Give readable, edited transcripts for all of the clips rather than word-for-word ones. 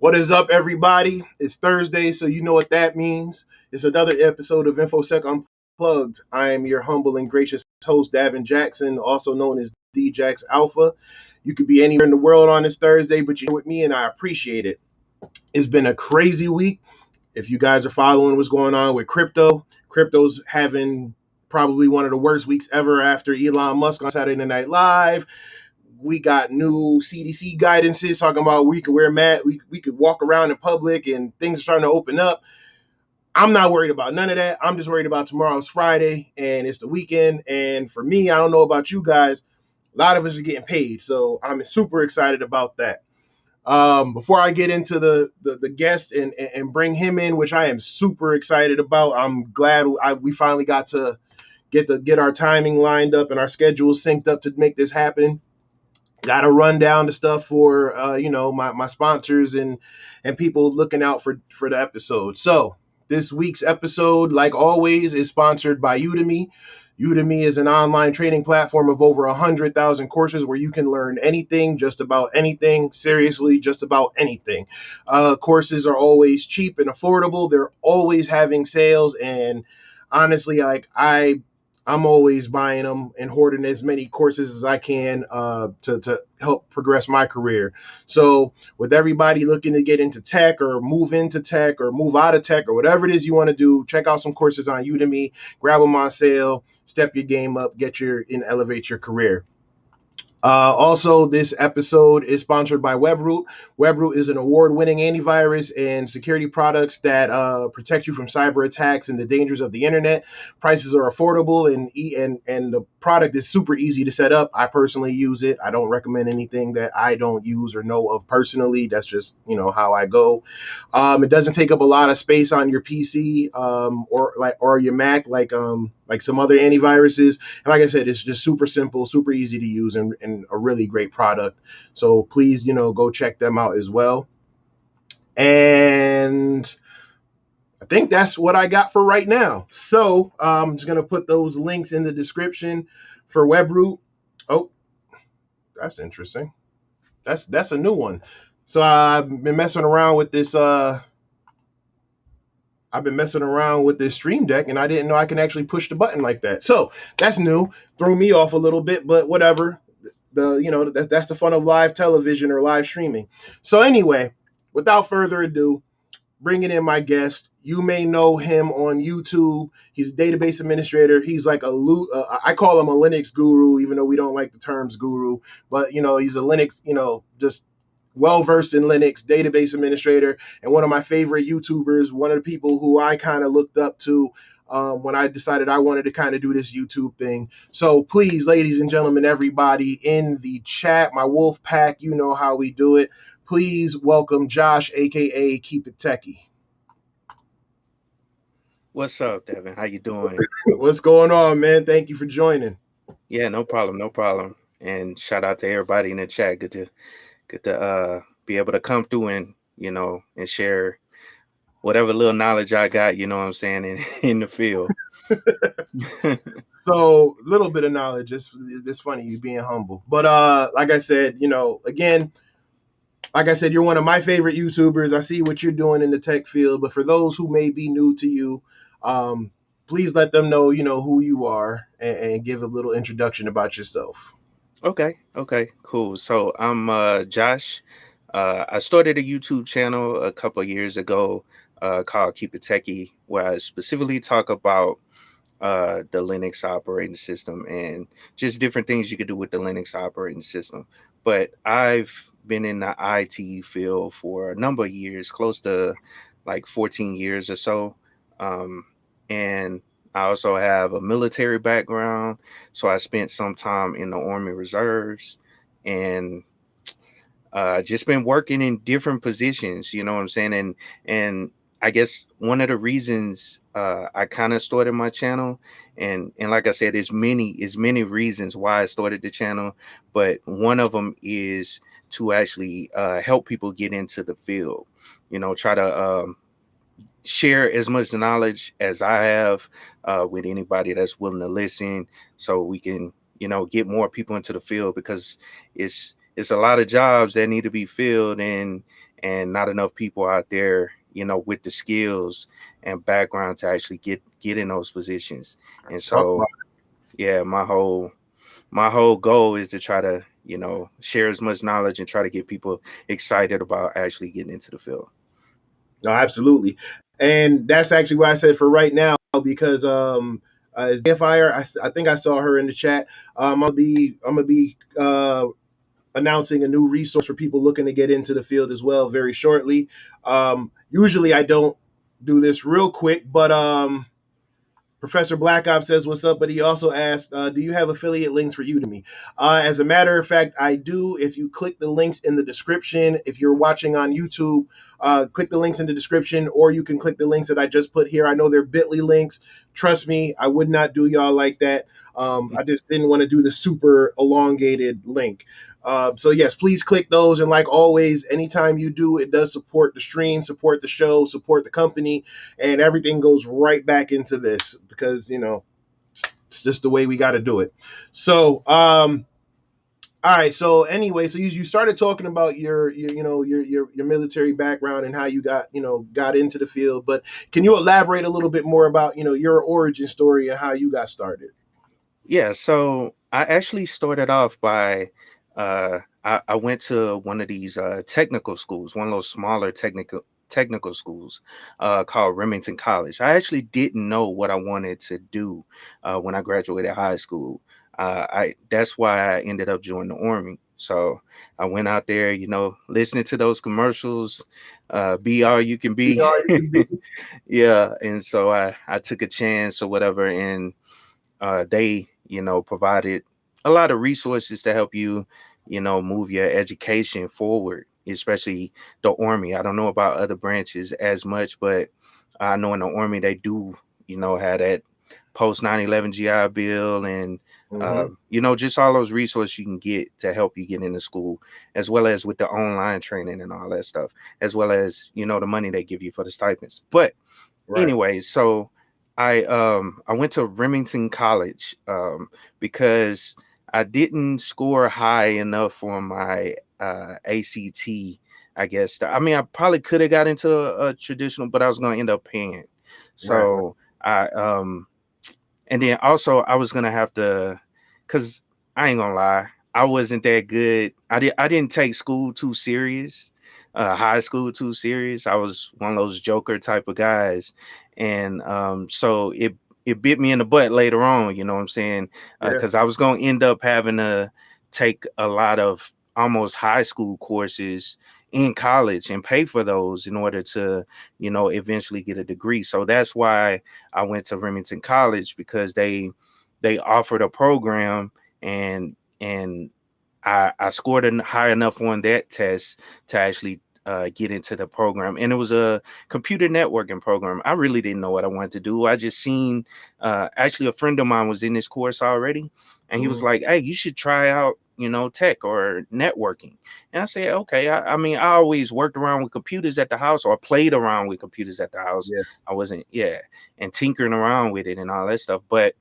What is up, everybody? It's Thursday, so you know what that means. It's another episode of InfoSec Unplugged. I am your humble and gracious host, Davin Jackson, also known as DJax Alpha. You could be anywhere in the world on this Thursday, but you're with me, and I appreciate it. It's been a crazy week. If you guys are following what's going on with crypto's having probably one of the worst weeks ever after Elon Musk on Saturday Night Live. We got new CDC guidances talking about we could wear masks, we could walk around in public, and things are starting to open up. I'm not worried about none of that. I'm just worried about tomorrow's Friday and it's the weekend. And for me, I don't know about you guys, a lot of us are getting paid, so I'm super excited about that. Before I get into the guest and bring him in, which I am super excited about, I'm glad we finally got to get our timing lined up and our schedules synced up to make this happen. Got to run down the stuff for my sponsors and people looking out for the episode. So this week's episode, like always, is sponsored by Udemy. Udemy is an online training platform of over 100,000 courses where you can learn anything, just about anything, seriously, just about anything. Courses are always cheap and affordable. They're always having sales, and honestly, I'm always buying them and hoarding as many courses as I can to help progress my career. So with everybody looking to get into tech or move into tech or move out of tech or whatever it is you want to do, check out some courses on Udemy, grab them on sale, step your game up, and elevate your career. Also, this episode is sponsored by WebRoot. WebRoot is an award-winning antivirus and security products that protect you from cyber attacks and the dangers of the internet. Prices are affordable, and the product is super easy to set up. I personally use it. I don't recommend anything that I don't use or know of personally. That's just how I go. It doesn't take up a lot of space on your PC or your Mac like some other antiviruses. And like I said, it's just super simple, super easy to use, and a really great product. So please, go check them out as well. And I think that's what I got for right now. So I'm just going to put those links in the description for WebRoot. Oh, that's interesting. That's a new one. So I've been messing around with this Stream Deck, and I didn't know I can actually push the button like that. So that's new. Threw me off a little bit, but whatever. That's the fun of live television or live streaming. So anyway, without further ado, bringing in my guest. You may know him on YouTube. He's a database administrator. He's like I call him a Linux guru, even though we don't like the terms guru. But he's a Linux, just well-versed in Linux, database administrator, and one of my favorite YouTubers, one of the people who I kind of looked up to when I decided I wanted to kind of do this YouTube thing. So please, ladies and gentlemen, everybody in the chat, my wolf pack, you know how we do it. Please welcome Josh, a.k.a. KeepItTechie. What's up, Devin? How you doing? What's going on, man? Thank you for joining. Yeah, no problem. And shout out to everybody in the chat. Good to be able to come through and and share whatever little knowledge I got, what I'm saying, in the field. So a little bit of knowledge. It's funny you being humble. But like I said, again, like I said, you're one of my favorite YouTubers. I see what you're doing in the tech field. But for those who may be new to you, please let them know, who you are and give a little introduction about yourself. Okay, cool. So I'm Josh. I started a YouTube channel a couple of years ago called KeepItTechie, where I specifically talk about the Linux operating system and just different things you could do with the Linux operating system. But I've been in the IT field for a number of years, close to like 14 years or so. And I also have a military background, so I spent some time in the Army Reserves and just been working in different positions, you know what I'm saying? And I guess one of the reasons I kind of started my channel, and like I said, there's many reasons why I started the channel, but one of them is to actually help people get into the field, try to share as much knowledge as I have with anybody that's willing to listen, so we can, get more people into the field, because it's a lot of jobs that need to be filled, and and not enough people out there, with the skills and background to actually get in those positions. And Talk about so, yeah, my whole goal is to try to, share as much knowledge and try to get people excited about actually getting into the field. No, absolutely. And that's actually what I said for right now because is Fire. I think I saw her in the chat. I'm gonna be announcing a new resource for people looking to get into the field as well very shortly. Usually I don't do this real quick, but Professor Black Ops says what's up, but he also asked, do you have affiliate links for Udemy? As a matter of fact, I do. If you click the links in the description, if you're watching on YouTube, click the links in the description, or you can click the links that I just put here. I know they're bit.ly links. Trust me, I would not do y'all like that. I just didn't want to do the super elongated link. So yes, please click those. And like always, anytime you do, it does support the stream, support the show, support the company, and everything goes right back into this because it's just the way we got to do it. So all right. So anyway, so you started talking about your military background and how you got into the field, but can you elaborate a little bit more about your origin story and how you got started? Yeah, so I actually started off by I went to one of these technical schools, one of those smaller technical schools called Remington College. I actually didn't know what I wanted to do when I graduated high school. I That's why I ended up joining the Army. So I went out there, listening to those commercials, be all you can Be be. all you can be. Yeah, and so I took a chance or whatever, and they provided a lot of resources to help you move your education forward, especially the Army. I don't know about other branches as much, but I know in the Army they do have that post 9/11 GI Bill, and Mm-hmm. just all those resources you can get to help you get into school, as well as with the online training and all that stuff, as well as the money they give you for the stipends. But Right. anyway, so I went to Remington College because I didn't score high enough on my ACT. I guess I mean I probably could have got into a traditional, but I was going to end up paying. Right. Right. So I and then also I was gonna have to, cause I ain't gonna lie, I wasn't that good. I didn't take school too serious, high school too serious. I was one of those joker type of guys, and so it bit me in the butt later on. You know what I'm saying? Yeah. Cause I was gonna end up having to take a lot of almost high school courses in college and pay for those in order to eventually get a degree. So that's why I went to Remington College, because they offered a program, and I scored high enough on that test to actually get into the program, and it was a computer networking program. I really didn't know what I wanted to do. I just seen actually a friend of mine was in this course already, and he was Mm-hmm. like, "Hey, you should try out." Tech or networking. And I said, okay. I mean, I always worked around with computers at the house, or played around with computers at the house. Yeah. I wasn't, yeah, and tinkering around with it and all that stuff. But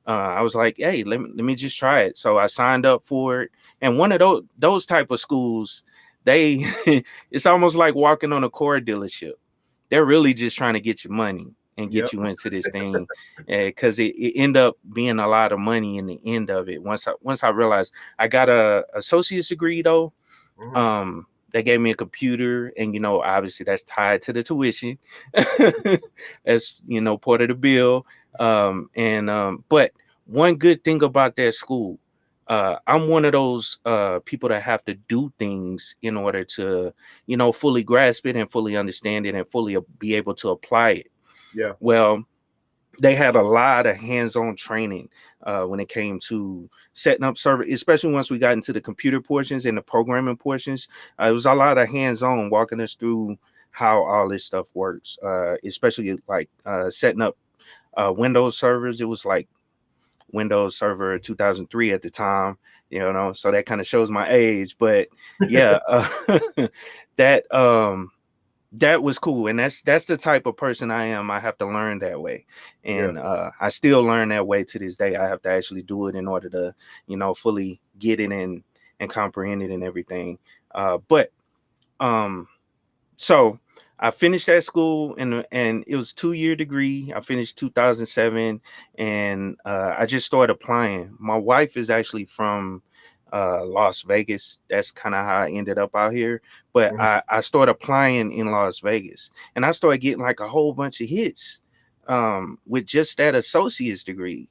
I was like, hey, let me just try it. So I signed up for it. And one of those type of schools, they it's almost like walking on a car dealership. They're really just trying to get your money and Yep. get you into this thing, because it end up being a lot of money in the end of it. Once I realized I got a associate's degree though, Mm-hmm. they gave me a computer, and obviously that's tied to the tuition. That's part of the bill. And But one good thing about that school, I'm one of those people that have to do things in order to fully grasp it and fully understand it and fully be able to apply it. Yeah. Well, they had a lot of hands-on training when it came to setting up server, especially once we got into the computer portions and the programming portions. It was a lot of hands-on, walking us through how all this stuff works, especially like setting up Windows servers. It was like Windows Server 2003 at the time, so that kind of shows my age. But yeah, that that was cool, and that's the type of person I am. I have to learn that way, Yeah. and I still learn that way to this day. I have to actually do it in order to fully get it and comprehend it and everything. But So I finished that school, and it was 2-year degree. I finished 2007, and I just started applying. My wife is actually from Las Vegas. That's kind of how I ended up out here. But Mhm, I started applying in Las Vegas, and I started getting like a whole bunch of hits with just that associate's degree,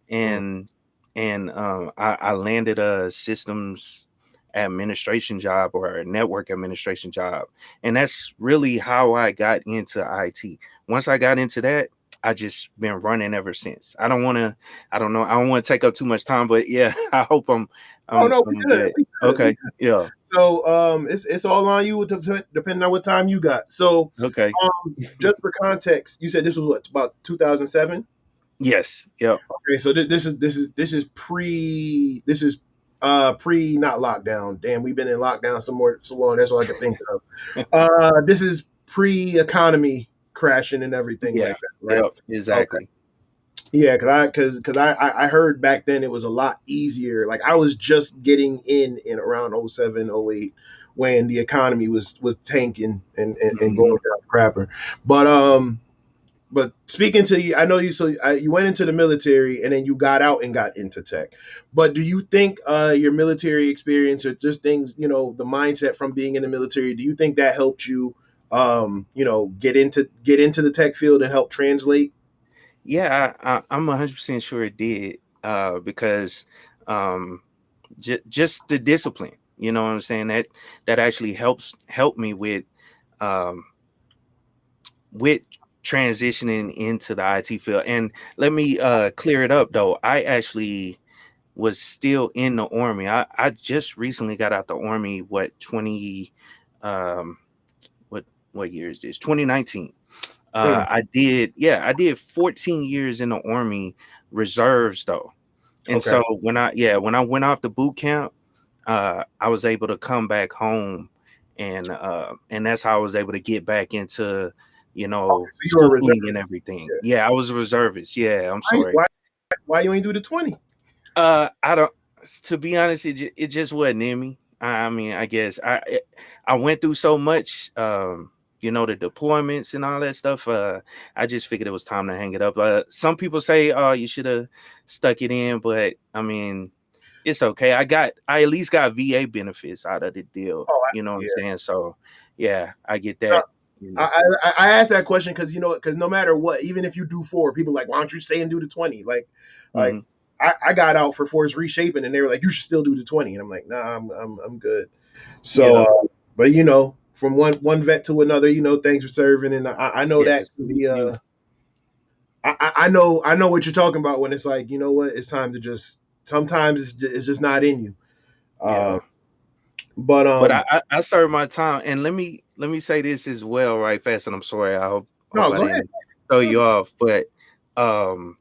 mhm. and I landed a systems administration job or a network administration job, and that's really how I got into IT. Once I got into that, I just been running ever since. I don't know, I don't want to take up too much time, but yeah, I hope Oh no, we I'm good. good. We good. We Okay. good. Yeah. So it's all on you depending on what time you got. So Okay. just for context, you said this was what, about 2007. Yes. Yep. Okay, so this is pre not lockdown. Damn, we've been in lockdown so long. That's all I can think of. This is pre economy crashing and everything Yeah. like that, right? Yep. Okay. Exactly. Yeah, because I heard back then it was a lot easier. Like I was just getting in around '07, '08 when the economy was tanking and going Hmm. down crapper. But speaking to you, I know you. So you went into the military and then you got out and got into tech. But do you think your military experience or just things, the mindset from being in the military, do you think that helped you, get into the tech field and help translate? Yeah, I'm 100% sure it did, because um, just the discipline. You know what I'm saying? That actually help me um, with transitioning into the IT field. And let me clear it up though. I actually was still in the army. I just recently got out the army. What 20? Um, what what year is this? 2019. Mm, I did 14 years in the army reserves though. And okay. so when I went off the boot camp, I was able to come back home, and that's how I was able to get back into, So you were a schooling and reservist. everything. Yeah. Yeah, I was a reservist. Yeah, I'm Why, sorry. why, why you ain't do the 20? I don't. To be honest, it just wasn't in me. I mean, I guess I went through so much, the deployments and all that stuff. I just figured it was time to hang it up. Some people say, "Oh, you should have stuck it in," but I mean, it's okay. I at least got VA benefits out of the deal. Oh, You know what I'm yeah. saying? So, yeah, I get No, that. You know. I asked that question because because no matter what, even if you do four, people are like, why don't you stay and do the 20? Like Hmm. I got out for force reshaping, and they were like, you should still do the 20, and I'm like, nah, I'm good. So, Yeah. but from one vet to another, thanks for serving, and I know Yeah. that can Salute be to you. I know what you're talking about when it's like, you know what, it's time to just sometimes it's just not in you. Uh, Yeah. but But I served my time, and let me say this as well, right fast. And I'm sorry, I hope no, I go ahead. didn't throw Go ahead. you off, but um,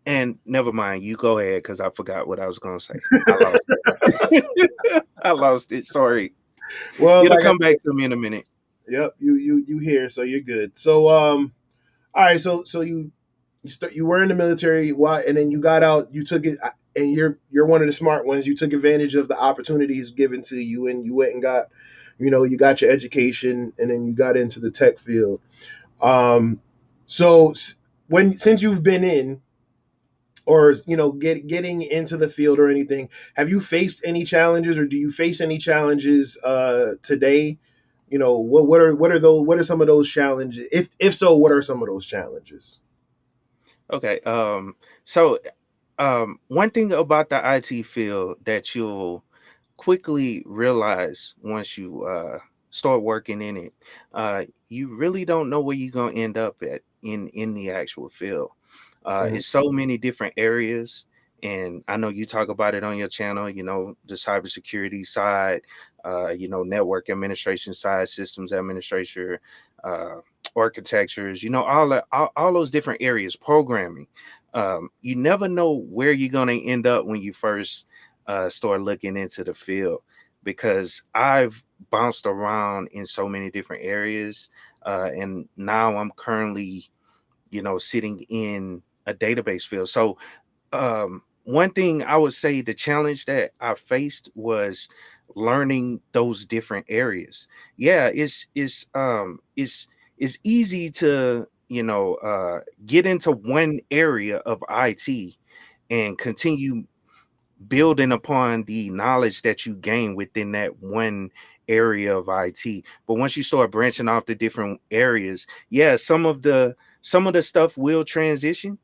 and never mind, you go ahead because I forgot what I was gonna say. I lost it. I lost it. Sorry, Well, it'll like come back to me in a minute. yep, you here, so you're good. So all right, so you were in the military, why, and then you got out, you took it, and you're one of the smart ones. You took advantage of the opportunities given to you, and you went and got, you got your education, and then you got into the tech field. Um, so when since you've been in, or getting into the field or anything, have you faced any challenges, or do you face any challenges today? What are some of those challenges? If so, what are some of those challenges? Okay. So one thing about the IT field that you'll quickly realize once you start working in it, you really don't know where you're gonna end up at in the actual field. Mhm. It's so many different areas, and I know you talk about it on your channel. The cybersecurity side, network administration side, systems administration, uh, architectures. All those different areas, programming. You never know where you're gonna end up when you first start looking into the field, because I've bounced around in so many different areas, and now I'm currently, sitting in a database field. So one thing I would say the challenge that I faced was learning those different areas. Yeah, it's easy to, get into one area of IT and continue building upon the knowledge that you gain within that one area of IT. But once you start branching off the different areas, yeah, some of the stuff will transition.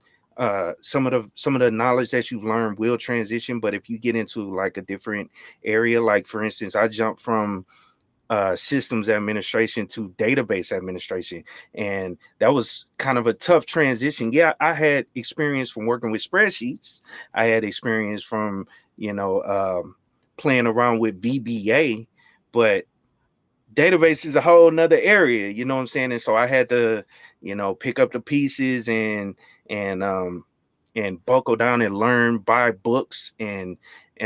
Some of the knowledge that you've learned will transition. But if you get into like a different area, like for instance, I jumped from systems administration to database administration, and that was kind of a tough transition. Yeah, I had experience from working with spreadsheets. I had experience from, you know um, playing around with VBA, but database is a whole nother area, you know what I'm saying? And so I had to, pick up the pieces and buckle down and learn, buy books and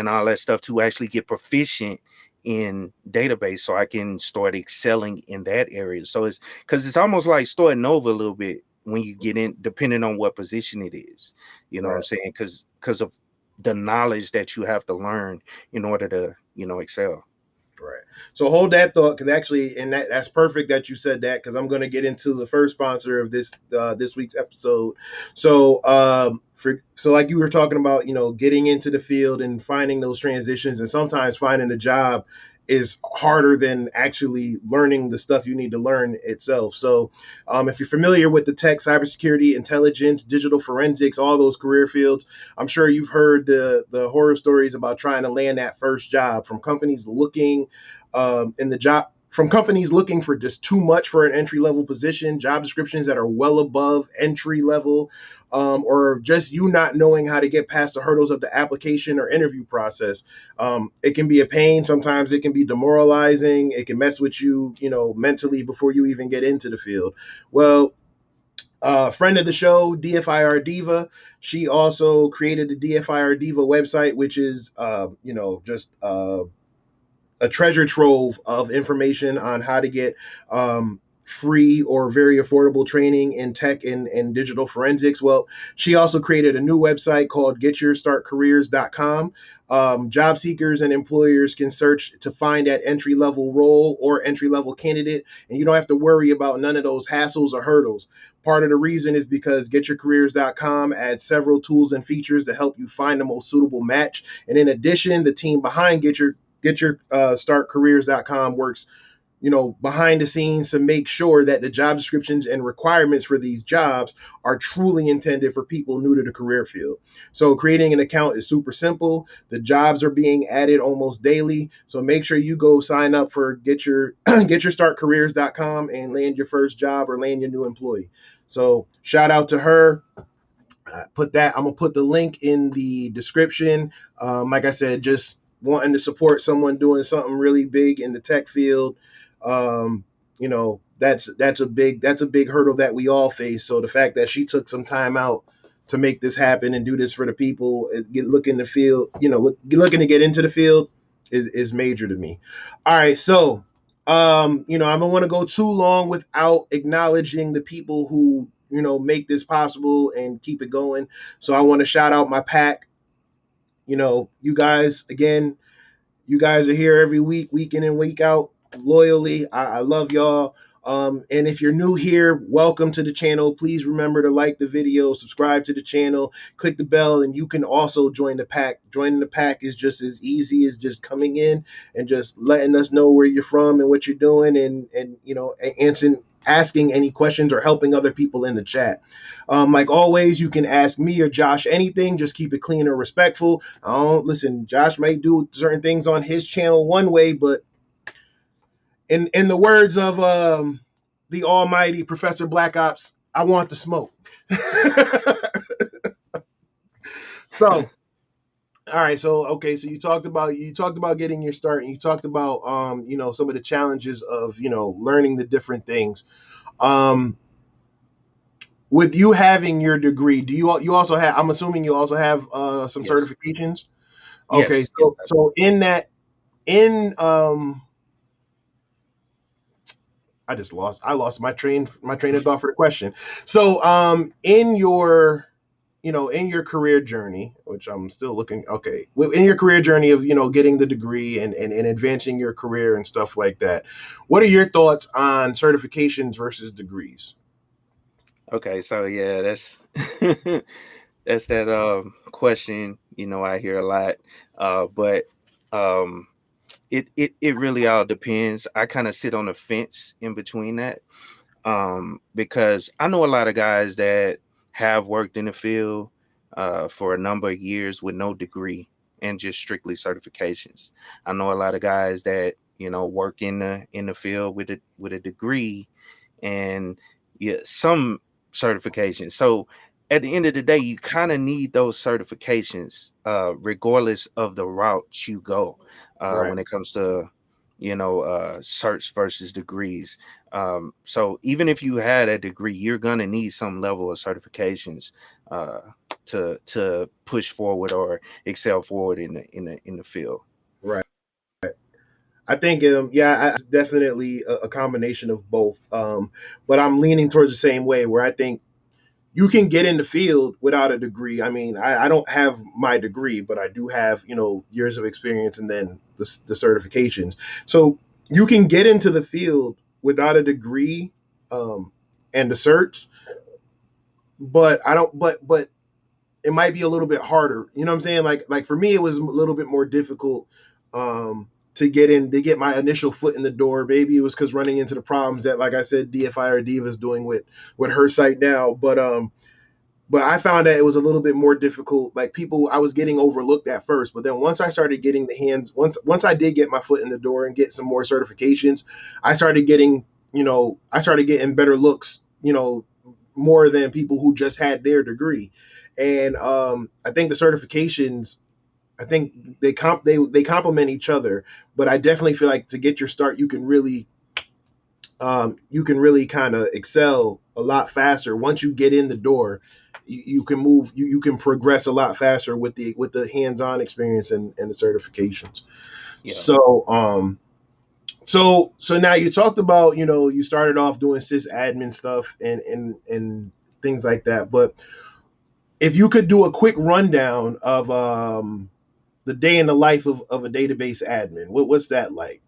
all that stuff to actually get proficient in database so I can start excelling in that area. So it's because it's almost like starting over a little bit when you get in, depending on what position it is. You know what I'm Right. saying? Because of the knowledge that you have to learn in order to, excel. Right. So hold that thought, because actually, and that's perfect that you said that, because I'm going to get into the first sponsor of this week's episode. So like you were talking about, getting into the field and finding those transitions, and sometimes finding a job is harder than actually learning the stuff you need to learn itself. So if you're familiar with the tech, cybersecurity, intelligence, digital forensics, all those career fields, I'm sure you've heard the horror stories about trying to land that first job from companies looking in the job from companies looking for just too much for an entry level position, job descriptions that are well above entry level, or just you not knowing how to get past the hurdles of the application or interview process. It can be a pain. Sometimes it can be demoralizing. It can mess with you, mentally before you even get into the field. Well, friend of the show, DFIR Diva. She also created the DFIR Diva website, which is, just a treasure trove of information on how to get free or very affordable training in tech and digital forensics. Well, she also created a new website called GetYourStartCareers.com. Job seekers and employers can search to find that entry level role or entry level candidate, and you don't have to worry about none of those hassles or hurdles. Part of the reason is because GetYourCareers.com adds several tools and features to help you find the most suitable match. And in addition, the team behind Startcareers.com works, behind the scenes to make sure that the job descriptions and requirements for these jobs are truly intended for people new to the career field. So creating an account is super simple. The jobs are being added almost daily. So make sure you go sign up for GetYourStartCareers.com and land your first job or land your new employee. So shout out to her. I'm gonna put the link in the description. Like I said, just wanting to support someone doing something really big in the tech field. That's a big hurdle that we all face. So the fact that she took some time out to make this happen and do this for the people, looking to field, looking to get into the field is major to me. All right, so I don't want to go too long without acknowledging the people who make this possible and keep it going. So I want to shout out my pack. You guys, again, you guys are here every week in and week out, loyally. I love y'all. And if you're new here, welcome to the channel. Please remember to like the video, subscribe to the channel, click the bell, and you can also join the pack. Joining the pack is just as easy as just coming in and just letting us know where you're from and what you're doing, and answering asking any questions or helping other people in the chat. Like always, you can ask me or Josh anything. Just keep it clean and respectful. Listen, Josh may do certain things on his channel one way, but in the words of the almighty Professor Black Ops, I want the smoke. So, all right, so okay, so you talked about getting your start, and you talked about some of the challenges of learning the different things. Um, with you having your degree, you also have? I'm assuming you also have some Yes. certifications. Okay, Yes. so in that in I lost my train of thought for the question. So in your in your career journey, which I'm still looking, okay, in your career journey of, getting the degree and advancing your career and stuff like that, what are your thoughts on certifications versus degrees? Okay, so yeah, that's that's that question, I hear a lot. But um it really all depends. I kind of sit on the fence in between that. Because I know a lot of guys that have worked in the field for a number of years with no degree and just strictly certifications. I know a lot of guys that work in the field with a degree and yeah, some certifications. So at the end of the day, you kind of need those certifications, regardless of the route you go, Right. when it comes to certs versus degrees. So even if you had a degree, you're gonna need some level of certifications uh, to push forward or excel forward in the field. Right. I think, yeah, it's definitely a combination of both. But I'm leaning towards the same way, where I think you can get in the field without a degree. I mean, I don't have my degree, but I do have, years of experience and then the certifications. So you can get into the field without a degree, um, and the certs, but I don't, but it might be a little bit harder. You know what I'm saying? Like for me, it was a little bit more difficult, to get my initial foot in the door. Maybe it was because running into the problems that, like I said, DFI or Diva is doing with her site now. But I found that it was a little bit more difficult. Like, people, I was getting overlooked at first, but then once I started getting once I did get my foot in the door and get some more certifications, I started getting, better looks, more than people who just had their degree. And I think the certifications, I think they complement each other. But I definitely feel like to get your start, you can really kind of excel a lot faster once you get in the door. You can move, you can progress a lot faster with the hands-on experience and the certifications. Yeah. So now you talked about, you started off doing sysadmin stuff and things like that. But if you could do a quick rundown of the day in the life of a database admin, what's that like?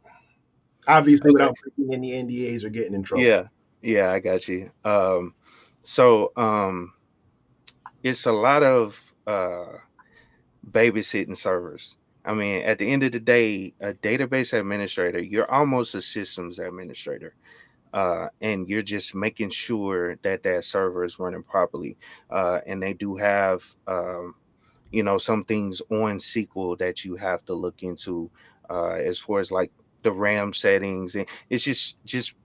Obviously, Okay. without breaking any NDAs or getting in trouble. Yeah. Yeah, I got you. So it's a lot of babysitting servers. I mean, at the end of the day, a database administrator, you're almost a systems administrator. And you're just making sure that that server is running properly. And they do have, some things on SQL that you have to look into, as far as like the RAM settings, and it's just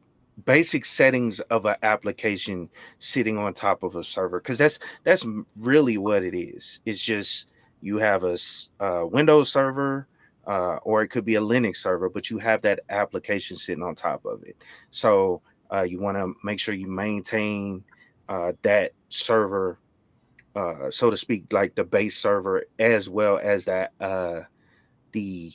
basic settings of an application sitting on top of a server, because that's really what it is. It's just you have a Windows server, or it could be a Linux server, but you have that application sitting on top of it. So you want to make sure you maintain that server, so to speak, like the base server, as well as that the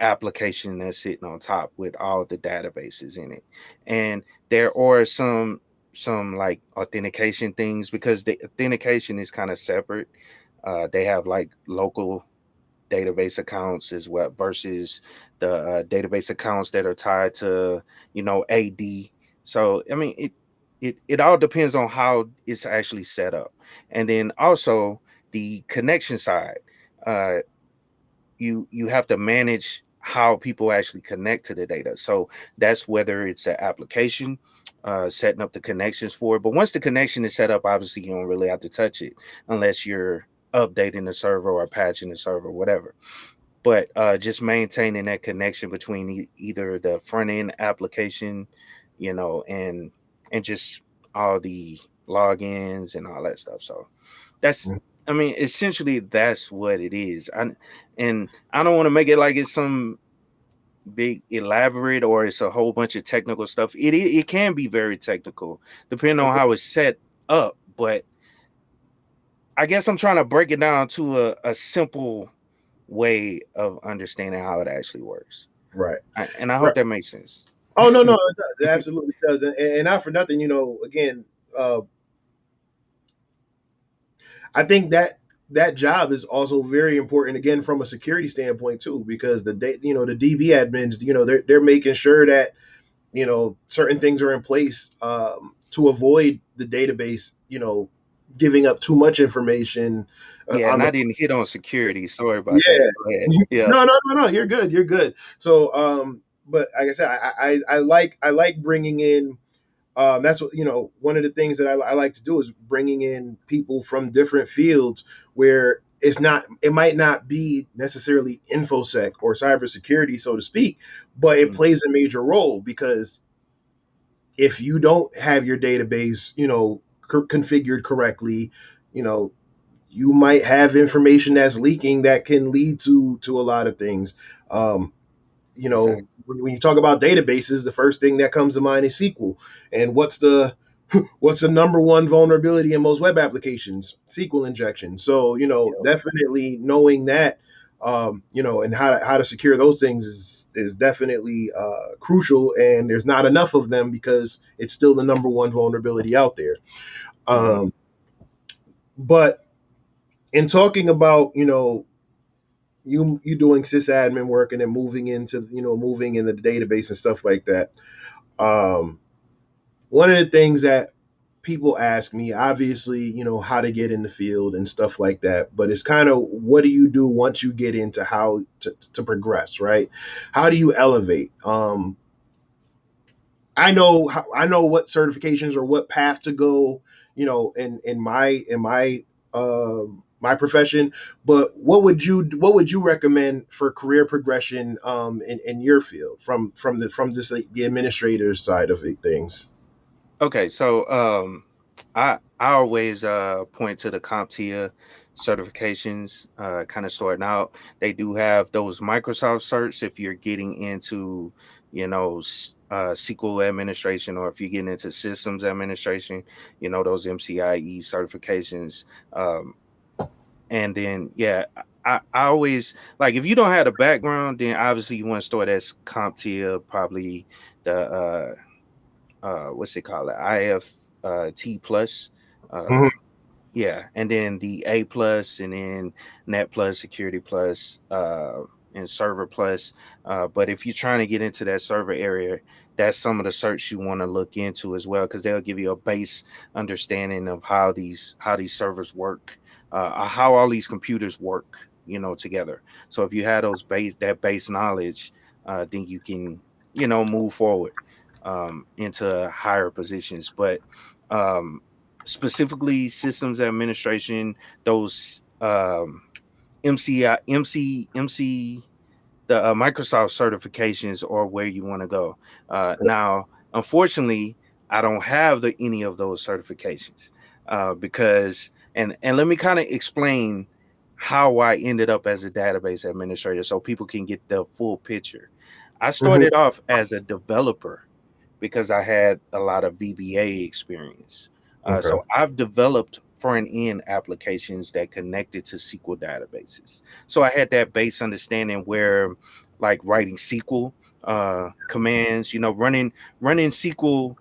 application that's sitting on top with all the databases in it. And there are some like authentication things, because the authentication is kind of separate. They have like local database accounts as well versus the database accounts that are tied to AD. So I mean, it all depends on how it's actually set up. And then also the connection side, uh you have to manage how people actually connect to the data. So that's whether it's an application, setting up the connections for it. But once the connection is set up, obviously you don't really have to touch it unless you're updating the server or patching the server, whatever. But just maintaining that connection between either the front end application, and just all the logins and all that stuff. So that's, I mean, essentially that's what it is. And I don't want to make it like it's some big elaborate or it's a whole bunch of technical stuff. It can be very technical depending on how it's set up, but I guess I'm trying to break it down to a simple way of understanding how it actually works. Right. And I Right. hope that makes sense. Oh, no, no, it does. It absolutely does. And not for nothing, again, uh, I think that job is also very important again from a security standpoint too, because the DB admins, they're making sure that certain things are in place to avoid the database, giving up too much information Yeah, on and the I didn't hit on security. Sorry about that. yeah. Go ahead. Yeah. No, you're good, you're good. So but like I said, I like bringing in that's what one of the things that I like to do is bringing in people from different fields where it might not be necessarily infosec or cybersecurity, so to speak, but it Mm, plays a major role because if you don't have your database configured correctly, you know you might have information that's leaking that can lead to a lot of things. um, exactly. when you talk about databases, the first thing that comes to mind is SQL. And what's the number one vulnerability in most web applications? SQL injection. So, Yep. definitely knowing that, and how to secure those things is definitely crucial. And there's not enough of them because it's still the number one vulnerability out there. Mhm. Um, but in talking about, you doing sysadmin work and then moving in the database and stuff like that. Um, One of the things that people ask me, obviously, how to get in the field and stuff like that, but it's kind of what do you do once you get into how to progress, right? How do you elevate? I know what certifications or what path to go, in my profession. But what would you recommend for career progression in your field from just like the administrator's side of things? Okay, so I always point to the CompTIA certifications. Kind of starting out, they do have those Microsoft certs if you're getting into SQL administration, or if you're getting into systems administration, those MCIE certifications. Um, and then yeah, I always like, if you don't have a background, then obviously you want to start as CompTIA, probably the what's it called, IF T plus. Mhm. Yeah, and then the A plus, and then Net plus, Security plus, and Server plus. But if you're trying to get into that server area, that's some of the certs you want to look into as well, because they'll give you a base understanding of how these servers work, how all these computers work, together. So if you have that base knowledge, then you can move forward into higher positions. But um, specifically systems administration, those MC, the Microsoft certifications are where you want to go. Now, unfortunately, I don't have any of those certifications because, and let me kind of explain how I ended up as a database administrator so people can get the full picture. I Mhm. started off as a developer because I had a lot of VBA experience. So Okay. I've developed front end applications that connected to SQL databases. So I had that base understanding where, like, writing SQL commands, running SQL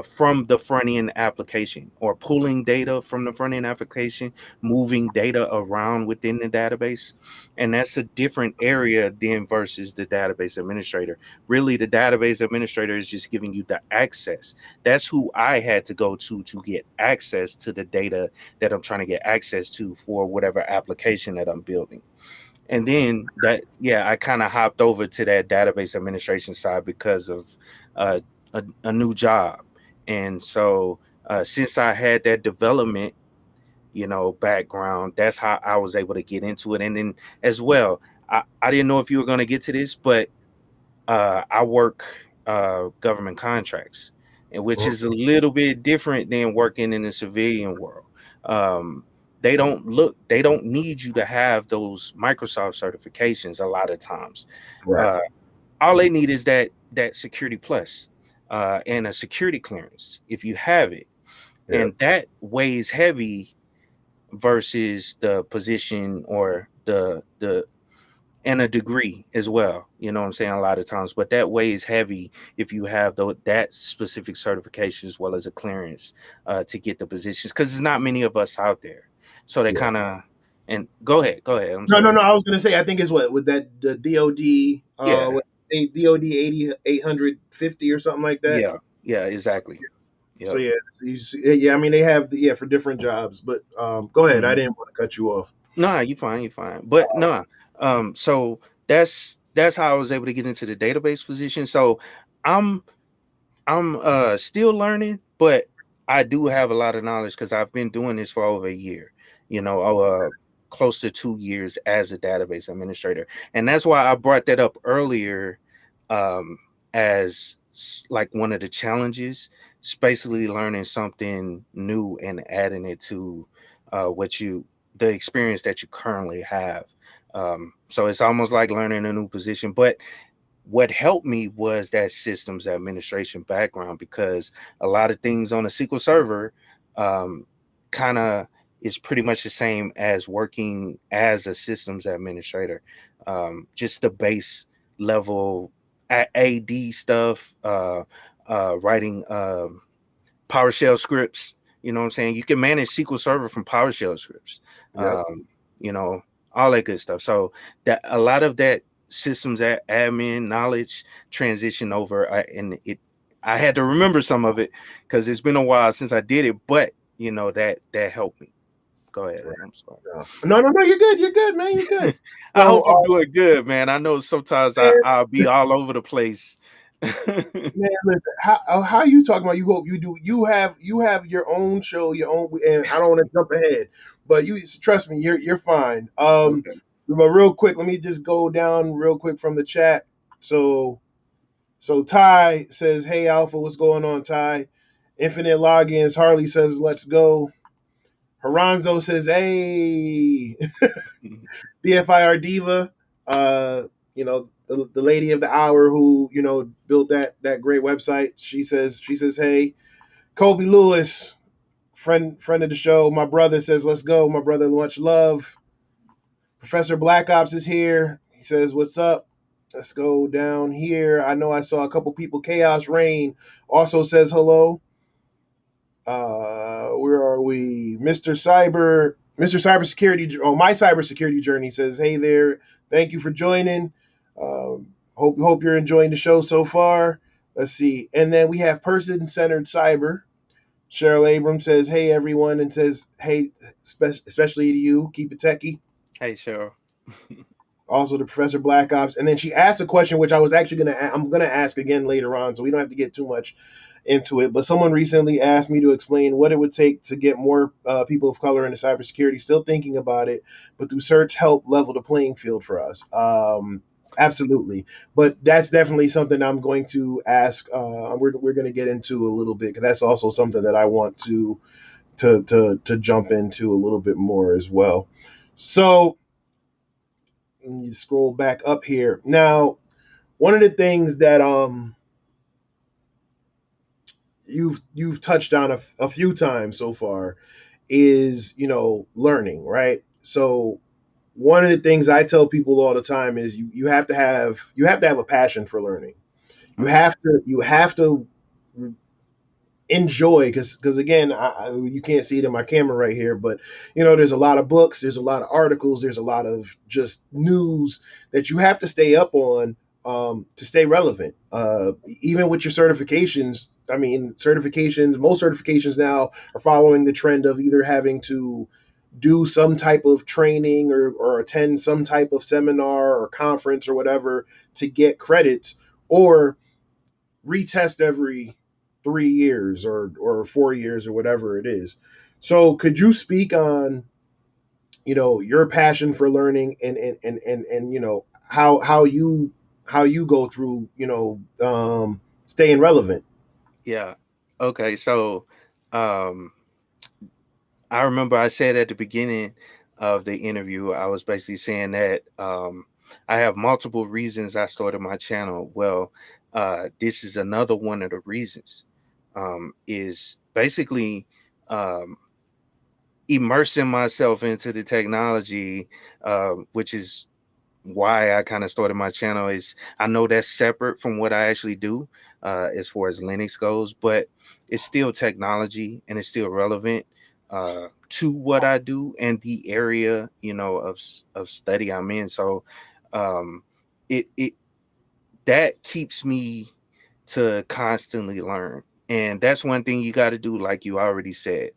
from the front end application, or pulling data from the front end application, moving data around within the database. And that's a different area than versus the database administrator. Really, the database administrator is just giving you the access. That's who I had to go to get access to the data that I'm trying to get access to for whatever application that I'm building. And then I kind of hopped over to that database administration side because of uh, a new job. And so since I had that development, background, that's how I was able to get into it. And then as well, I didn't know if you were going to get to this, but I work government contracts, and which Mhm. is a little bit different than working in the civilian world. Um, they don't need you to have those Microsoft certifications a lot of times. Right. Uh, all they need is that security plus and a security clearance if you have it, Yeah. and that weighs heavy versus the position or the and a degree as well. You know what I'm saying? A lot of times, but that weighs heavy if you have that specific certification as well as a clearance to get the positions, because there's not many of us out there. So they Yeah. kind of, and go ahead. I'm No, no, sorry. no. I was gonna say I think it's what with that the DOD Yeah, what DOD 850 or something like that. yeah, exactly. So Yep. yeah, yeah. I mean they have yeah for different jobs, but go ahead. I Mhm. didn't want to cut you off. Nah, you fine, you fine. But nah, so that's how I was able to get into the database position. So I'm I'm still learning, but I do have a lot of knowledge because I've been doing this for over a year, close to 2 years as a database administrator. And that's why I brought that up earlier, um, as like one of the challenges. It's basically learning something new and adding it to what you the experience that you currently have. So it's almost like learning a new position, but what helped me was that systems administration background, because a lot of things on a SQL server kind of is pretty much the same as working as a systems administrator. Just the base level AD stuff, writing PowerShell scripts. You know what I'm saying? You can manage SQL Server from PowerShell scripts. Yep. You know, all that good stuff. So that a lot of that systems admin knowledge transition over, and it. I had to remember some of it because it's been a while since I did it, but that helped me. Go ahead. I'm sorry. No, no, no. You're good. You're good, man. You're good. I So, hope I'm doing good, man. I know sometimes man, I'll be all over the place. man, listen. How you talking about? You hope you do. You have your own show, your own. And I don't want to jump ahead, but you trust me. You're fine. Okay. But real quick, let me just go down real quick from the chat. So, so Ty says, "Hey Alpha, what's going on, Ty?" Infinite logins. Harley says, "Let's go." Haranzo says, "Hey." DFIR Diva, the lady of the hour who built that great website. She says, hey, Kobe Lewis, friend of the show. My brother says, let's go. My brother, much love. Professor Black Ops is here. He says, what's up? Let's go down here. I know I saw a couple people. Chaos Rain also says hello. Where are we? Mr. Cybersecurity. Oh, my cybersecurity journey says, "Hey there, thank you for joining. Hope you're enjoying the show so far." Let's see, and then we have person centered cyber. Cheryl Abrams says, "Hey everyone," and says, "Hey, especially to you, keep it techie." Hey, Cheryl. Also, the Professor Black Ops, and then she asked a question which I was actually I'm gonna ask again later on, so we don't have to get too much into it. But someone recently asked me to explain what it would take to get more people of color into cybersecurity. Still thinking about it, but do Certs help level the playing field for us? Absolutely, but that's definitely something I'm going to ask. We're going to get into a little bit because that's also something that I want to jump into a little bit more as well. So you scroll back up here now. One of the things that you've touched on a few times so far is learning, right? So one of the things I tell people all the time is you have to have a passion for learning. Oh You yeah. have to enjoy because again you can't see it in my camera right here, but there's a lot of books, there's a lot of articles, there's a lot of just news that you have to stay up on to stay relevant, even with your certifications. I mean, most certifications now are following the trend of either having to do some type of training or attend some type of seminar or conference or whatever to get credits, or retest every 3 years or 4 years or whatever it is. So could you speak on your passion for learning and how you go through staying relevant? Yeah. Okay. So, um, I remember I said at the beginning of the interview, I was basically saying that I have multiple reasons I started my channel. Well, this is another one of the reasons. Is basically um, immersing myself into the technology, which is why I kind of started my channel. Is I know that's separate from what I actually do as far as Linux goes, but it's still technology and it's still relevant. to what I do and the area, of study I'm in. So it that keeps me to constantly learn. And that's one thing you got to do, like you already said.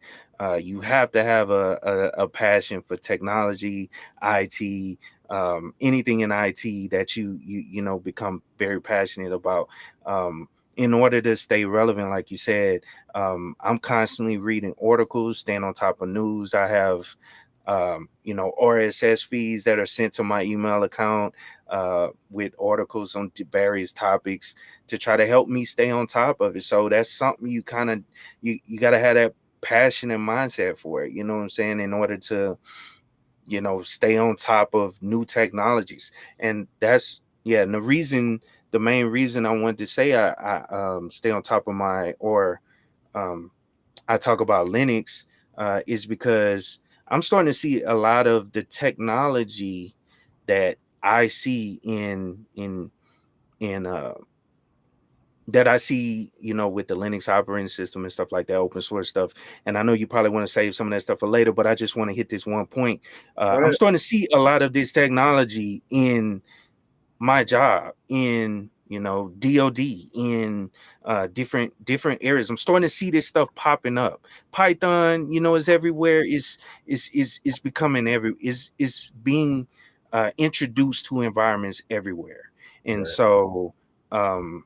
You have to have a passion for technology, IT, anything in IT that you become very passionate about. In order to stay relevant, like you said, I'm constantly reading articles, staying on top of news. I have RSS feeds that are sent to my email account with articles on various topics to try to help me stay on top of it. So that's something you got to have that passion and mindset for it. You know what I'm saying? In order to stay on top of new technologies, and that's yeah. And the main reason I wanted to say I stay on top of um, I talk about Linux is because I'm starting to see a lot of the technology that I see in that I see, with the Linux operating system and stuff like that, open source stuff. And I know you probably want to save some of that stuff for later, but I just want to hit this one point. Go I'm ahead. starting to see a lot of this technology in my job, in DOD, in different areas. I'm starting to see this stuff popping up. Python, is everywhere. Is becoming is being introduced to environments everywhere. And Right. so um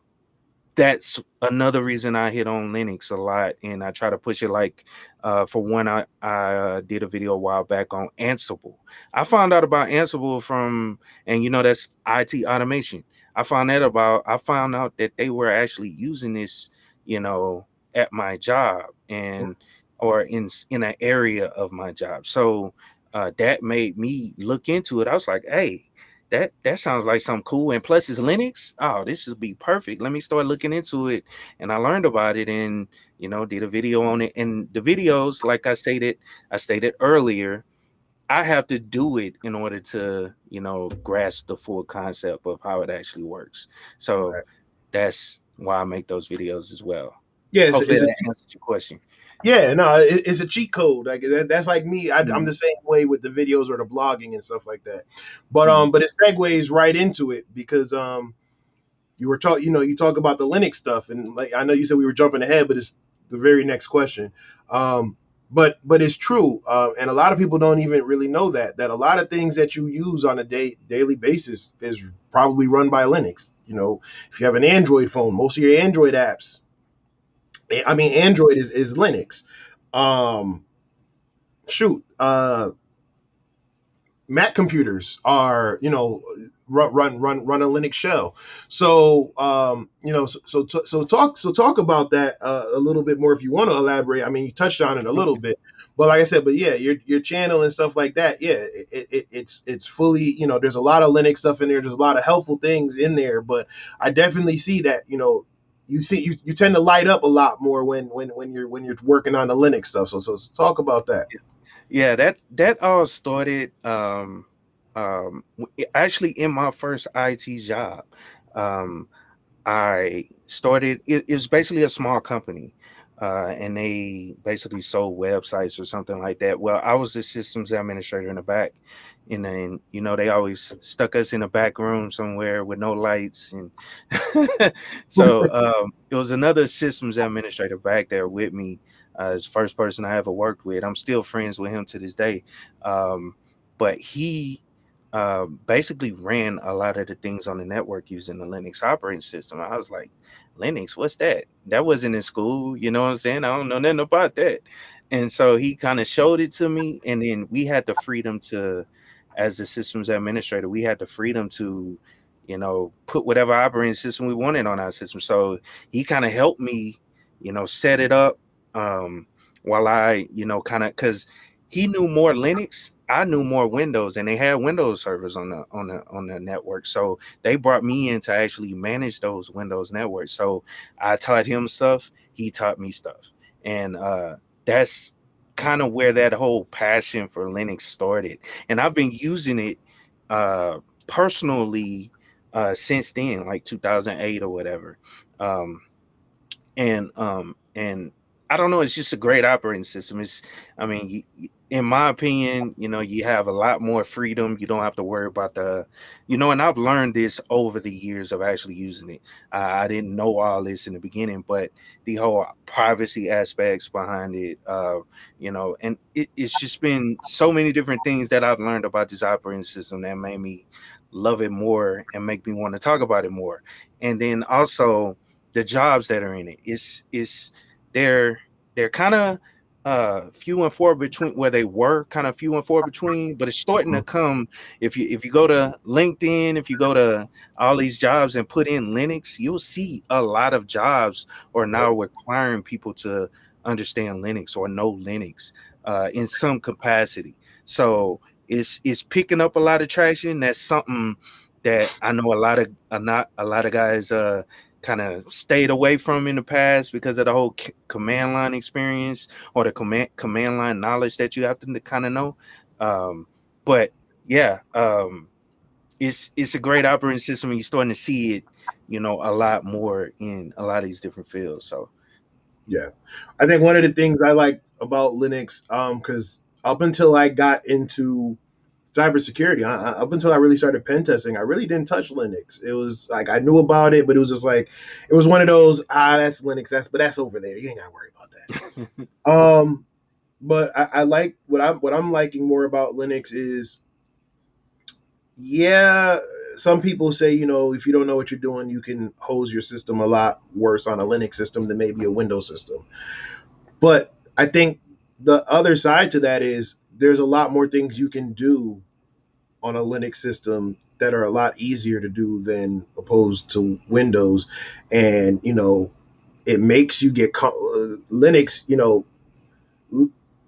that's another reason I hit on Linux a lot, and I try to push it. Like, for one, I did a video a while back on Ansible. I found out about Ansible and that's IT automation. I found out that they were actually using this, you know, at my job or in an area of my job. So that made me look into it. I was like, hey, that sounds like something cool. And plus it's Linux. Oh, this would be perfect. Let me start looking into it. And I learned about it and did a video on it. And the videos, like I stated earlier, I have to do it in order to, grasp the full concept of how it actually works. So Right. that's why I make those videos as well. Yeah, Hopefully that answers your question. yeah, no, it's a cheat code. Like that's like me. I'm Mhm, the same way with the videos or the blogging and stuff like that. But mhm, but it segues right into it because you were talking, you talk about the Linux stuff, and like I know you said we were jumping ahead, but it's the very next question. Um, but it's true, and a lot of people don't even really know that a lot of things that you use on a daily basis is probably run by Linux. If you have an Android phone, most of your Android apps, I mean, Android is Linux. Um, shoot, Mac computers are, run a Linux shell. So talk about that a little bit more if you want to elaborate. I mean, you touched on it a little bit, but like I said, but yeah, your channel and stuff like that, yeah, it's fully, there's a lot of Linux stuff in there. There's a lot of helpful things in there, but I definitely see that, you tend to light up a lot more when you're working on the Linux stuff. So talk about that. Yeah, that all started actually in my first IT job. Um, I started. It was basically a small company, and they basically sold websites or something like that. Well, I was the systems administrator in the back, and then they always stuck us in a back room somewhere with no lights, and so it was another systems administrator back there with me. As first person I ever worked with. I'm still friends with him to this day, but he basically ran a lot of the things on the network using the Linux operating system. I was like, Linux, what's that? That wasn't in school. You know what I'm saying? I don't know nothing about that. And so he kind of showed it to me. And then we had the freedom to, as the systems administrator, we had the freedom to, put whatever operating system we wanted on our system. So he kind of helped me, set it up while I, kind of, because he knew more Linux. I knew more Windows, and they had Windows servers on the network. So they brought me in to actually manage those Windows networks. So I taught him stuff. He taught me stuff, and that's kind of where that whole passion for Linux started. And I've been using it uh, personally since then, like 2008 or whatever. Um, and I don't know. It's just a great operating system. In my opinion, you have a lot more freedom. You don't have to worry about and I've learned this over the years of actually using it. I didn't know all this in the beginning, but the whole privacy aspects behind it, and it's just been so many different things that I've learned about this operating system that made me love it more and make me want to talk about it more. And then also the jobs that are in it. It's they're they're kind of few and far between where they were kind of few and far between, but it's starting to come. If you go to LinkedIn, if you go to all these jobs and put in Linux, you'll see a lot of jobs are now requiring people to understand Linux or know Linux in some capacity. So it's picking up a lot of traction. That's something that I know not a lot of guys kind of stayed away from in the past because of the whole command line experience or the command line knowledge that you have to kind of know. But yeah, it's a great operating system, and you're starting to see it, a lot more in a lot of these different fields. So Yeah, I think one of the things I like about Linux, because up until I got into cybersecurity, up until I really started pen testing, I really didn't touch Linux. It was like I knew about it, but it was just like it was one of those that's Linux, that's over there. You ain't gotta worry about that. But I like what I'm liking more about Linux is, yeah, some people say, if you don't know what you're doing, you can hose your system a lot worse on a Linux system than maybe a Windows system. But I think the other side to that is there's a lot more things you can do on a Linux system that are a lot easier to do than opposed to Windows. And, it makes you get Linux,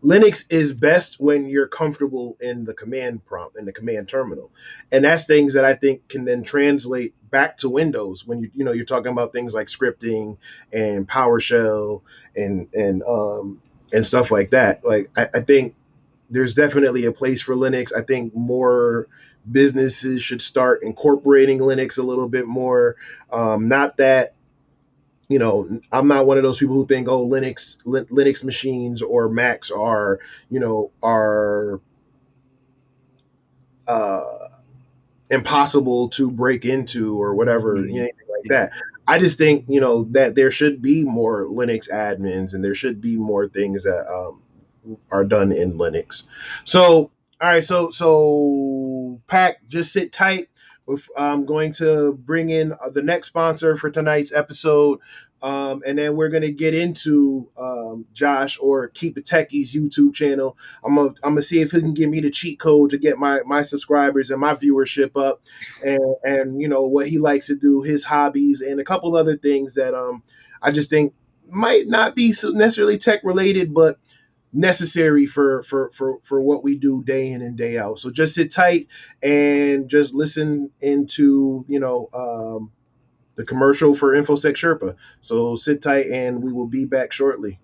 Linux is best when you're comfortable in the command prompt in the command terminal, and that's things that I think can then translate back to Windows when you're talking about things like scripting and PowerShell and stuff like that. Like I think there's definitely a place for Linux. I think more businesses should start incorporating Linux a little bit more. Not that I'm not one of those people who think, oh, Linux machines or Macs are uh, impossible to break into or whatever, mhm. anything like that. I just think that there should be more Linux admins and there should be more things that are done in Linux. So, all right, so Pack, just sit tight. I'm going to bring in the next sponsor for tonight's episode, and then we're going to get into Josh or KeepItTechie's YouTube channel. I'm gonna see if he can give me the cheat code to get my subscribers and my viewership up, and what he likes to do, his hobbies, and a couple other things that I just think might not be necessarily tech related, but necessary for what we do day in and day out. So just sit tight and just listen into the commercial for InfoSec Sherpa. So sit tight and we will be back shortly.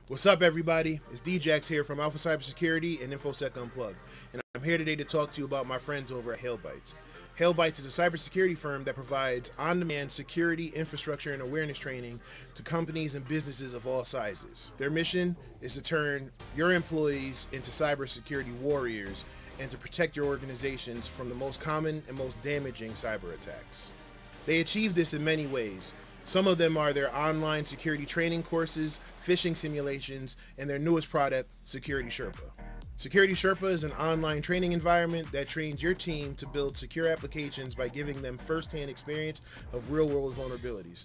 What's up, everybody? It's DJax here from Alpha Cybersecurity and InfoSec Unplugged, and I'm here today to talk to you about my friends over at HailBytes. HailBytes is a cybersecurity firm that provides on-demand security, infrastructure, and awareness training to companies and businesses of all sizes. Their mission is to turn your employees into cybersecurity warriors and to protect your organizations from the most common and most damaging cyber attacks. They achieve this in many ways. Some of them are their online security training courses, phishing simulations, and their newest product, Security Sherpa. Security Sherpa is an online training environment that trains your team to build secure applications by giving them first-hand experience of real-world vulnerabilities.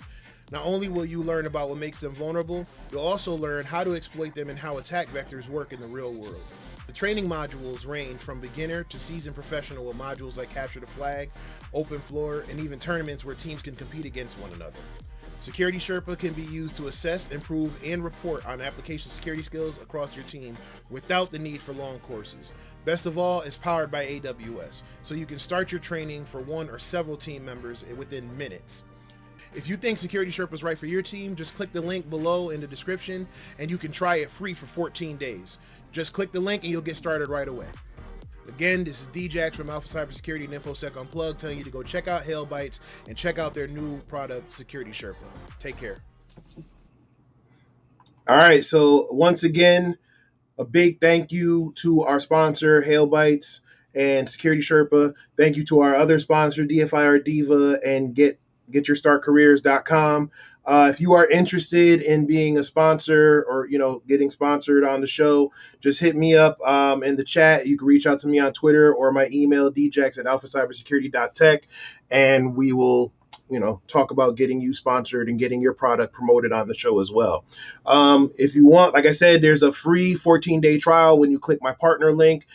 Not only will you learn about what makes them vulnerable, you'll also learn how to exploit them and how attack vectors work in the real world. The training modules range from beginner to seasoned professional with modules like Capture the Flag, Open Floor, and even tournaments where teams can compete against one another. Security Sherpa can be used to assess, improve, and report on application security skills across your team without the need for long courses. Best of all, it's powered by AWS, so you can start your training for one or several team members within minutes. If you think Security Sherpa is right for your team, just click the link below in the description and you can try it free for 14 days. Just click the link and you'll get started right away. Again, this is DJax from Alpha Cybersecurity and InfoSec Unplugged telling you to go check out HailBytes and check out their new product, Security Sherpa. Take care. All right. So once again, a big thank you to our sponsor, HailBytes and Security Sherpa. Thank you to our other sponsor, DFIR Diva and GetYourStartCareers.com. If you are interested in being a sponsor or getting sponsored on the show, just hit me up in the chat. You can reach out to me on Twitter or my email, djax@alphacybersecurity.tech, and we will talk about getting you sponsored and getting your product promoted on the show as well. If you want, like I said, there's a free 14-day trial when you click my partner link.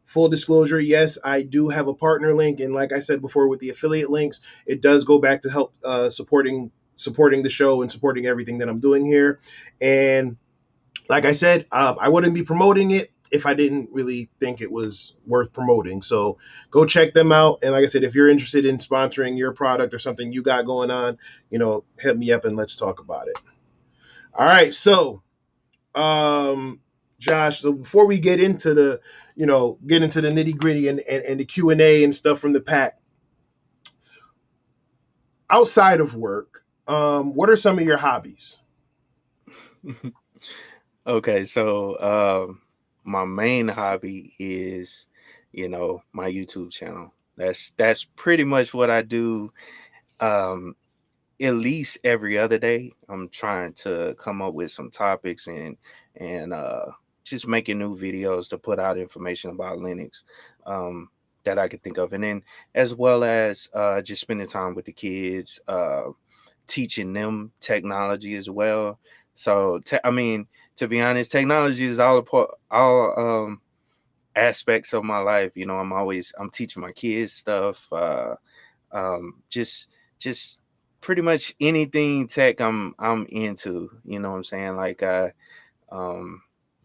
Full disclosure, yes, I do have a partner link, and like I said before, with the affiliate links, it does go back to help supporting the show and supporting everything that I'm doing here. And like I said, I wouldn't be promoting it if I didn't really think it was worth promoting. So go check them out. And like I said, if you're interested in sponsoring your product or something you got going on, hit me up and let's talk about it. All right, so Josh, so before we get into the nitty gritty and the Q&A and stuff from the pack, outside of work, what are some of your hobbies? Okay, so my main hobby is, my YouTube channel. That's pretty much what I do. At least every other day, I'm trying to come up with some topics and just making new videos to put out information about Linux that I could think of, and then as well as just spending time with the kids, teaching them technology as well. So I mean, to be honest, technology is all aspects of my life. I'm teaching my kids stuff. Just pretty much anything tech I'm into, what I'm saying? Like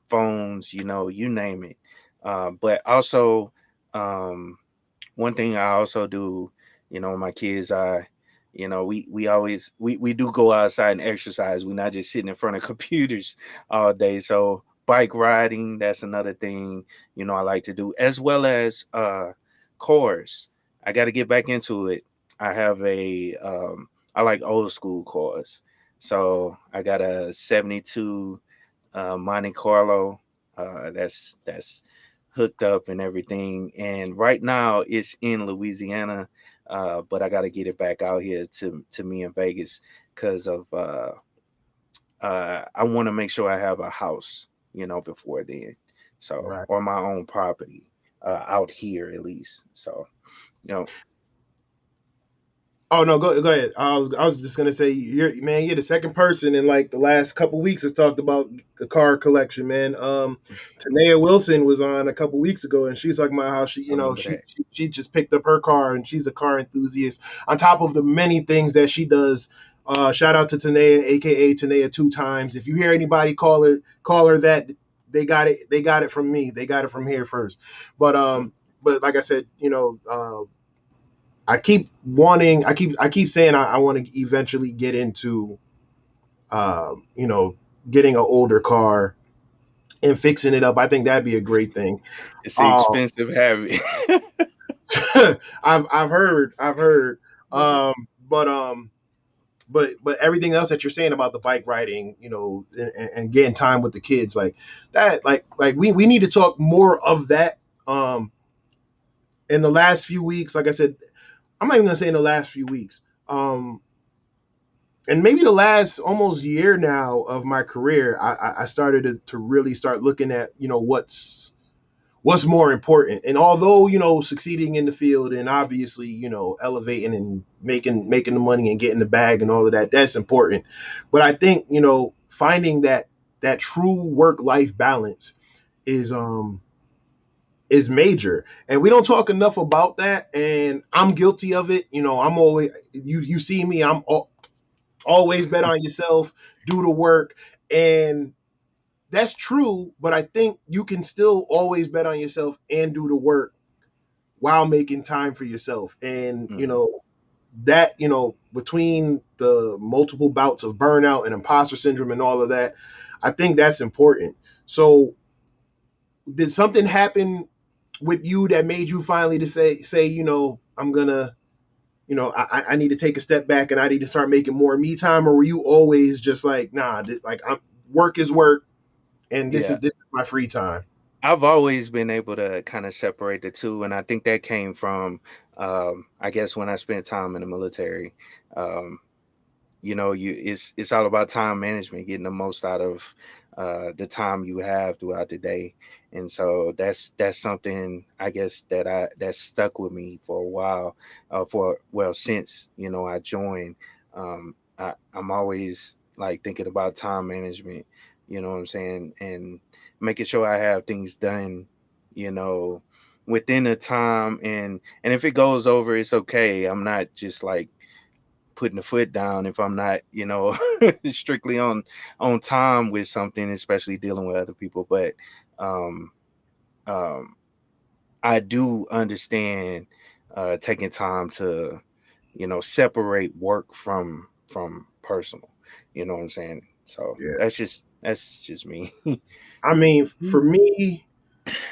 phones, you name it. But also one thing I also do, my kids we always we do go outside and exercise. We're not just sitting in front of computers all day. So bike riding, that's another thing, I like to do, as well as cars. I got to get back into it. I have I like old school cars. So I got a 72 Monte Carlo that's hooked up and everything. And right now it's in Louisiana, but I got to get it back out here to me in Vegas because of I want to make sure I have a house, before then. So, Right. or my own property out here at least. So, Oh no, go ahead. I was just gonna say you're the second person in like the last couple weeks that's talked about the car collection, man. Tanea Wilson was on a couple weeks ago, and she's talking about how she remember that. she just picked up her car, and she's a car enthusiast. On top of the many things that she does, shout out to Tanea, aka Tanea 2 times. If you hear anybody call her that, they got it from me. They got it from here first. But like I said, I keep saying I want to eventually get into, getting an older car and fixing it up. I think that'd be a great thing. It's an expensive habit. I've heard, but everything else that you're saying about the bike riding, and getting time with the kids, like that, like we need to talk more of that. In the last few weeks, like I said, I'm not even gonna say in the last few weeks. And maybe the last almost year now of my career, I started to really start looking at, what's more important. And although, succeeding in the field and obviously, elevating and making the money and getting the bag and all of that, that's important. But I think, finding that true work-life balance is major, and we don't talk enough about that, and I'm guilty of it. I'm always, you see me, I'm always bet on yourself, do the work, and that's true, but I think you can still always bet on yourself and do the work while making time for yourself. And that, between the multiple bouts of burnout and imposter syndrome and all of that, I think that's important. So did something happen with you that made you finally to say, I'm gonna, I need to take a step back and I need to start making more me time? Or were you always just like, nah, like work is work, and this Yeah. is my free time. I've always been able to kind of separate the two, and I think that came from, I guess, when I spent time in the military. Um, it's all about time management, getting the most out of the time you have throughout the day. And so that's something, I guess, that stuck with me for a while, since I joined. I'm always like thinking about time management, you know what I'm saying, and making sure I have things done, you know within the time, and if it goes over, it's okay. I'm not just like putting the foot down if I'm not, strictly on time with something, especially dealing with other people. But um, um, I do understand taking time to, separate work from personal. You know what I'm saying? So Yeah. that's just me. I mean,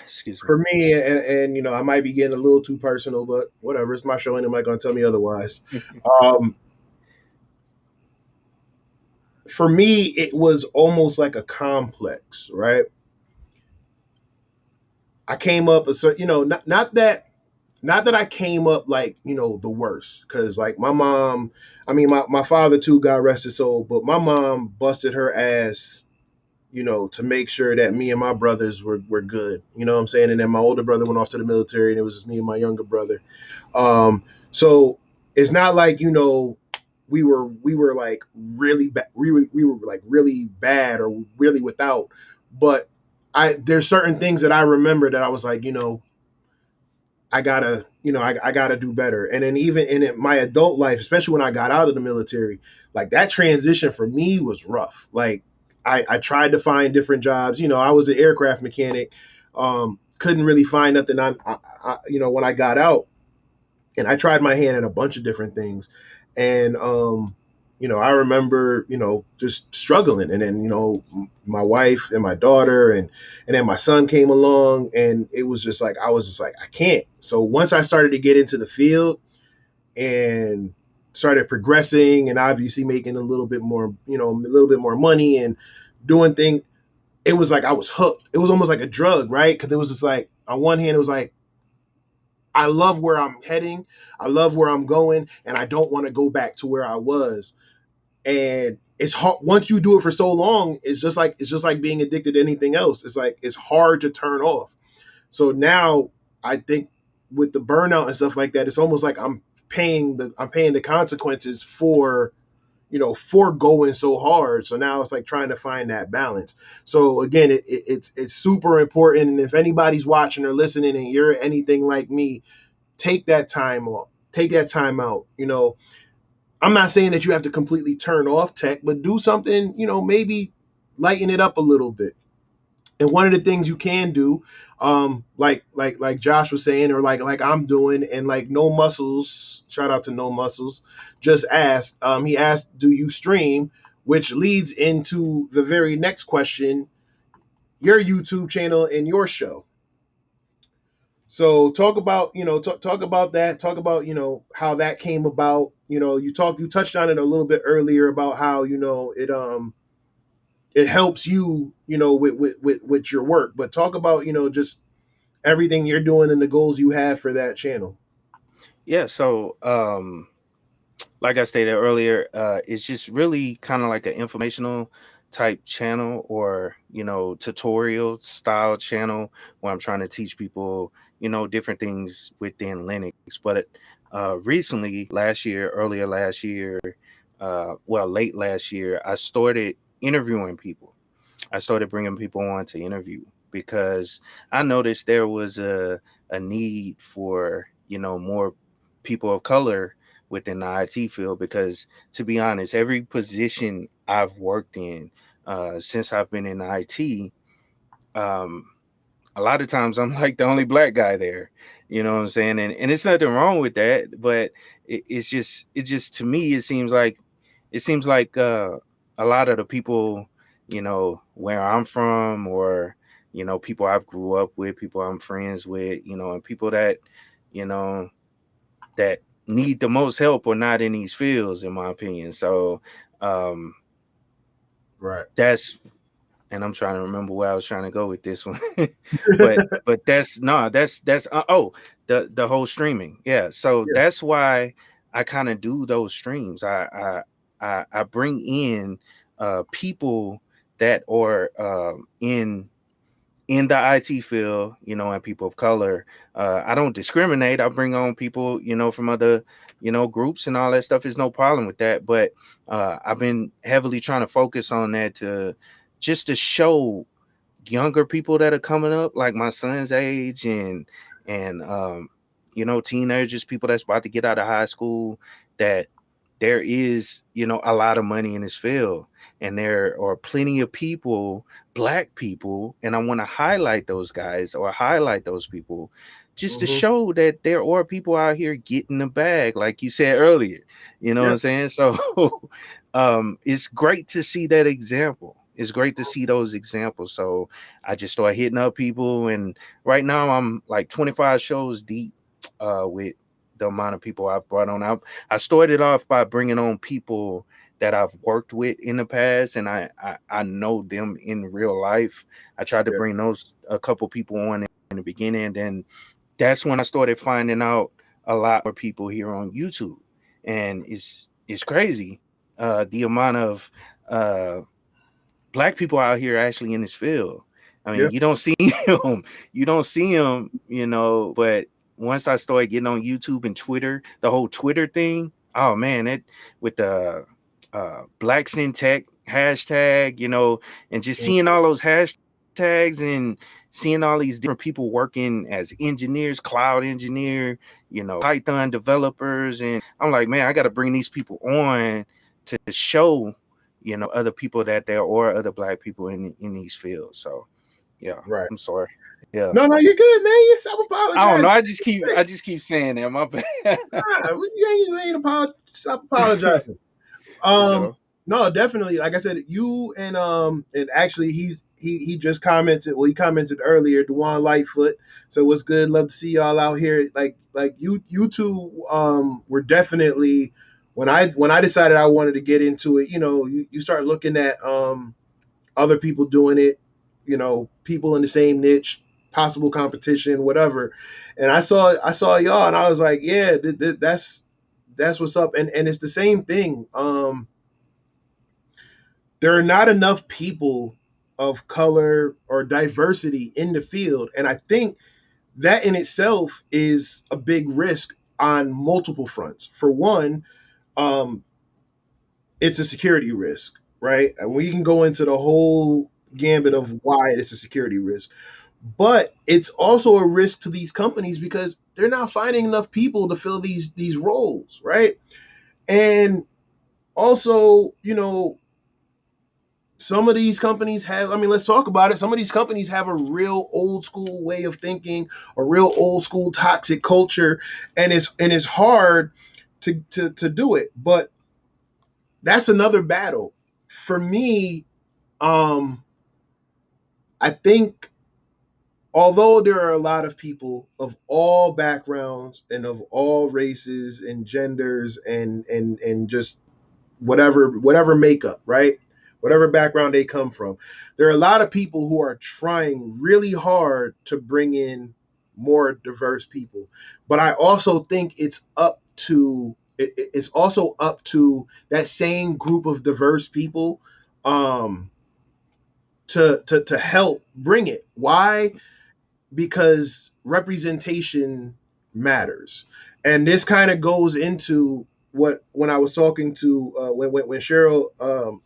Excuse me. for me, and I might be getting a little too personal, but whatever. It's my show, and nobody gonna tell me otherwise. Um, for me, it was almost like a complex, right? I came up a certain, not that I came up like the worst, because like my mom, I mean my father too, God rest his soul, but my mom busted her ass, to make sure that me and my brothers were good. You know what I'm saying? And then my older brother went off to the military, and it was just me and my younger brother. So it's not like we were like really bad. We were like really bad or really without, but there's certain things that I remember that I was like, I gotta do better. And then even in my adult life, especially when I got out of the military, like that transition for me was rough. Like I tried to find different jobs. I was an aircraft mechanic. Couldn't really find nothing. When I got out, and I tried my hand at a bunch of different things, and I remember just struggling, and then my wife and my daughter and then my son came along, and it was just like I was just like I can't. So once I started to get into the field and started progressing and obviously making a little bit more, a little bit more money and doing things, it was like I was hooked. It was almost like a drug, right? Because it was just like on one hand it was like I love where I'm heading. I love where I'm going, and I don't want to go back to where I was. And it's hard once you do it for so long. It's just like being addicted to anything else. It's like it's hard to turn off. So now I think with the burnout and stuff like that, it's almost like I'm paying the consequences for going so hard. So now it's like trying to find that balance. So again, it's super important. And if anybody's watching or listening and you're anything like me, take that time off. Take that time out. I'm not saying that you have to completely turn off tech, but do something, maybe lighten it up a little bit. And one of the things you can do, like Josh was saying, or like I'm doing, and like No Muscles, shout out to No Muscles, just asked. He asked, "Do you stream?" Which leads into the very next question: your YouTube channel and your show. So talk about talk about that. Talk about how that came about. You touched on it a little bit earlier about how it helps you with your work. But talk about just everything you're doing and the goals you have for that channel. Yeah. So like I stated earlier, it's just really kind of like an informational type channel, or tutorial style channel, where I'm trying to teach people different things within Linux. But recently, earlier last year, late last year, I started interviewing people. I started bringing people on to interview because I noticed there was a need for more people of color within the IT field. Because, to be honest, every position I've worked in since I've been in IT, um, a lot of times I'm like the only black guy there. You know what I'm saying? And it's nothing wrong with that, but it's just to me it seems like a lot of the people where I'm from, or people I've grew up with, people I'm friends with, and people that you know that need the most help are not in these fields, in my opinion. So um Right. that's and I'm trying to remember where I was trying to go with this one. but that's the whole streaming. Yeah. So Yeah. that's why I kind of do those streams. I bring in people that are in the IT field, and people of color. I don't discriminate. I bring on people, from other, groups and all that stuff. Is no problem with that. But I've been heavily trying to focus on that to show younger people that are coming up, like my son's age, and teenagers, people that's about to get out of high school, that there is a lot of money in this field, and there are plenty of people, black people, and I want to highlight those guys or highlight those people just to show that there are people out here getting the bag, like you said earlier. You know what I'm saying? So it's great to see that example. It's great to see those examples. So I just start hitting up people, and right now I'm like 25 shows deep with the amount of people I've brought on. I started off by bringing on people that I've worked with in the past, and I know them in real life. I tried to bring a couple people on in the beginning, and then that's when I started finding out a lot more people here on YouTube, and it's crazy the amount of black people out here actually in this field. I mean, you don't see them, but once I started getting on YouTube and Twitter, the whole Twitter thing, oh man, it with the blacks in tech hashtag, and just seeing all those hashtags and seeing all these different people working as engineers, cloud engineer, Python developers. And I'm like, man, I got to bring these people on to show other people that there are other black people in these fields. So yeah, Right. I'm sorry. Yeah. No, you're good, man. You self-apologize. I don't know. I just keep saying that. My bad. You ain't stop apologizing. Sure. No, definitely. Like I said, you and actually he just commented. Well, he commented earlier, Dewan Lightfoot. So what's good? Love to see y'all out here. Like you two were definitely when I decided I wanted to get into it. You start looking at other people doing it. People in the same niche, possible competition, whatever. And I saw y'all, and I was like, yeah, that's what's up. And it's the same thing. There are not enough people of color or diversity in the field, and I think that in itself is a big risk on multiple fronts. For one, um, it's a security risk, right? And we can go into the whole gambit of why it's a security risk. But it's also a risk to these companies because they're not finding enough people to fill these roles, right? And also, some of these companies have, I mean, let's talk about it. Some of these companies have a real old school way of thinking, a real old school toxic culture, and it's hard to do it. But that's another battle. For me, I think although there are a lot of people of all backgrounds and of all races and genders and just whatever makeup, right? Whatever background they come from. There are a lot of people who are trying really hard to bring in more diverse people. But I also think it's also up to that same group of diverse people to help bring it. Why? Because representation matters. And this kind of goes into when I was talking to when Cheryl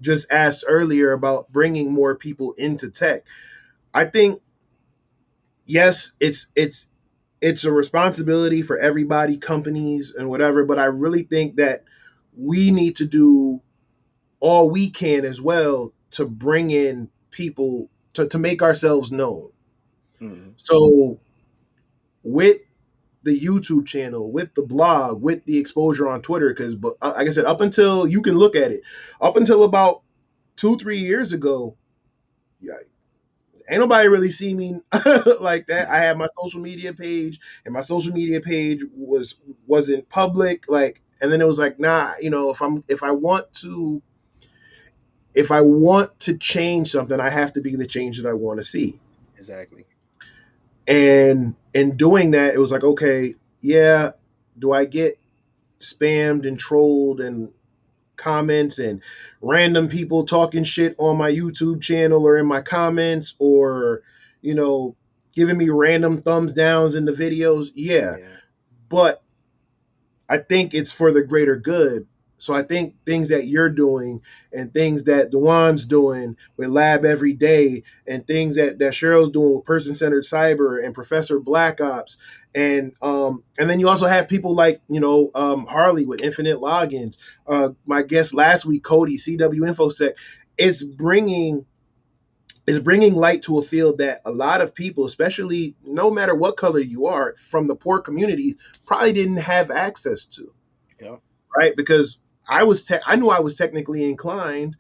just asked earlier about bringing more people into tech. I think yes, it's a responsibility for everybody, companies and whatever, but I really think that we need to do all we can as well to bring in people to make ourselves known. Mm-hmm. So with the YouTube channel, with the blog, with the exposure on Twitter, because like I said, up until you can look at it, up until about 2-3 years ago, yeah, ain't nobody really see me like that. I had my social media page, and my social media page wasn't public, like, and then it was like, nah, if I want to, if I want to change something, I have to be the change that I want to see. Exactly. And in doing that, it was like, okay, yeah, do I get spammed and trolled and comments and random people talking shit on my YouTube channel or in my comments, or, you know, giving me random thumbs downs in the videos? Yeah. Yeah. But I think it's for the greater good. So I think things that you're doing and things that Dewan's doing with Lab Every Day and things that Cheryl's doing with Person Centered Cyber and Professor Black Ops, and then you also have people like, Harley with Infinite Logins. My guest last week, Cody CW InfoSec, it's bringing light to a field that a lot of people, especially no matter what color you are, from the poor communities, probably didn't have access to. Yeah. Right? Because I knew I was technically inclined,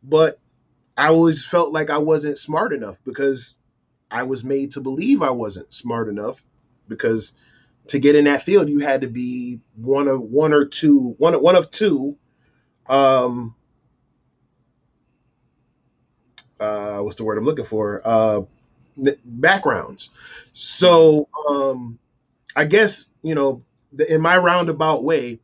but I always felt like I wasn't smart enough because I was made to believe I wasn't smart enough, because to get in that field you had to be one of two um what's the word I'm looking for, backgrounds. Mm-hmm. So I guess, in my roundabout way,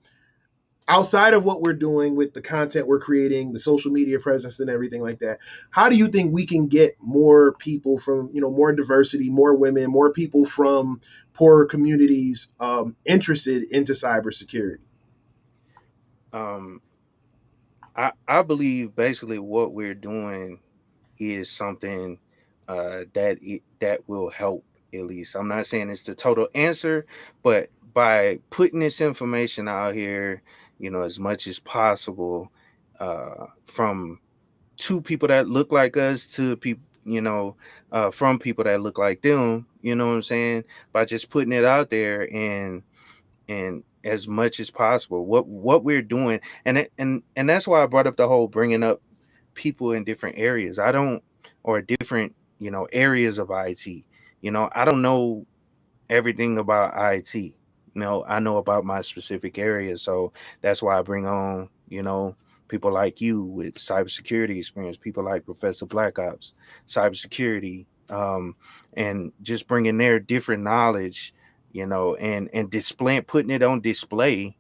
outside of what we're doing with the content we're creating, the social media presence and everything like that, how do you think we can get more people from, more diversity, more women, more people from poorer communities interested into cybersecurity? Um, I believe basically what we're doing is something that will help. At least I'm not saying it's the total answer, but by putting this information out here, as much as possible, from two people that look like us to people, from people that look like them, you know what I'm saying? By just putting it out there and as much as possible, what we're doing, and that's why I brought up the whole bringing up people in different areas. I don't, or different, areas of IT. I don't know everything about IT. I know about my specific area. So that's why I bring on, people like you with cybersecurity experience, people like Professor Black Ops, cybersecurity, and just bringing their different knowledge, and display, putting it on display,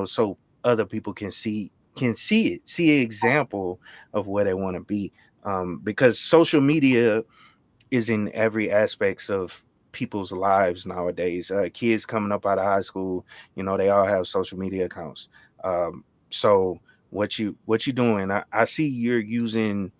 so other people can see an example of where they want to be. Because social media is in every aspects of people's lives nowadays. Kids coming up out of high school, they all have social media accounts. So what you doing? I see you're using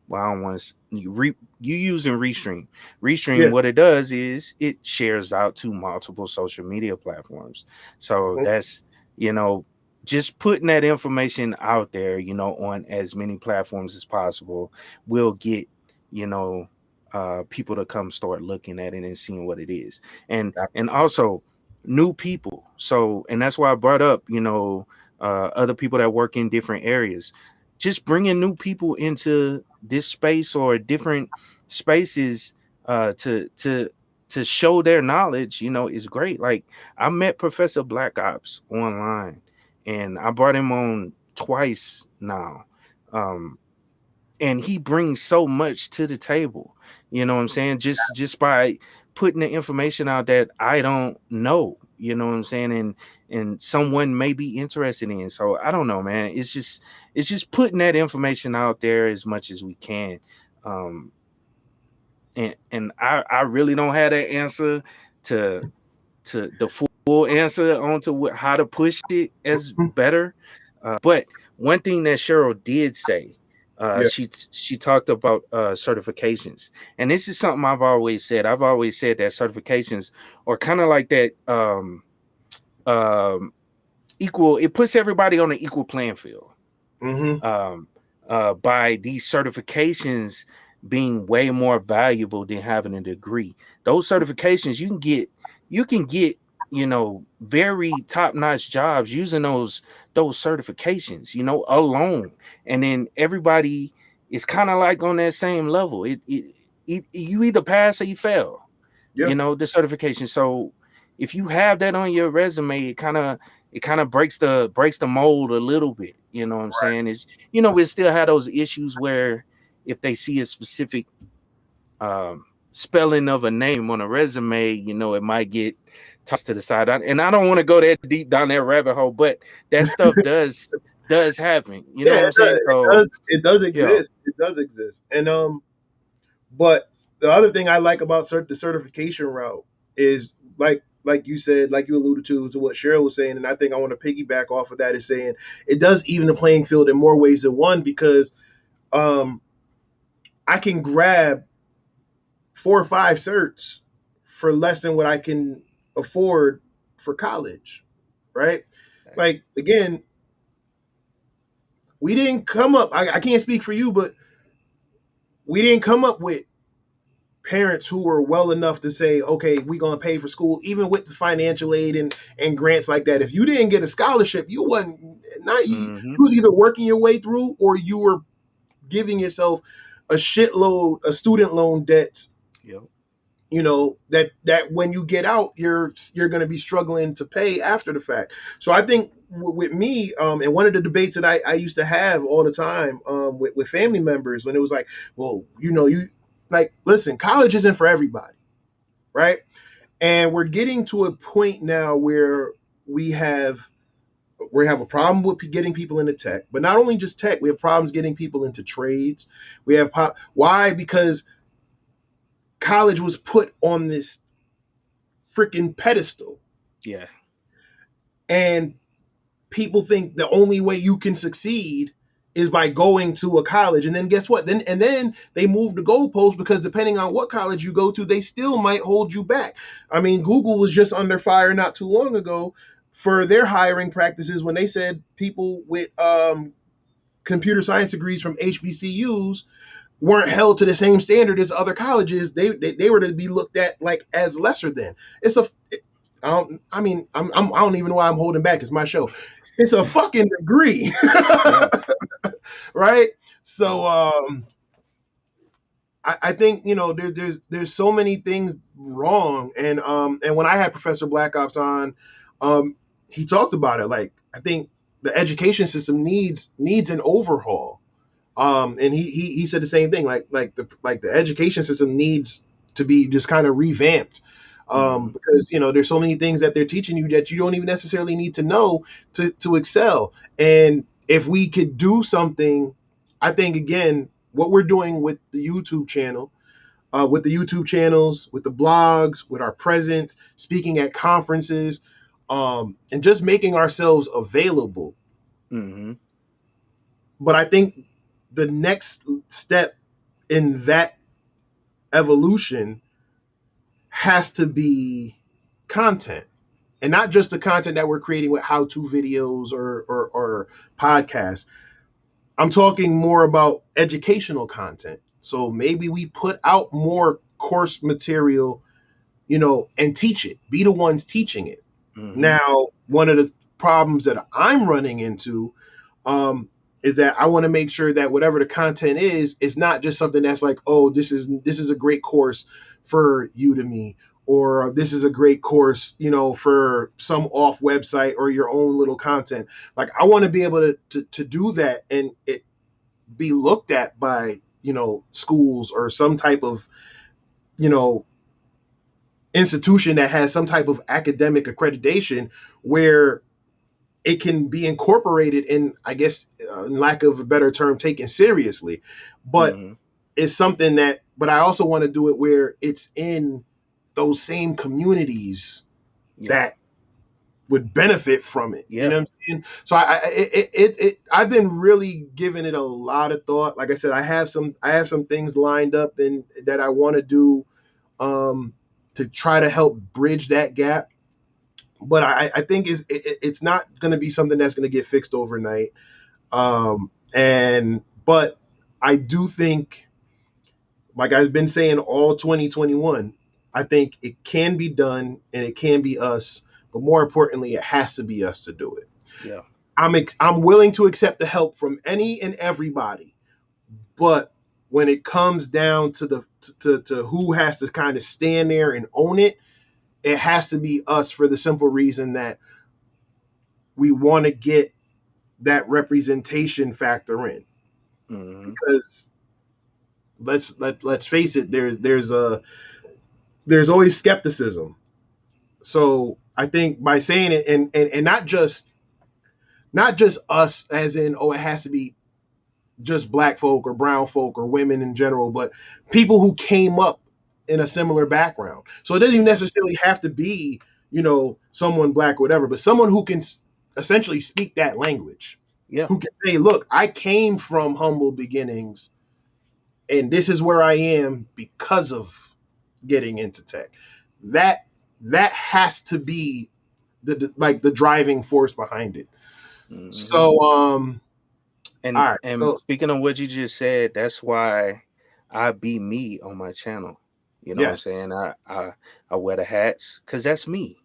well, I don't want to you using Restream. Restream, Yeah. what it does is it shares out to multiple social media platforms. So Mhm. that's, you know, just putting that information out there, on as many platforms as possible will get, you know, people to come start looking at it and seeing what it is, and also new people. So, and that's why I brought up, other people that work in different areas. Just bringing new people into this space or different spaces to show their knowledge, is great. Like, I met Professor Black Ops online, and I brought him on twice now. Um, and he brings so much to the table, you know what I'm saying, just by putting the information out that I don't know, you know what I'm saying, and someone may be interested in. So I don't know, man, it's just putting that information out there as much as we can. um and I really don't have that answer to the full answer onto how to push it as Mhm. better. But one thing that Cheryl did say, Yeah. she talked about certifications, and this is something I've always said. I've always said that certifications are kind of like that, um, equal. It puts everybody on an equal playing field, Hmm. um, by these certifications being way more valuable than having a degree. Those certifications you can get, very top-notch jobs using those certifications, alone. And then everybody is kind of like on that same level. It you either pass or you fail, Yeah. the certification. So if you have that on your resume, it kind of breaks the mold a little bit. You know what I'm saying? Is, you know, we still have those issues where if they see a specific spelling of a name on a resume, you know, it might get tossed to the side. And I don't want to go that deep down that rabbit hole, but that stuff does happen. You know what I'm saying? So it does yeah. exist. It does exist. And but the other thing I like about the certification route is like you said, like you alluded to what Cheryl was saying, and I think I want to piggyback off of that, is saying it does even the playing field in more ways than one, because I can grab 4 or 5 certs for less than what I can afford for college, right? Like, again, we didn't come up, I can't speak for you, but we didn't come up with parents who were well enough to say, okay, we're going to pay for school, even with the financial aid and grants like that. If you didn't get a scholarship, you was either working your way through, or you were giving yourself a shitload of student loan debts. Yep. You know, that when you get out, you're going to be struggling to pay after the fact. So I think with me, and one of the debates that I used to have all the time with family members, when it was like, well, you know, you like, listen, college isn't for everybody, right? And we're getting to a point now where we have a problem with getting people into tech, but not only just tech, we have problems getting people into trades. We have why? Because college was put on this freaking pedestal. Yeah. And people think the only way you can succeed is by going to a college. And then guess what? Then they move the goalposts, because depending on what college you go to, they still might hold you back. I mean, Google was just under fire not too long ago for their hiring practices when they said people with computer science degrees from HBCUs weren't held to the same standard as other colleges. They were to be looked at like as lesser than. I don't even know why I'm holding back. It's my show. It's a fucking degree. Yeah. Right? So I think, you know, there's so many things wrong. And when I had Professor Black Ops on, he talked about it. Like, I think the education system needs an overhaul. And he said the same thing. Like the education system needs to be just kind of revamped. Because, you know, there's so many things that they're teaching you that you don't even necessarily need to know to excel. And if we could do something, I think, again, what we're doing with the YouTube channel, with the YouTube channels, with the blogs, with our presence, speaking at conferences, and just making ourselves available. But I think the next step in that evolution has to be content, and not just the content that we're creating with how-to videos or podcasts. I'm talking more about educational content. So maybe we put out more course material, you know, and teach it, be the ones teaching it. Now, one of the problems that I'm running into is that I want to make sure that whatever the content is, it's not just something that's like, oh, this is a great course for Udemy, or this is a great course, you know, for some off website or your own little content. Like, I want to be able to do that and it be looked at by, you know, schools or some type of, you know, institution that has some type of academic accreditation where it can be incorporated in, I guess, in lack of a better term, taken seriously. But it's something that, but I also want to do it where it's in those same communities that would benefit from it. You know what I'm saying? So I've been really giving it a lot of thought. Like I said, I have some things lined up and that I want to do to try to help bridge that gap. But I think it's not going to be something that's going to get fixed overnight. But I do think, like I've been saying all 2021, I think it can be done and it can be us. But more importantly, it has to be us to do it. Yeah. I'm willing to accept the help from any and everybody. But when it comes down to to who has to kind of stand there and own it, it has to be us, for the simple reason that we want to get that representation factor in, because let's face it, there's always skepticism. So I think by saying it, and not just us as in, oh, it has to be just black folk or brown folk or women in general, but people who came up in a similar background. So it doesn't even necessarily have to be, someone black or whatever, but someone who can essentially speak that language, Yeah. who can say, look, I came from humble beginnings and this is where I am because of getting into tech. That has to be the driving force behind it. So And all right. So speaking of what you just said, that's why I be me on my channel. You know what I'm yes. saying? I wear the hats because that's me.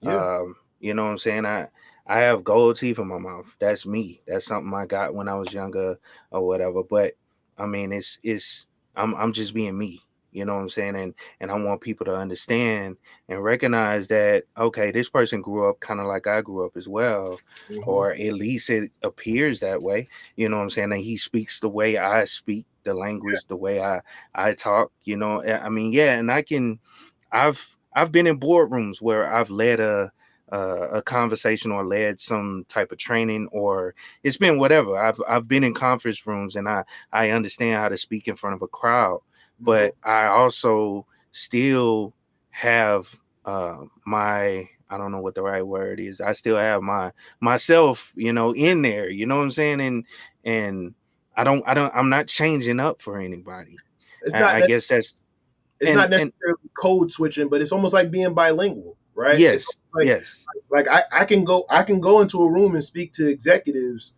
Yeah. You know what I'm saying? I have gold teeth in my mouth. That's me. That's something I got when I was younger or whatever. But I mean, it's I'm just being me. You know what I'm saying? And I want people to understand and recognize that, okay, this person grew up kind of like I grew up as well, Mhm. or at least it appears that way. You know what I'm saying? And he speaks the way I speak, the language, the way I talk. I mean, yeah, and I've been in boardrooms where I've led a conversation or led some type of training, or it's been whatever. I've been in conference rooms and I understand how to speak in front of a crowd, Mhm. but I also still have my, I don't know what the right word is. I still have myself, in there. You know what I'm saying? And I'm not changing up for anybody. It's not I ne- guess that's it's not and necessarily code switching, but it's almost like being bilingual, right? It's yes, like yes. like I can go into a room and speak to executives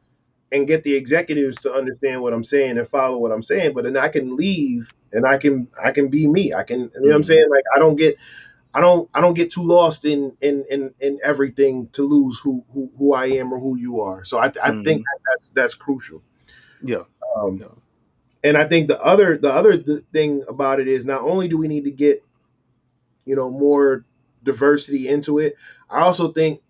and get the executives to understand what I'm saying and follow what I'm saying, but then I can leave and I can be me. I can, what I'm Mhm, saying? Like I don't get too lost in everything to lose who I am or who you are. So I think mhm. that's crucial. Yeah, Um, yeah, and I think the other thing about it is not only do we need to get more diversity into it, I also think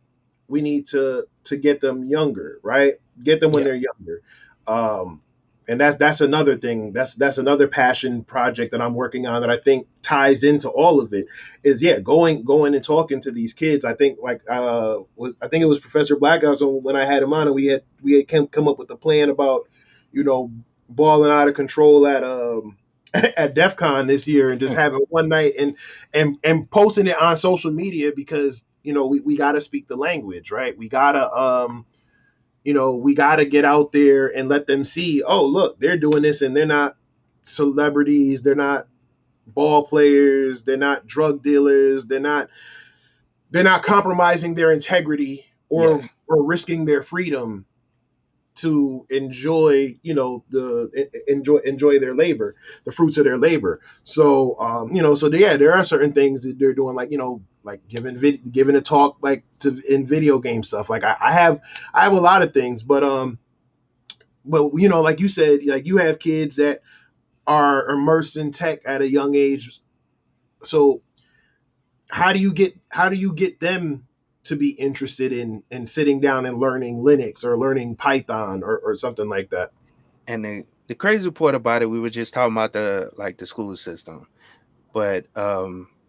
we need to get them younger, right? Get them when yeah. they're younger. Um, and that's another thing. That's another passion project that I'm working on that I think ties into all of it. Is yeah, going and talking to these kids. I think I think it was Professor Blackhouse when I had him on, and we had come up with a plan about you know balling out of control at DEF CON this year and just having one night and posting it on social media because we got to speak the language, right? We got to get out there and let them see, oh, look, they're doing this and they're not celebrities, they're not ball players, they're not drug dealers, they're not compromising their integrity Yeah, or risking their freedom to enjoy enjoy their labor, the fruits of their labor. So yeah, there are certain things that they're doing, like giving a talk like to in video game stuff. Like I have a lot of things, but like you said, like you have kids that are immersed in tech at a young age. So how do you get them to be interested in sitting down and learning Linux or learning Python or something like that? and the crazy part about it, we were just talking about the school system, but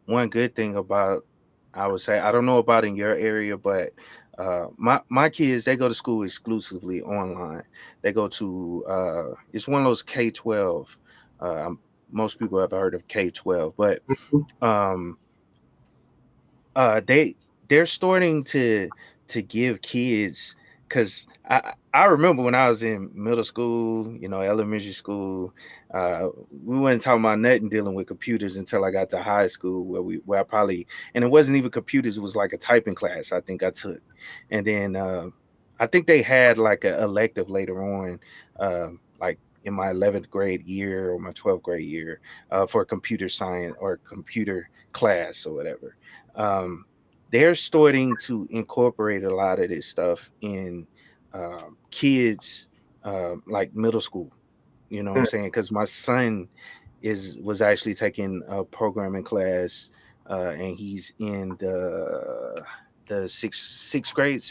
one good thing about, I would say, I don't know about in your area, but my kids, they go to school exclusively online. They go to it's one of those K-12. Most people have heard of K-12, but um they they're starting to give kids, because I remember when I was in middle school, elementary school, we weren't talking about nothing dealing with computers until I got to high school, where I probably, and it wasn't even computers, it was like a typing class I think I took. And then I think they had like an elective later on, like in my 11th grade year or my 12th grade year, for computer science or computer class or whatever. um, they're starting to incorporate a lot of this stuff in kids, like middle school. You know what I'm saying? Because my son was actually taking a programming class, and he's in the the sixth grade.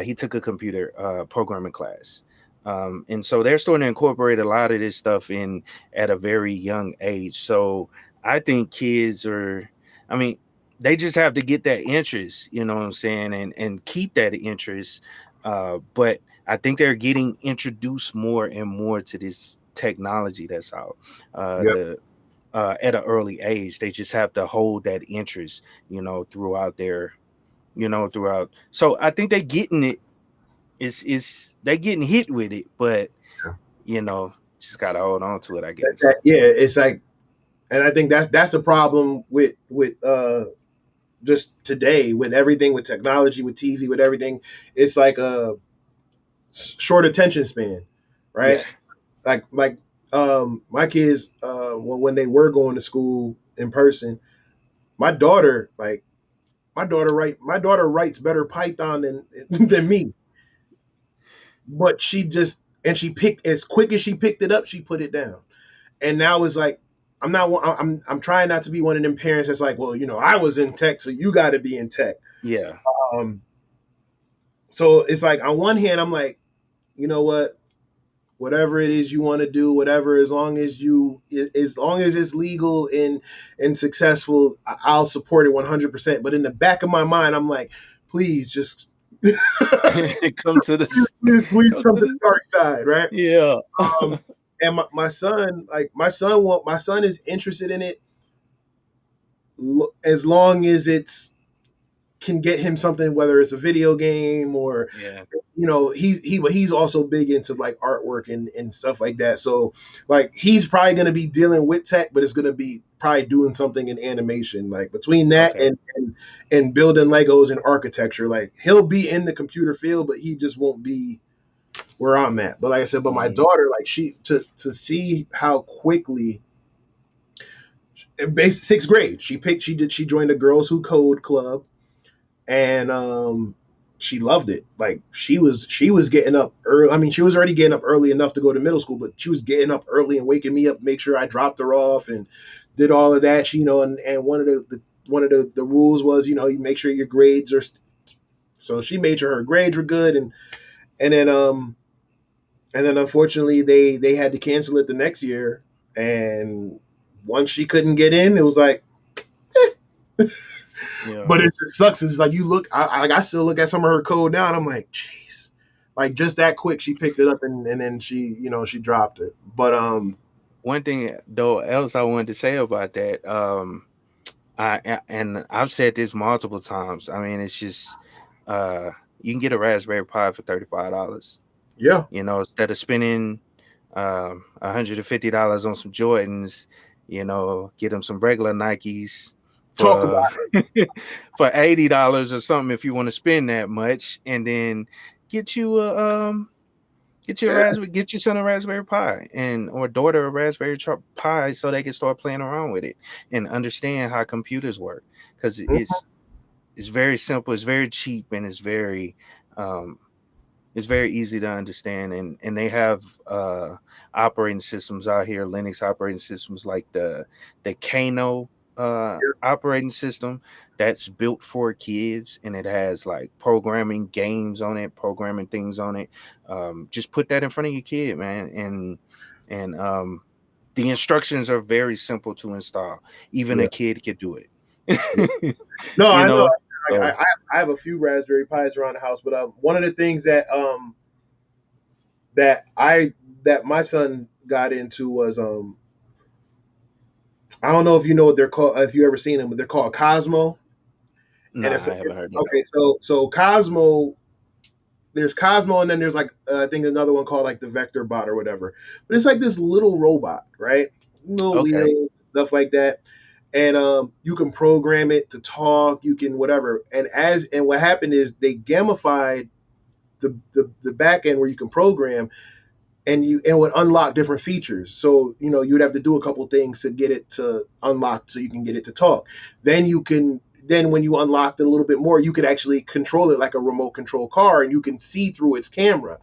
He took a computer programming class. And so they're starting to incorporate a lot of this stuff in at a very young age. So I think kids are, I mean, they just have to get that interest, you know what I'm saying, and keep that interest. But I think they're getting introduced more and more to this technology that's out. Yep. The At an early age, they just have to hold that interest, throughout their, throughout. So I think they're getting it. It's they getting hit with it, but just gotta hold on to it, I guess. Yeah, it's like, and I think that's the problem with just today with everything, with technology, with TV, with everything. It's like a short attention span, Yeah. right? Like my kids, when they were going to school in person, my daughter like my daughter writes better Python than me, but she picked as quick as she picked it up, she put it down. And now it's like, I'm trying not to be one of them parents that's like, well, I was in tech, so you got to be in tech. Yeah. Um, so it's like, on one hand, I'm like, you know what, whatever it is you want to do, whatever, as long as it's legal and successful, I'll support it 100%. But in the back of my mind, I'm like, please just Come to this. please Come come to to this. the dark side, right? Yeah. Um, and my son is interested in it as long as it's can get him something, whether it's a video game or Yeah. he's also big into like artwork and stuff like that. So like he's probably going to be dealing with tech, but it's going to be probably doing something in animation, like between that Okay. and building Legos and architecture. Like he'll be in the computer field, but he just won't be where I'm at. But like I said, but my Mhm. daughter, like to see how quickly in sixth grade she joined the Girls Who Code club, and she loved it. Like she was getting up early. I mean, she was already getting up early enough to go to middle school, but she was getting up early and waking me up, make sure I dropped her off, and did all of that. And one of the rules was, you make sure your grades are. So she made sure her grades were good, and then unfortunately they had to cancel it the next year, and once she couldn't get in, it was like. Yeah. But it just sucks. It's like you look. I still look at some of her code now, and I'm like, jeez, like just that quick, she picked it up, and then she dropped it. But One thing though else I wanted to say about that, and I've said this multiple times. I mean, it's just you can get a Raspberry Pi for $35. yeah, Instead of spending $150 on some Jordans, get them some regular Nikes talk about for for $80 or something if you want to spend that much, and then get you a it. Yeah, get your son a Raspberry Pi or daughter a Raspberry Pi so they can start playing around with it and understand how computers work, because mhm, it's very simple, it's very cheap, and um, it's very easy to understand, and they have operating systems out here, Linux operating systems like the Kano operating system that's built for kids, and it has like programming games on it, programming things on it. Just put that in front of your kid, man, and the instructions are very simple to install. Even yeah, a kid could do yeah. it. No, you I know. know I, I so I have a few Raspberry Pis around the house, but one of the things that my son got into was I don't know if you know what they're called, if you ever seen them, but they're called Cosmo. And nah, I haven't heard of that. okay, so Cosmo, there's Cosmo, and then there's like I think another one called like the Vector Bot or whatever. But it's like this little robot, right? Little Okay. wheels, stuff like that, and you can program it to talk. You can whatever. And what happened is they gamified the back end where you can program, and it would unlock different features. So you'd have to do a couple things to get it to unlock, so you can get it to talk. Then when you unlocked it a little bit more, you could actually control it like a remote control car, and you can see through its camera.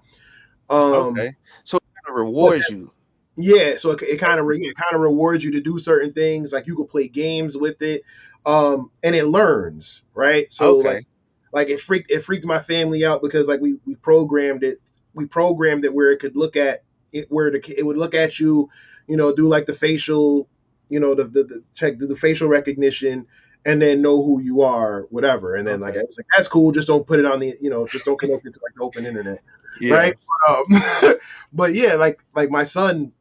Um, Okay. So it kind of but rewards you. yeah, so it kind of rewards you to do certain things. Like you could play games with it. And it learns, right? So Okay. like it freaked my family out because like we programmed it where it could look at it, where it would look at you, do like the facial, the check, do the facial recognition, and then know who you are, whatever. And then like I Okay. was like, that's cool, just don't put it on the, just don't connect it to like the open internet, Yeah. right? But yeah, like my son,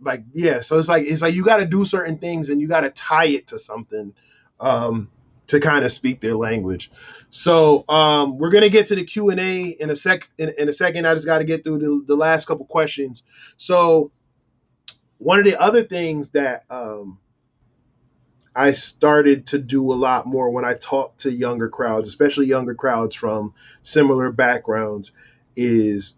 like, yeah, so it's like you got to do certain things and you got to tie it to something, to kind of speak their language. So we're gonna get to the Q&A in a second. I just got to get through the last couple questions. So one of the other things that I started to do a lot more when I talk to younger crowds, especially younger crowds from similar backgrounds, is,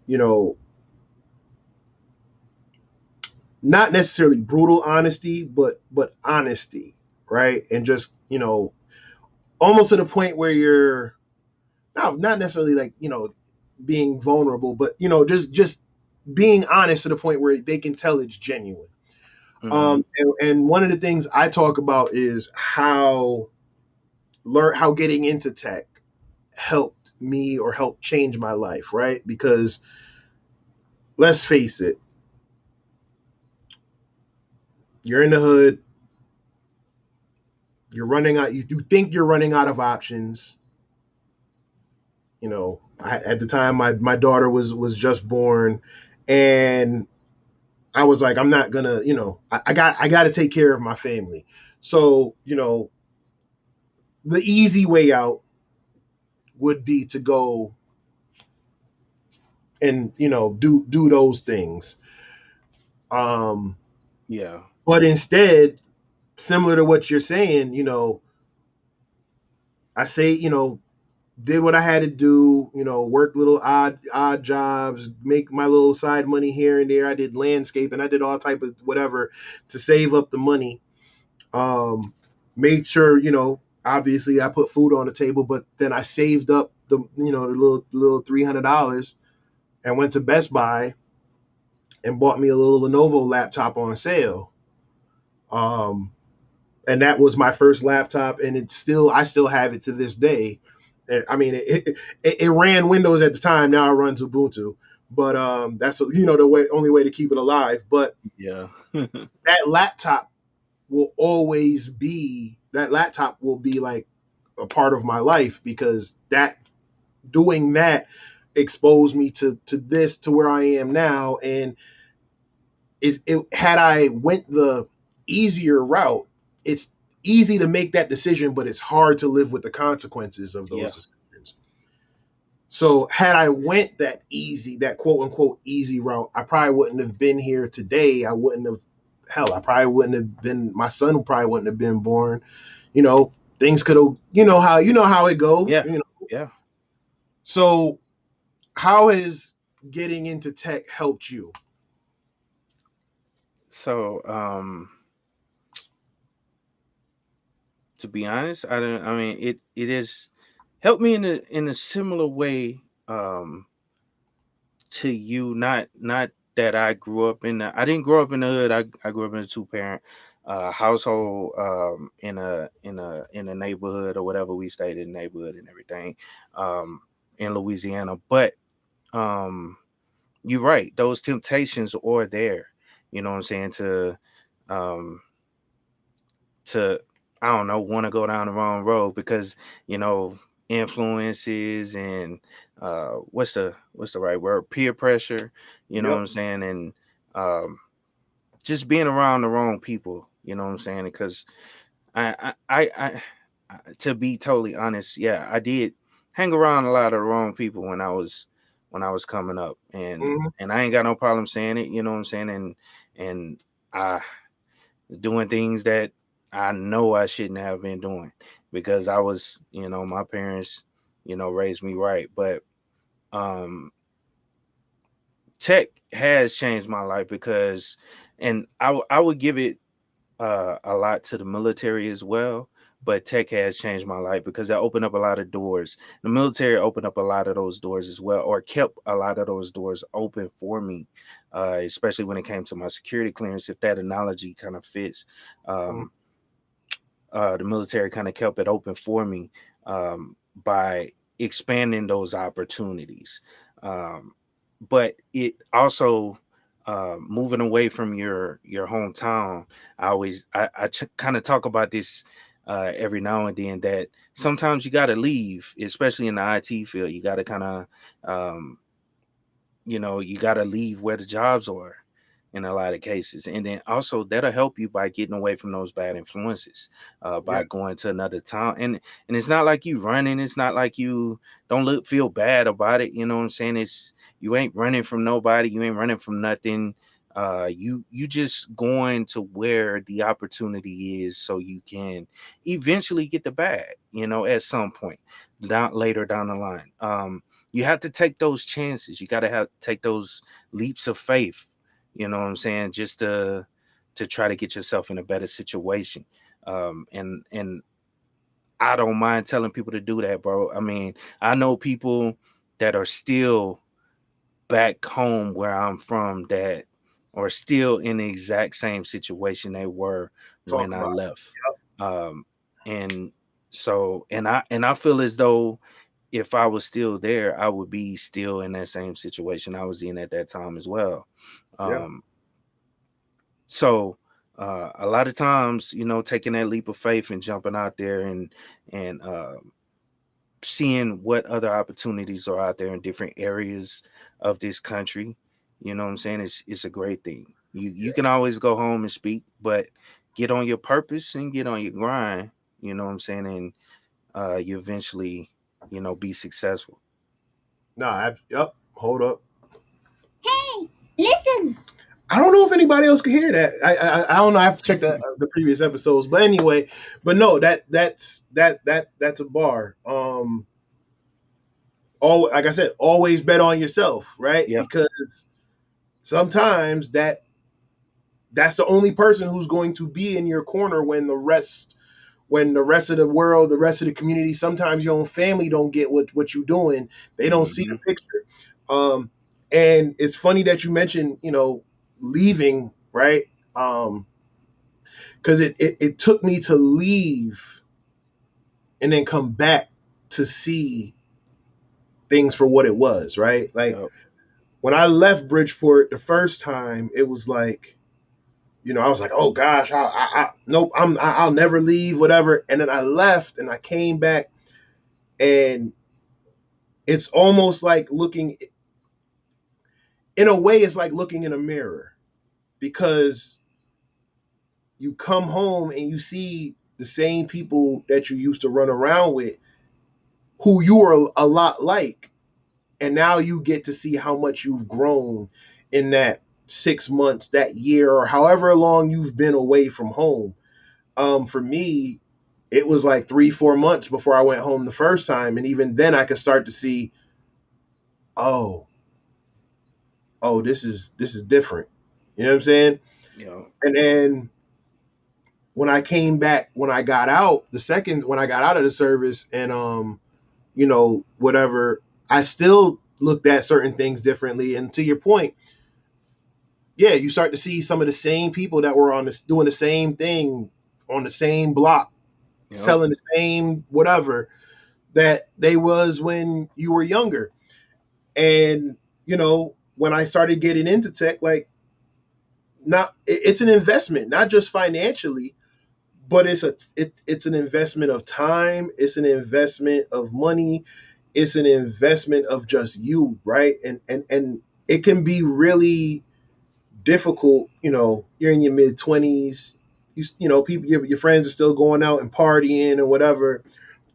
not necessarily brutal honesty, but honesty, right? And just, almost to the point where you're not necessarily like, being vulnerable, but just being honest to the point where they can tell it's genuine. Mm-hmm. And one of the things I talk about is how getting into tech helped me or helped change my life, right? Because let's face it, you're in the hood, you're running out, you think you're running out of options. At the time my daughter was just born, and I was like, I'm not gonna, I got to take care of my family. So, the easy way out would be to go and, do those things. Um, Yeah. but instead, similar to what you're saying, I say, did what I had to do, work little odd jobs, make my little side money here and there. I did landscape and I did all type of whatever to save up the money. Made sure, obviously I put food on the table, but then I saved up the little $300 and went to Best Buy and bought me a little Lenovo laptop on sale. Um, and that was my first laptop, and I still have it to this day. I mean, it ran Windows at the time. Now it runs Ubuntu, but that's the only way to keep it alive. But Yeah. that laptop will be like a part of my life, because doing that exposed me to where I am now. And had I went the easier route, it's easy to make that decision, but it's hard to live with the consequences of Yeah. those decisions. So had I went that quote unquote easy route, I probably wouldn't have been here today. I probably wouldn't have been, my son probably wouldn't have been born. Things could have, how it go. Yeah. Yeah. So how has getting into tech helped you? So, to be honest, I mean, it is helped me in a similar way, to you. Not that I grew up I didn't grow up in the hood. I grew up in a two-parent household, in a neighborhood or whatever. We stayed in the neighborhood and everything, um, in Louisiana. But um, you're right. Those temptations are there. You know what I'm saying? Um, to I don't know, want to go down the wrong road because influences and what's the right word, peer pressure, you know what Yep. I'm saying, and just being around the wrong people, you know what I'm saying, because I to be totally honest, yeah, I did hang around a lot of the wrong people when I was coming up, and Hmm. and I ain't got no problem saying it, you know what I'm saying, and I doing things that I know I shouldn't have been doing because I was, my parents, raised me right. But um, tech has changed my life because, and I would give it a lot to the military as well. But tech has changed my life because it opened up a lot of doors. The military opened up a lot of those doors as well, or kept a lot of those doors open for me, especially when it came to my security clearance. If that analogy kind of fits, um, the military kind of kept it open for me by expanding those opportunities. But it also moving away from your hometown. I kind of talk about this every now and then, that sometimes you got to leave, especially in the IT field. You got to kind of you got to leave where the jobs are in a lot of cases, and then also that'll help you by getting away from those bad influences, Yeah. by going to another town. And it's not like you running, it's not like you don't feel bad about it, you know what I'm saying? It's, you ain't running from nobody, you ain't running from nothing. You just going to where the opportunity is, so you can eventually get the bag, at some point later down the line. You have to take those chances. You got to take those leaps of faith, you know what I'm saying, just to try to get yourself in a better situation. And I don't mind telling people to do that, bro. I mean, I know people that are still back home where I'm from that are still in the exact same situation they were Talk when I about it. left. And so, and I feel as though if I was still there, I would be still in that same situation I was in at that time as well. Yeah. So a lot of times, taking that leap of faith and jumping out there and seeing what other opportunities are out there in different areas of this country, you know what I'm saying, it's a great thing. You can always go home and speak, but get on your purpose and get on your grind, you know what I'm saying, and you eventually, be successful. Yep. Hold up. Hey, listen. I don't know if anybody else can hear that. I don't know. I have to check the previous episodes. But anyway, but no, that's a bar. All, like I said, always bet on yourself, right? Yeah. Because sometimes that's the only person who's going to be in your corner when the rest of the world, the rest of the community, sometimes your own family don't get what you're doing. They don't see the Mm-hmm. picture. And it's funny that you mentioned, leaving, right? Because it took me to leave and then come back to see things for what it was, right? Like Yep. when I left Bridgeport the first time, it was like, I was like, oh gosh, nope, I'll never leave, whatever. And then I left and I came back, and it's almost like looking, in a way, it's like looking in a mirror, because you come home and you see the same people that you used to run around with, who you were a lot like, and now you get to see how much you've grown in that 6 months, that year, or however long you've been away from home. For me, it was like 3-4 months before I went home the first time, and even then I could start to see, oh, this is different. You know what I'm saying? Yeah. And then when I came back, when I got out, when I got out of the service, and whatever, I still looked at certain things differently. And to your point, yeah, you start to see some of the same people that were on this doing the same thing on the same block, Yep. selling the same whatever that they was when you were younger. And when I started getting into tech, like, it's an investment, not just financially, but it's an investment of time, it's an investment of money, it's an investment of just you, right? And it can be really difficult. You're in your mid 20s, people, your friends are still going out and partying or whatever.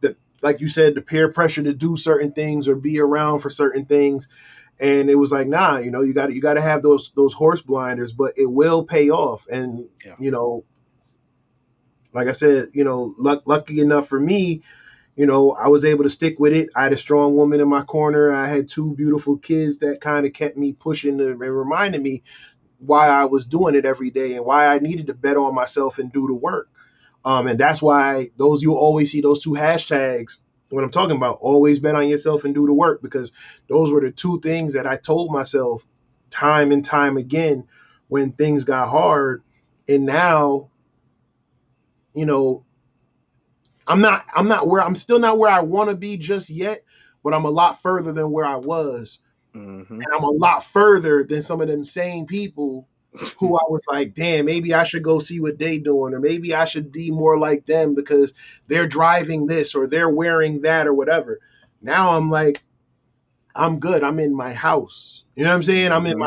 The, like you said, the peer pressure to do certain things or be around for certain things. And it was like, nah, you got to have those horse blinders, but it will pay off. And Yeah. like I said, lucky enough for me, I was able to stick with it. I had a strong woman in my corner. I had two beautiful kids that kind of kept me pushing and reminded me why I was doing it every day and why I needed to bet on myself and do the work. And that's why you'll always see those two hashtags when I'm talking about always bet on yourself and do the work, because those were the two things that I told myself time and time again when things got hard. And now, you know, I'm still not where I want to be just yet, but I'm a lot further than where I was. Mm-hmm. And I'm a lot further than some of them same people who I was like, damn, maybe I should go see what they doing, or maybe I should be more like them because they're driving this or they're wearing that or whatever. Now I'm like, I'm good. I'm in my house. You know what I'm saying? I'm in Mm-hmm.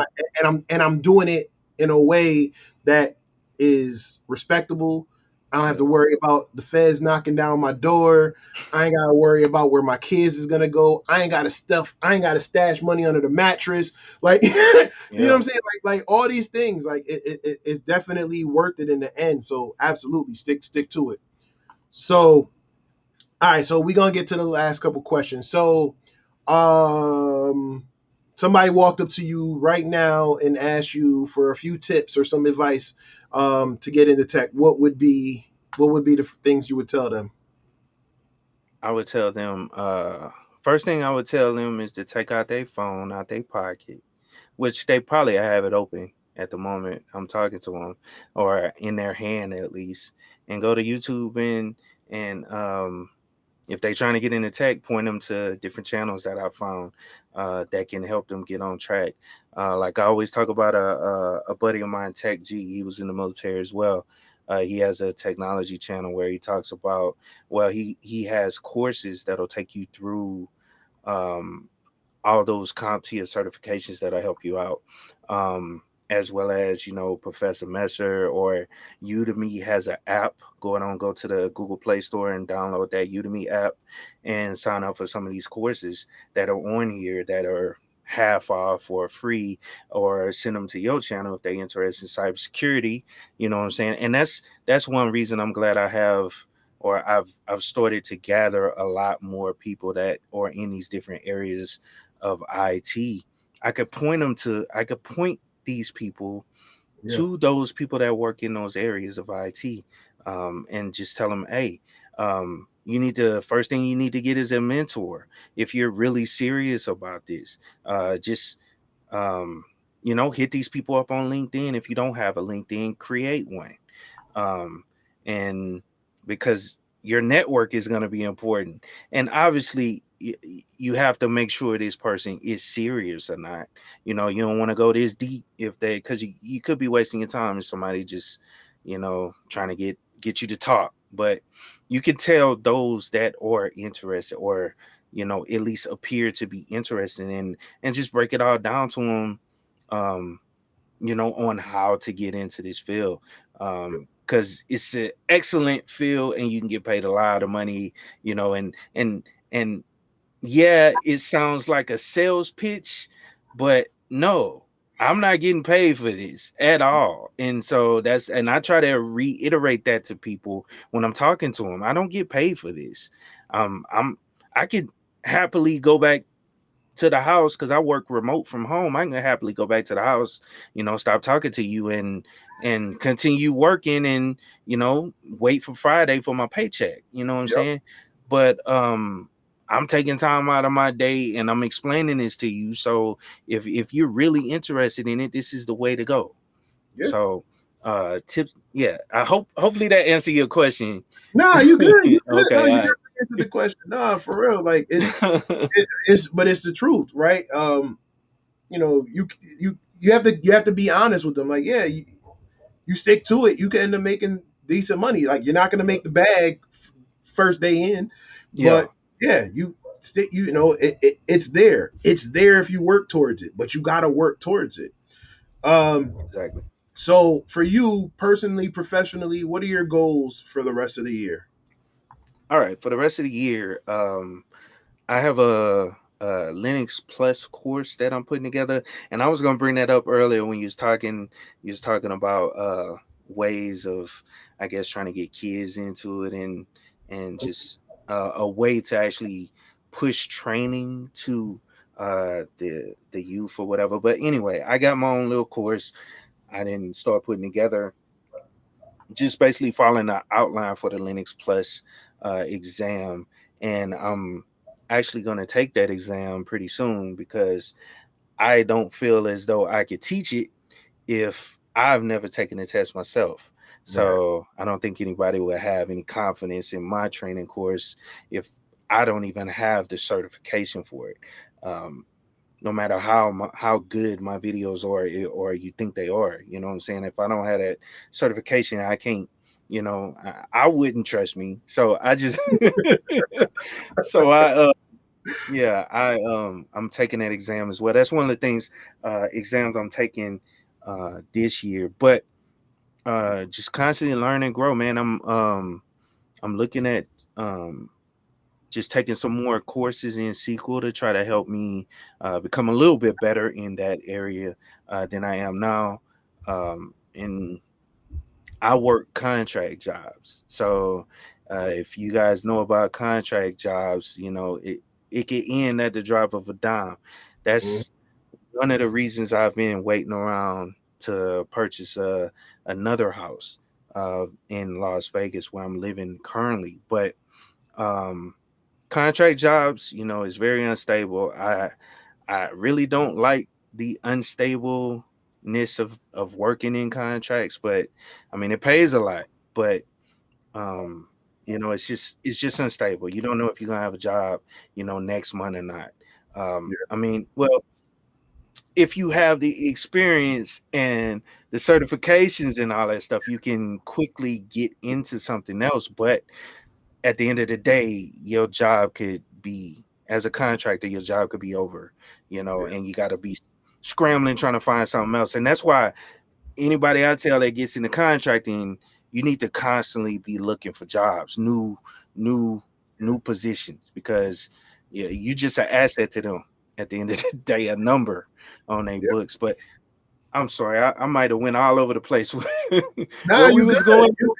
my and I'm doing it in a way that is respectable. I don't have to Yep. worry about the feds knocking down my door. I ain't gotta worry about where my kids is gonna go. I ain't gotta stash money under the mattress. Like you know what Yeah. I'm saying? Like all these things, like it's definitely worth it in the end. So absolutely stick to it. So all right, so we're gonna get to the last couple questions. So, um, somebody walked up to you right now and asked you for a few tips or some advice, to get into tech. What would be the things you would tell them? I would tell them, first thing I would tell them is to take out their phone out their pocket, which they probably have it open at the moment I'm talking to them, or in their hand at least, and go to YouTube and if they're trying to get into tech, point them to different channels that I found that can help them get on track. Like I always talk about a buddy of mine, Tech G. He was in the military as well. He has a technology channel where he talks about, well, he has courses that'll take you through um, all those CompTIA certifications that'll help you out. As well as, Professor Messer or Udemy has an app. Go to the Google Play Store and download that Udemy app and sign up for some of these courses that are on here that are half off or free, or send them to your channel if they're interested in cybersecurity. You know what I'm saying? And that's one reason I'm glad I have, or I've started to gather a lot more people that are in these different areas of IT. I could point these people Yeah, to those people that work in those areas of IT, and just tell them, hey, first thing you need to get is a mentor. If you're really serious about this, just, hit these people up on LinkedIn. If you don't have a LinkedIn, create one. Um, and because your network is going to be important, and obviously you have to make sure this person is serious or not. You don't want to go this deep if they, because you could be wasting your time if somebody just trying to get you to talk. But you can tell those that are interested, or at least appear to be interested in, and just break it all down to them, um on how to get into this field. Because it's an excellent field and you can get paid a lot of money, and yeah, it sounds like a sales pitch, but no, I'm not getting paid for this at all. And so and I try to reiterate that to people when I'm talking to them. I don't get paid for this. I could happily go back to the house, because I work remote from home. I can happily go back to the house, stop talking to you and continue working, and wait for Friday for my paycheck. You know what I'm yep, saying? But I'm taking time out of my day and I'm explaining this to you. So if you're really interested in it, this is the way to go. yeah. So tips, yeah. Hopefully that answered your question. Nah, you good. You good. No, Okay, you all never answered the question. Nah, for real. Like it's the truth, right? You have to be honest with them. Like, yeah, you stick to it, you can end up making decent money. Like, you're not going to make the bag first day in, yeah, but yeah, you stick. It's there. It's there if you work towards it, but you got to work towards it. Um, exactly. so for you personally, professionally, what are your goals for the rest of the year? All right, for the rest of the year, I have a Linux Plus course that I'm putting together, and I was gonna bring that up earlier when you was talking. You was talking about ways of, I guess, trying to get kids into it, and just a way to actually push training to the youth or whatever. But anyway, I got my own little course. I didn't start putting together, just basically following the outline for the Linux Plus exam, and I'm actually going to take that exam pretty soon, because I don't feel as though I could teach it if I've never taken the test myself. So I don't think anybody would have any confidence in my training course if I don't even have the certification for it. No matter how good my videos are, or you think they are, you know what I'm saying? If I don't have that certification, I can't, I wouldn't trust me. So I just, so I'm taking that exam as well. That's one of the things, exams I'm taking this year. But just constantly learn and grow, man. I'm looking at just taking some more courses in SQL to try to help me become a little bit better in that area than I am now. And I work contract jobs, so if you guys know about contract jobs, it can end at the drop of a dime. Mhm. That's one of the reasons I've been waiting around to purchase another house in Las Vegas where I'm living currently. But contract jobs, is very unstable. I really don't like the unstableness of working in contracts, but I mean it pays a lot, but um it's just unstable. You don't know if you're gonna have a job, next month or not. I mean, well, if you have the experience and the certifications and all that stuff, you can quickly get into something else. But at the end of the day, your job could be, as a contractor, your job could be over, and you got to be scrambling trying to find something else. And that's why anybody I tell that gets into contracting, you need to constantly be looking for jobs, new, new positions, because you just an asset to them at the end of the day, a number on their Yep. books. But I'm sorry, I might have went all over the place Nah, where we you was good. going. You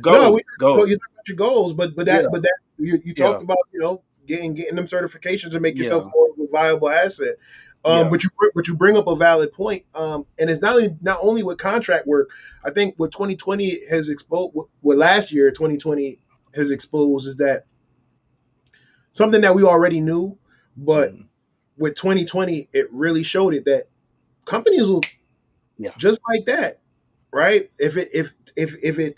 good. No, Go, go. you talked about your goals, but Yeah, you yeah, talked about getting them certifications to make yourself yeah. more of a viable asset. Yeah. But you bring up a valid point. And it's not only with contract work. I think what 2020 has exposed, what last year 2020 has exposed, is that something that we already knew, but Mhm. with 2020 it really showed it that companies will Yeah. just like that, right? If it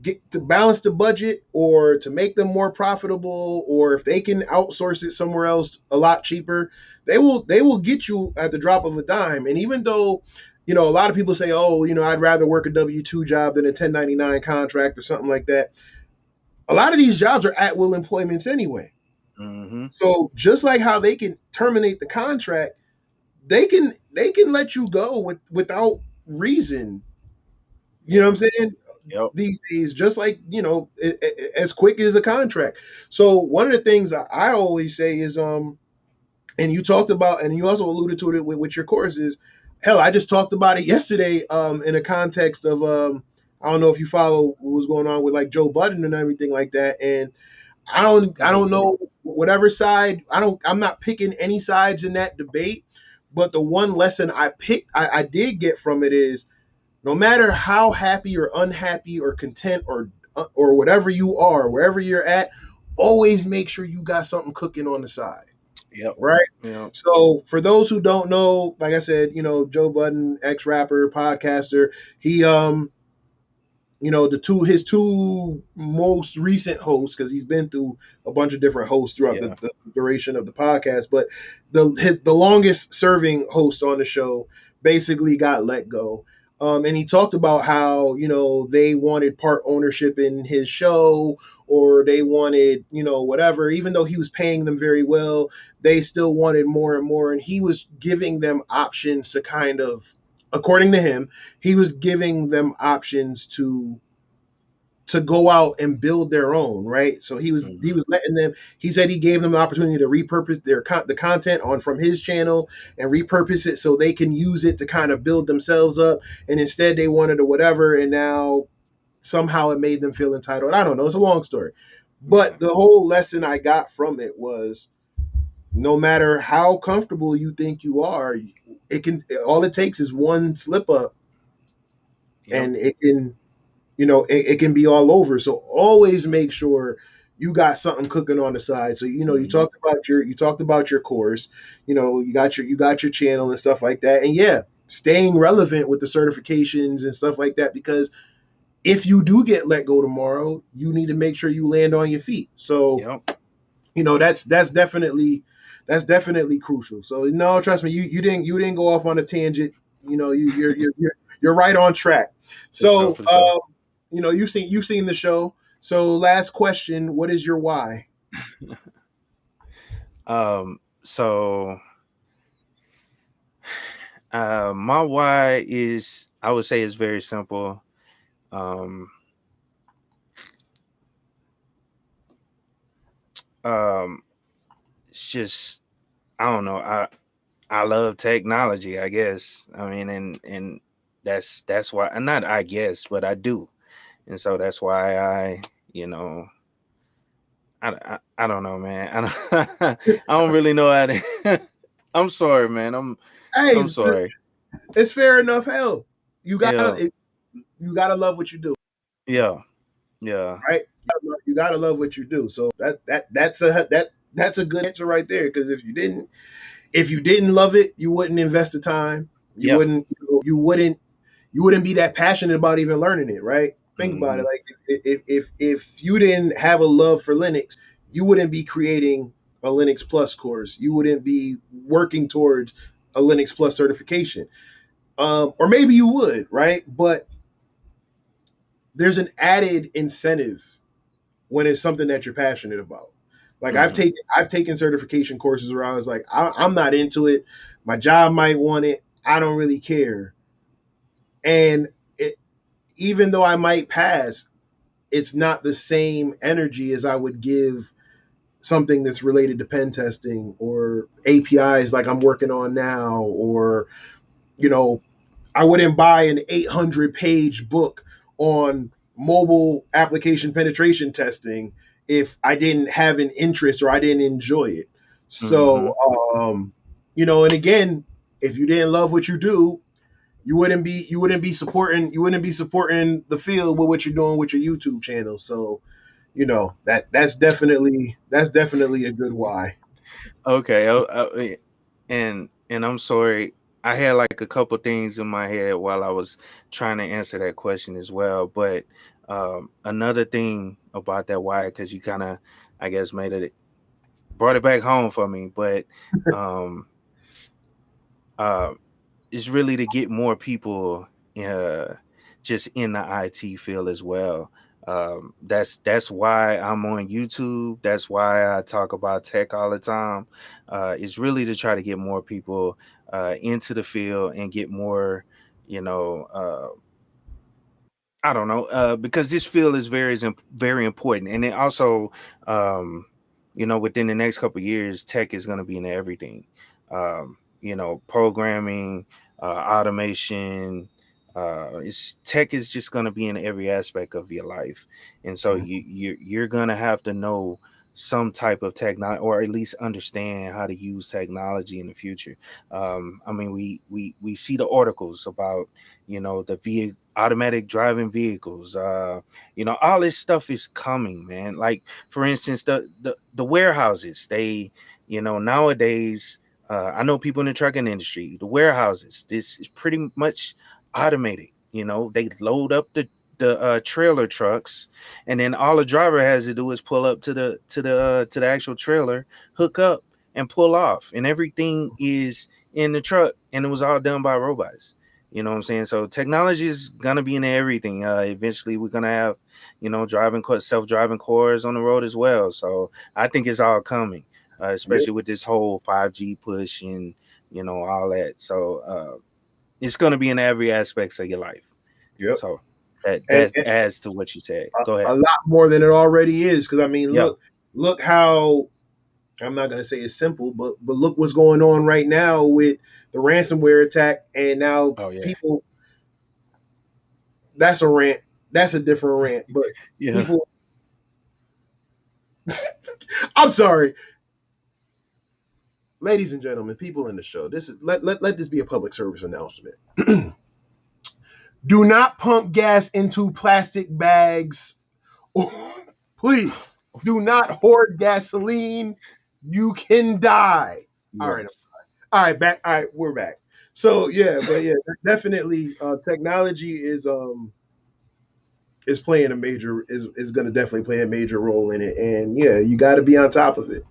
get to balance the budget or to make them more profitable, or if they can outsource it somewhere else a lot cheaper, they will get you at the drop of a dime. And even though a lot of people say, oh, I'd rather work a W-2 job than a 1099 contract or something like that, a lot of these jobs are at will employments anyway. Hmm. So just like how they can terminate the contract, they can let you go without reason. You know Yeah. what I'm saying? Yep. These days, just like as quick as a contract. So one of the things I always say is, and you talked about, and you also alluded to it with your courses. Hell, I just talked about it yesterday, in a context of, I don't know if you follow what was going on with like Joe Budden and everything like that. And I I don't did. know whatever side. I'm not picking any sides in that debate. But the one lesson I did get from it is, no matter how happy or unhappy or content or whatever you are, wherever you're at, always make sure you got something cooking on the side, Yep. right? Yep. So for those who don't know, like I said, Joe Budden, ex rapper, podcaster, he his two most recent hosts, because he's been through a bunch of different hosts throughout Yeah. the duration of the podcast, but the longest serving host on the show basically got let go. And he talked about how they wanted part ownership in his show, or they wanted whatever. Even though he was paying them very well, they still wanted more and more, and he was giving them options to kind of, according to him, he was giving them options to go out and build their own, right? So he Hmm. was letting them. He said he gave them the opportunity to repurpose the content on from his channel and repurpose it so they can use it to kind of build themselves up. And instead, they wanted or whatever, and now somehow it made them feel entitled. I don't know. It's a long story, Yeah. but the whole lesson I got from it was, no matter how comfortable you think you are, it can. All it takes is one slip up, Yep. and it can be all over. So always make sure you got something cooking on the side. So you Hmm. talked about your course, you got your channel and stuff like that. And yeah, staying relevant with the certifications and stuff like that, because if you do get let go tomorrow, you need to make sure you land on your feet. So, Yep. that's definitely crucial. So no, trust me, you didn't go off on a tangent. You're right on track. For sure, So for sure. you've seen the show. So last question, what is your why? So my why is, I would say, is very simple. Um, um, it's just, I don't know. I love technology, I guess. I mean, and that's why, not I guess, but I do, and so that's why you know, I don't know, man. I don't really know how to. I'm sorry, man. Hey, I'm sorry. it's fair enough. Hell, you Yeah, gotta you gotta love what you do, yeah, yeah, right? You gotta love what you do. So that's a good answer right there. Because if you didn't love it, you wouldn't invest the time. You yeah. wouldn't you wouldn't be that passionate about even learning it, right? Think about it. Hmm. Like if you didn't have a love for Linux, you wouldn't be creating a Linux Plus course. You wouldn't be working towards a Linux Plus certification. Or maybe you would, right? But there's an added incentive when it's something that you're passionate about. Like Hmm. I've taken certification courses where I was like, I'm not into it. My job might want it. I don't really care. And even though I might pass, it's not the same energy as I would give something that's related to pen testing or APIs like I'm working on now, or you know, I wouldn't buy an 800-page book on mobile application penetration testing if I didn't have an interest or I didn't enjoy it. Hmm. So, and again, if you didn't love what you do, you wouldn't be supporting the field with what you're doing with your YouTube channel. So, that's definitely a good why. Okay. And I'm sorry. I had like a couple things in my head while I was trying to answer that question as well. But another thing about that why, because you kind of, I guess, brought it back home for me. But um, uh, it's really to get more people uh, just in the IT field as well. That's why I'm on YouTube. That's why I talk about tech all the time. It's really to try to get more people into the field and get more, you know, I don't know, because this field is very important, and it also, um, within the next couple of years, tech is going to be in everything. Programming, automation. It's tech is just going to be in every aspect of your life, and so you're going to have to know some type of technology, or at least understand how to use technology in the future. I mean, we see the articles about the automatic driving vehicles. All this stuff is coming, man. Like, for instance, the warehouses, they, nowadays, I know people in the trucking industry, the warehouses, this is pretty much automated. They load up the trailer trucks, and then all the driver has to do is pull up to the actual trailer, hook up, and pull off, and everything is in the truck, and it was all done by robots. You know what I'm saying? So technology is gonna be in everything. Eventually, we're gonna have, self-driving cars on the road as well. So I think it's all coming, Yep, especially with this whole 5G push and all that. So it's gonna be in every aspects of your life. yep. So that And, that adds to what you said. Go a ahead. lot more than it already is. Because I mean, Yeah. look how, I'm not gonna say it's simple, but look what's going on right now with the ransomware attack, and now Oh yeah. people. That's a rant. That's a different rant. But Yeah. people, I'm sorry, ladies and gentlemen, people in the show. This is let this be a public service announcement. Do not pump gas into plastic bags. Please do not hoard gasoline. You can die. All right. Yes. All right. Back. All right. We're back. So yeah, but yeah, definitely technology is playing a major is going to definitely play a major role in it, and yeah, you got to be on top of it.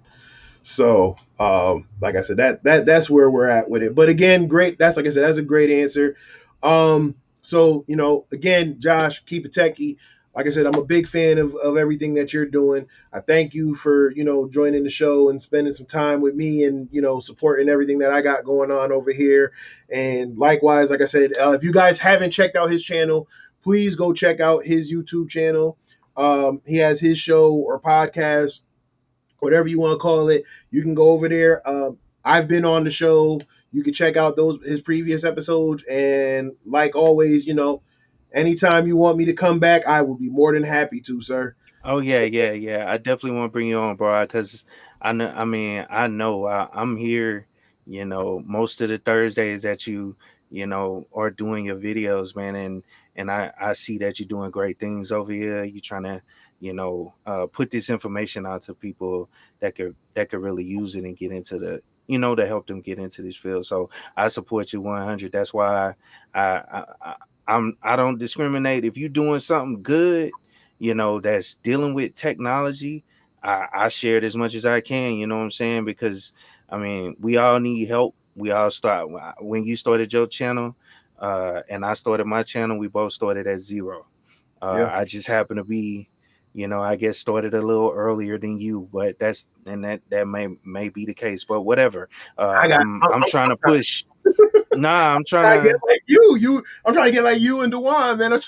So, like I said, that's where we're at with it. But again, great. That's like I said, that's a great answer. So again, Josh, keep it techie. Like I said, I'm a big fan of everything that you're doing. I thank you for joining the show and spending some time with me and supporting everything that I got going on over here. And likewise, like I said, if you guys haven't checked out his channel, please go check out his YouTube channel. He has his show or podcast, whatever you want to call it. You can go over there. I've been on the show. You can check out his previous episodes. And like always, anytime you want me to come back, I will be more than happy to, sir. Oh yeah, So, yeah. I definitely want to bring you on, bro, because I know. I mean, I'm here. Most of the Thursdays that you are doing your videos, man, and I see that you're doing great things over here. You're trying to put this information out to people that could really use it and get into the to help them get into this field. So I support you 100. That's why I don't discriminate. If you're doing something good, that's dealing with technology, I share it as much as I can, you know what I'm saying? Because I mean, we all need help. We all start when you started your channel, and I started my channel, we both started at zero. yeah, I just happen to be, I guess started a little earlier than you, but that may be the case, but whatever. I got. I'm trying to push. Nah, I'm trying trying to get to. like you. I'm trying to get like you and Dewan, man. I'm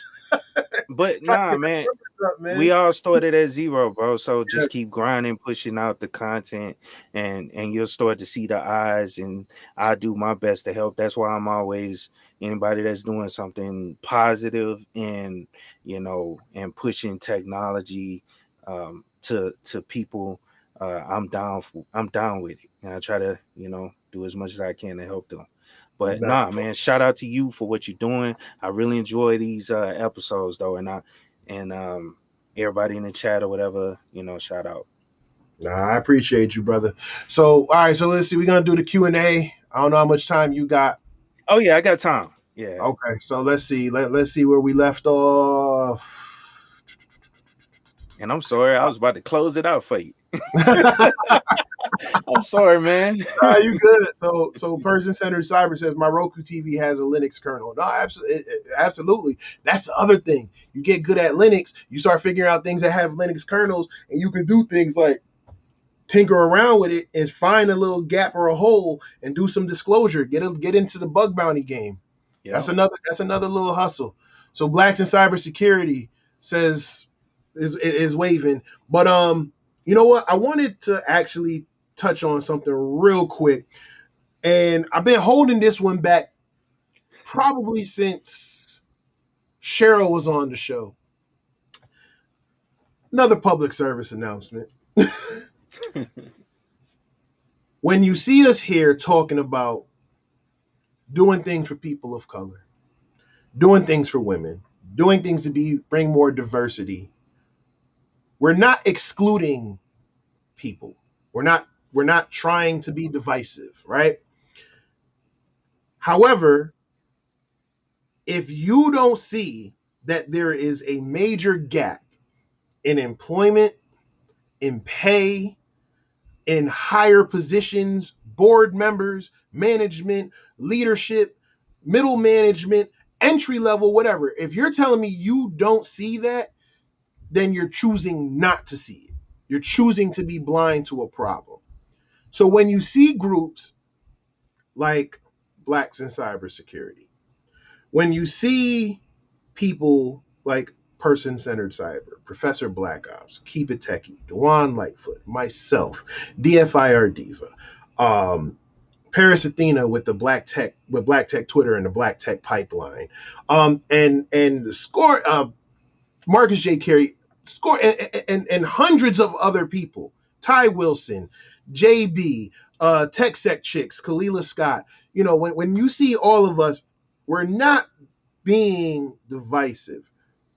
But trying to nah, get man, that numbers up, we man. all started at zero, bro. So Yeah, just keep grinding, pushing out the content, and you'll start to see the eyes. And I do my best to help. That's why I'm always anybody that's doing something positive and and pushing technology to people. I'm down with it, and I try to do as much as I can to help them. But nah, nah, man, shout out to you for what you're doing. I really enjoy these episodes though, and everybody in the chat or whatever, shout out. I appreciate you, brother. So, all right, so let's see. We're gonna do the Q&A. I don't know how much time you got. Oh yeah, I got time. Yeah. Okay, so let's see. Let's see where we left off. And I'm sorry, I was about to close it out for you. I'm sorry, man. You good? So person centered cyber says my Roku TV has a Linux kernel. No, absolutely, absolutely. That's the other thing. You get good at Linux, you start figuring out things that have Linux kernels, and you can do things like tinker around with it and find a little gap or a hole and do some disclosure. Get into the bug bounty game. Yeah. That's another little hustle. So Blacks in Cybersecurity says is waving, but you know what? I wanted to actually touch on something real quick, and I've been holding this one back probably since Cheryl was on the show. Another public service announcement. When you see us here talking about doing things for people of color, doing things for women, doing things to bring more diversity, we're not excluding people. We're not trying to be divisive, right? However, if you don't see that there is a major gap in employment, in pay, in higher positions, board members, management, leadership, middle management, entry level, whatever, if you're telling me you don't see that, then you're choosing not to see it. You're choosing to be blind to a problem. So when you see groups like Blacks in Cybersecurity, when you see people like Person Centered Cyber, Professor Black Ops, KeepItTechie, Dewan Lightfoot, myself, DFIR Diva, Paris Athena with the Black Tech Twitter and the Black Tech Pipeline, and the score, Marcus J. Carey, score, and hundreds of other people, Ty Wilson, JB, TechSec Chicks, Kalila Scott. When you see all of us, we're not being divisive.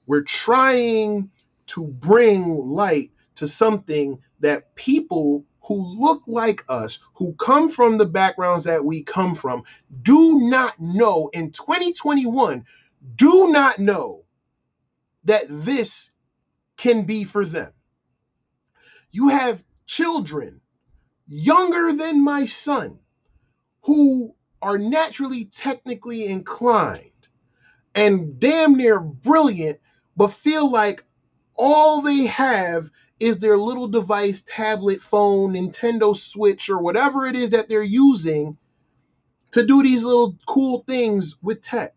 We're trying to bring light to something that people who look like us, who come from the backgrounds that we come from, do not know in 2021, do not know that this can be for them. You have children younger than my son who are naturally technically inclined and damn near brilliant, but feel like all they have is their little device, tablet, phone, Nintendo Switch, or whatever it is that they're using to do these little cool things with tech.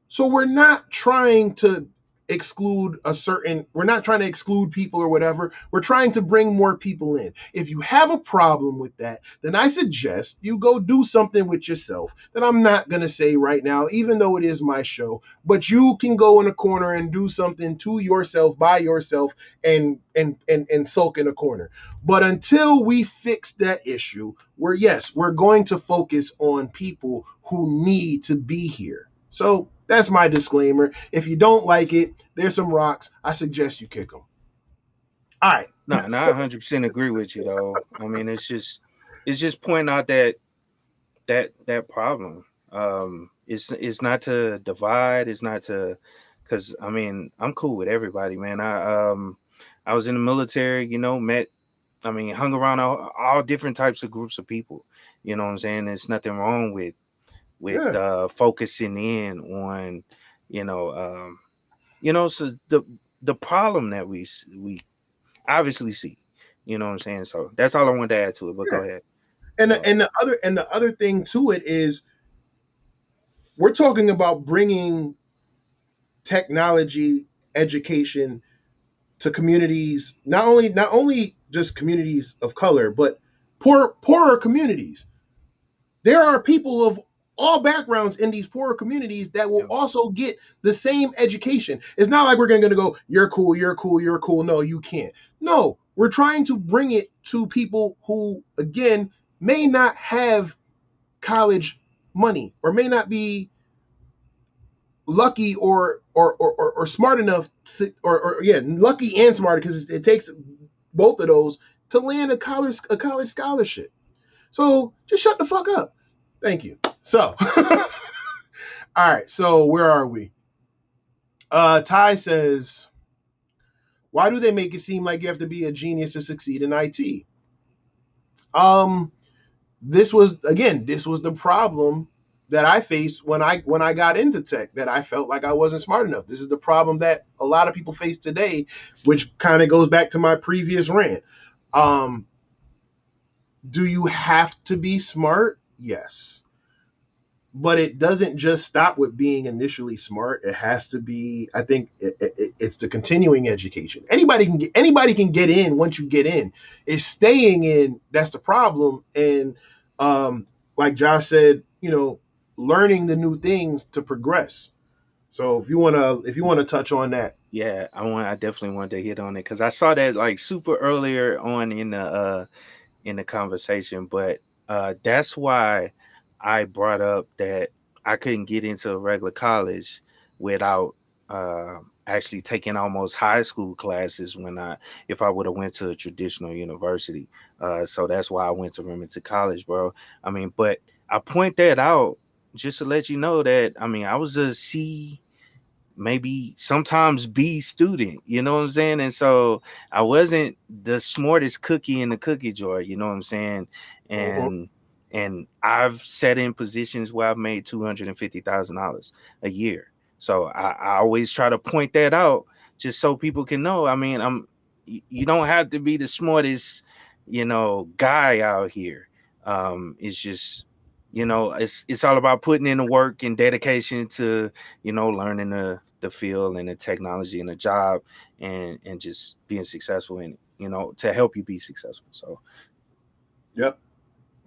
So we're not trying to we're not trying to exclude people or whatever. We're trying to bring more people in. If you have a problem with that, then I suggest you go do something with yourself that I'm not going to say right now, even though it is my show, but you can go in a corner and do something to yourself, by yourself, and sulk in a corner. But until we fix that issue, we're going to focus on people who need to be here. So that's my disclaimer. If you don't like it, there's some rocks. I suggest you kick them. All right. No, I 100% agree with you though. I mean, it's just pointing out that problem. It's not to divide. It's not to, because I mean, I'm cool with everybody, man. I was in the military, hung around all different types of groups of people. You know what I'm saying? There's nothing wrong with focusing in on, so the problem that we obviously see. You know what I'm saying? So that's all I wanted to add to it. But go ahead. And the other thing to it is we're talking about bringing technology education to communities, not only just communities of color, but poorer communities. There are people of all backgrounds in these poorer communities that will also get the same education. It's not like we're going to go, you're cool, you're cool, you're cool. No, you can't. No, we're trying to bring it to people who, again, may not have college money or may not be lucky or smart enough to, lucky and smart, because it takes both of those to land a college scholarship. So just shut the fuck up. Thank you. So, all right. So where are we? Ty says, why do they make it seem like you have to be a genius to succeed in IT? This was the problem that I faced when I got into tech, that I felt like I wasn't smart enough. This is the problem that a lot of people face today, which kind of goes back to my previous rant. Do you have to be smart? Yes. But it doesn't just stop with being initially smart. It has to be, I think it's the continuing education. Anybody can get in once you get in. It's staying in that's the problem. And like Josh said, learning the new things to progress. So if you wanna touch on that. Yeah, I definitely wanted to hit on it because I saw that like super earlier on in the conversation, but that's why I brought up that I couldn't get into a regular college without actually taking almost high school classes if I would have went to a traditional university. So that's why I went to Remington College, bro. I mean, but I point that out just to let you know that I was a C, maybe sometimes B student, you know what I'm saying? And so I wasn't the smartest cookie in the cookie jar, you know what I'm saying? And I've sat in positions where I've made $250,000 a year. So I always try to point that out just so people can know. You don't have to be the smartest, guy out here. It's just, it's all about putting in the work and dedication to, learning the field and the technology and the job and just being successful in it, to help you be successful. So, yep.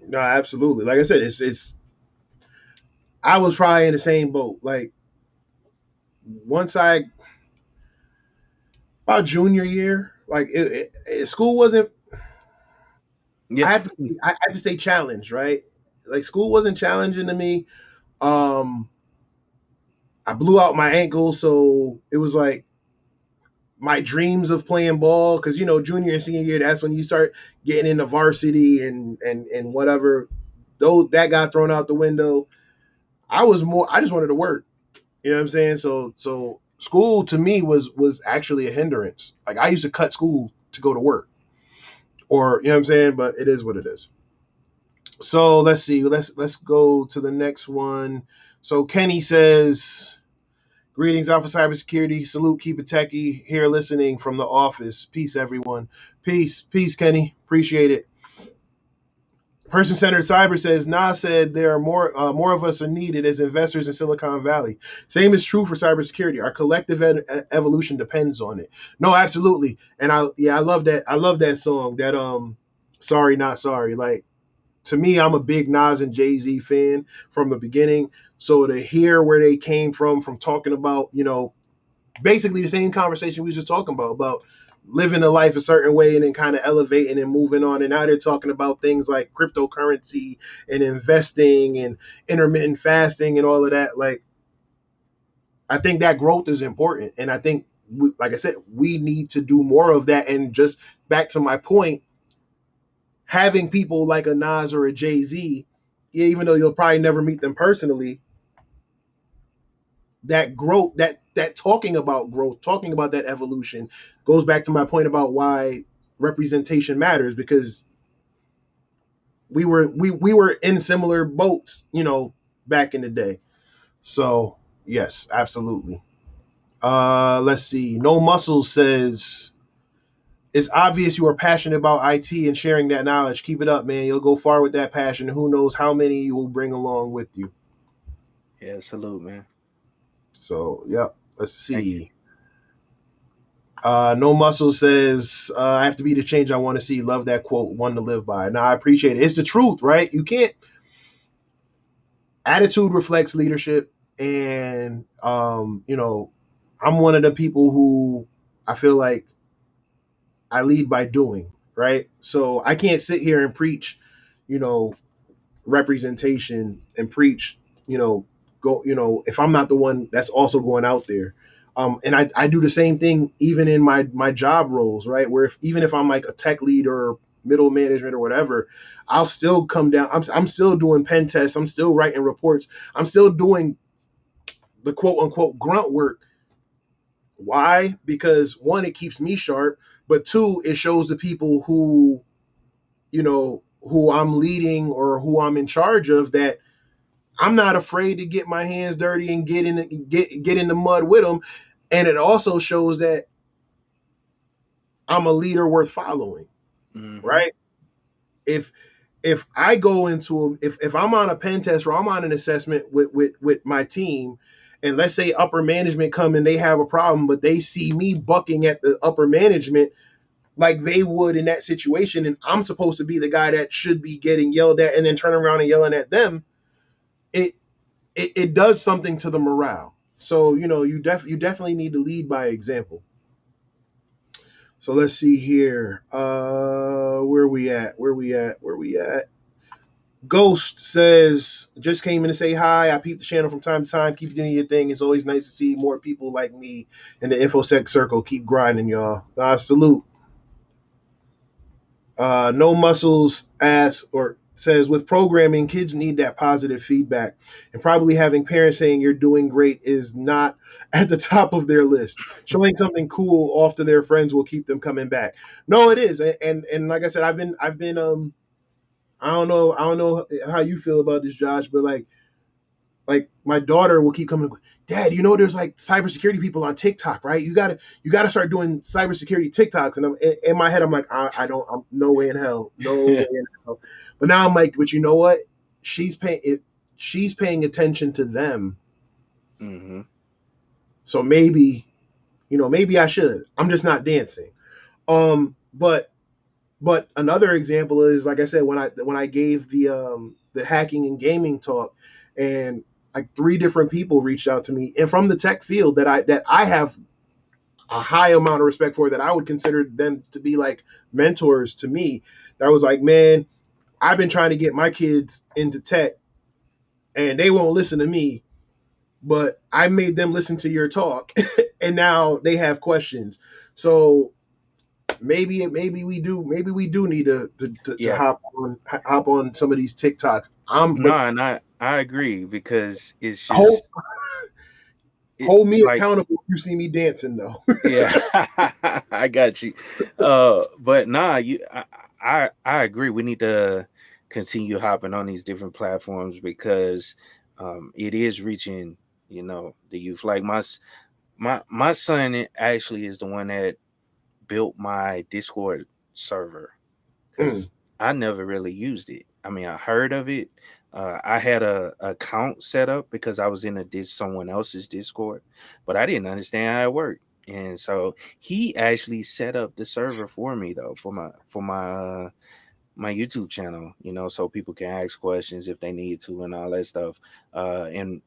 No, absolutely. Like I said, it's I was probably in the same boat. Like once about junior year, like school wasn't. yeah, I have to say challenged, right? Like school wasn't challenging to me. I blew out my ankle, so it was like my dreams of playing ball, because junior and senior year, that's when you start getting into varsity and whatever. Though that got thrown out the window, I just wanted to work. You know what I'm saying? So school to me was actually a hindrance. Like, I used to cut school to go to work, or you know what I'm saying. But it is what it is. So let's see. Let's go to the next one. So Kenny says, "Greetings, Alpha Cybersecurity. Salute, KeepItTechie. Here listening from the office. Peace, everyone. Peace, Kenny. Appreciate it." Person Centered Cyber says, Nas said there are more of us are needed as investors in Silicon Valley. Same is true for cybersecurity. Our collective evolution depends on it. No, absolutely. And I love that. I love that song. That Sorry Not Sorry. Like, to me, I'm a big Nas and Jay-Z fan from the beginning. So to hear where they came from talking about, basically the same conversation we were just talking about living a life a certain way and then kind of elevating and moving on. And now they're talking about things like cryptocurrency and investing and intermittent fasting and all of that. Like, I think that growth is important. And I think, like I said, we need to do more of that. And just back to my point, having people like a Nas or a Jay-Z, even though you'll probably never meet them personally, that growth, that talking about growth, talking about that evolution, goes back to my point about why representation matters, because we were in similar boats, back in the day. So yes, absolutely. Let's see. No Muscles says, "It's obvious you are passionate about IT and sharing that knowledge. Keep it up, man. You'll go far with that passion. Who knows how many you will bring along with you." Yeah, salute, man. So, yep. Let's Thank you. see. No Muscle says, "I have to be the change I want to see. Love that quote. One to live by." Now, I appreciate it. It's the truth, right? You can't. Attitude reflects leadership, and I'm one of the people who I feel like I lead by doing, right? So I can't sit here and preach, you know, representation and preach, if I'm not the one that's also going out there. And I do the same thing even in my job roles, right? Where even if I'm like a tech lead or middle management or whatever, I'll still come down. I'm still doing pen tests. I'm still writing reports. I'm still doing the quote unquote grunt work. Why? Because one, it keeps me sharp, but two, it shows the people who I'm leading or who I'm in charge of, that I'm not afraid to get my hands dirty and get in the mud with them. And it also shows that I'm a leader worth following, right? If I go into if I'm on a pen test or I'm on an assessment with my team, and let's say upper management come and they have a problem, but they see me bucking at the upper management like they would in that situation, and I'm supposed to be the guy that should be getting yelled at and then turn around and yelling at them, it does something to the morale. So you definitely need to lead by example. So let's see here. Where we at? Ghost says, "Just came in to say hi. I peep the channel from time to time. Keep doing your thing. It's always nice to see more people like me in the InfoSec circle. Keep grinding, y'all." Salute. No Muscles asks or says, "With programming, kids need that positive feedback, and probably having parents saying you're doing great is not at the top of their list. Showing something cool off to their friends will keep them coming back." No, it is, and like I said, I've been I don't know how you feel about this, Josh, but like my daughter will keep coming, "Dad, there's like cybersecurity people on TikTok, right? You gotta start doing cybersecurity TikToks." And I'm in my head, I'm like, I'm no way in hell, no way in hell. But now I'm like, but you know what? She's paying attention to them. Mm-hmm. So maybe I should. I'm just not dancing. But another example is, like I said, when I gave the hacking and gaming talk, and like three different people reached out to me, and from the tech field that I have a high amount of respect for, that I would consider them to be like mentors to me. That was like, "Man, I've been trying to get my kids into tech and they won't listen to me, but I made them listen to your talk and now they have questions. So maybe we do need to Yeah. hop on some of these TikToks. No, But and I agree because it's hold just it hold me like accountable if you see me dancing though. yeah, I got you. But nah, I agree. We need to continue hopping on these different platforms because it is reaching, the youth. Like my son actually is the one that built my Discord server Mm, because I never really used it. I mean, I heard of it. I had a account set up because I was in someone else's Discord, but I didn't understand how it worked. And so he actually set up the server for me though for my YouTube channel, so people can ask questions if they need to and all that stuff. And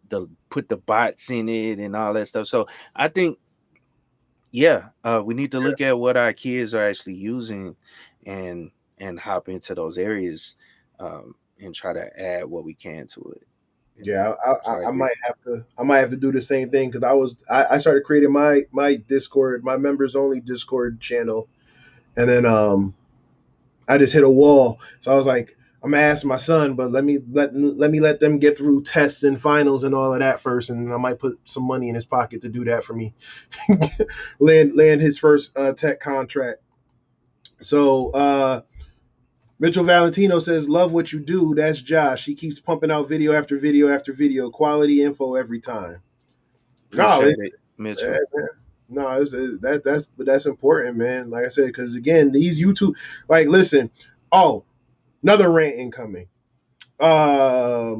put the bots in it and all that stuff. So I think yeah, we need to look at what our kids are actually using and hop into those areas and try to add what we can to it. yeah, So I I agree. might have to do the same thing because I started creating my Discord, my members only Discord channel, and then I just hit a wall. So I was like, I'm gonna ask my son, but let them get through tests and finals and all of that first, and I might put some money in his pocket to do that for me. land his first tech contract. So Mitchell Valentino says, "Love what you do." That's Josh. He keeps pumping out video after video after video, quality info every time. No, Appreciate it, Mitchell. no, that's important, man. Like I said, because again, these YouTube, like, listen. Oh, another rant incoming. I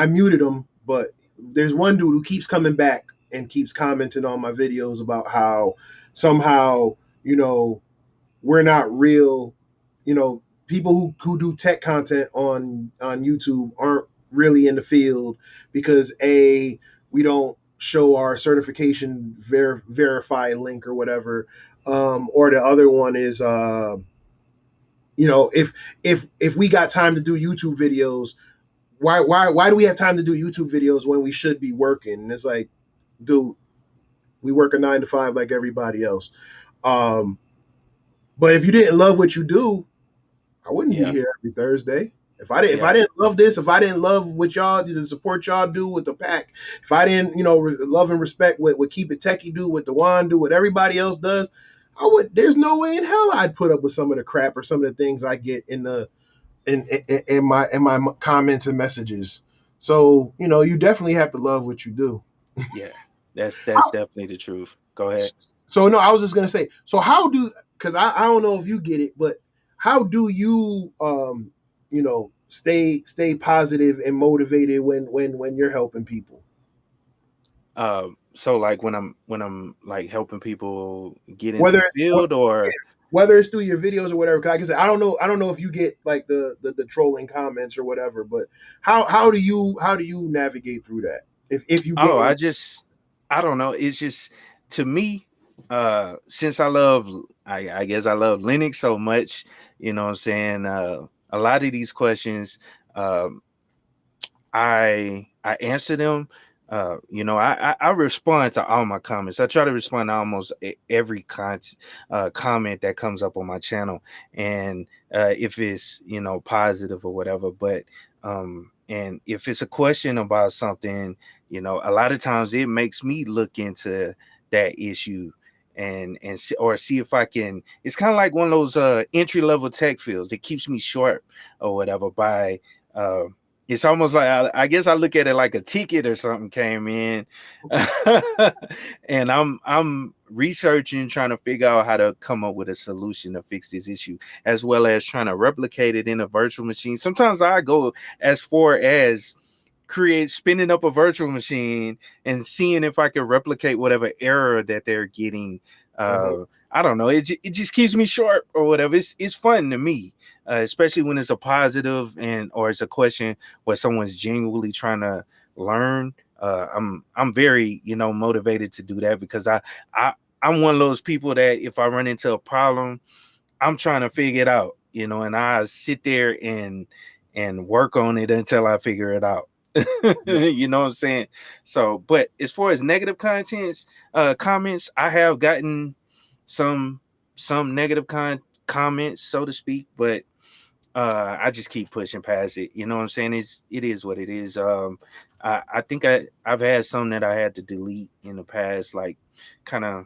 muted him, but there's one dude who keeps coming back and keeps commenting on my videos about how somehow, you know, we're not real, people who do tech content on YouTube aren't really in the field because we don't show our certification verify link or whatever. Or the other one is if we got time to do YouTube videos, why do we have time to do YouTube videos when we should be working? And it's like, dude, we work a 9 to 5 like everybody else. Um, but if you didn't love what you do, I wouldn't be Yeah, here every Thursday. If I yeah, didn't love this, if I didn't love what y'all do, the support y'all do with the pack, if I didn't, love and respect what KeepItTechie do, what Dewan do, what everybody else does, I would. There's no way in hell I'd put up with some of the crap or some of the things I get in my comments and messages. So you definitely have to love what you do. yeah. That's definitely the truth. Go ahead. So no, I was just gonna say. So how do because I don't know if you get it, but how do you stay positive and motivated when you're helping people? So like when I'm like helping people get into Whether the field or whether it's through your videos or whatever. 'Cause like I said, I don't know if you get like the trolling comments or whatever, but how do you navigate through that if you get oh, any? I don't know. It's just to me, since I guess I love Linux so much, you know what I'm saying? A lot of these questions, um, I answer them. I respond to all my comments. I try to respond to almost every comment that comes up on my channel, and if it's positive or whatever. But and if it's a question about something, a lot of times it makes me look into that issue and see if I can. It's kind of like one of those entry level tech fields. It keeps me sharp or whatever by. Uh, it's almost like I guess I look at it like a ticket or something came in, and I'm researching, trying to figure out how to come up with a solution to fix this issue, as well as trying to replicate it in a virtual machine. Sometimes I go as far as spinning up a virtual machine and seeing if I can replicate whatever error that they're getting. Uh-huh. I don't know. It just keeps me sharp or whatever. It's fun to me, especially when it's a positive or it's a question where someone's genuinely trying to learn. I'm very motivated to do that because I I'm one of those people that if I run into a problem, I'm trying to figure it out, and I sit there and work on it until I figure it out. You know what I'm saying? So, but as far as negative comments, I have gotten some negative comments, so to speak, but I just keep pushing past it. You know what I'm saying? It is what it is. I think I've had some that I had to delete in the past, like kind of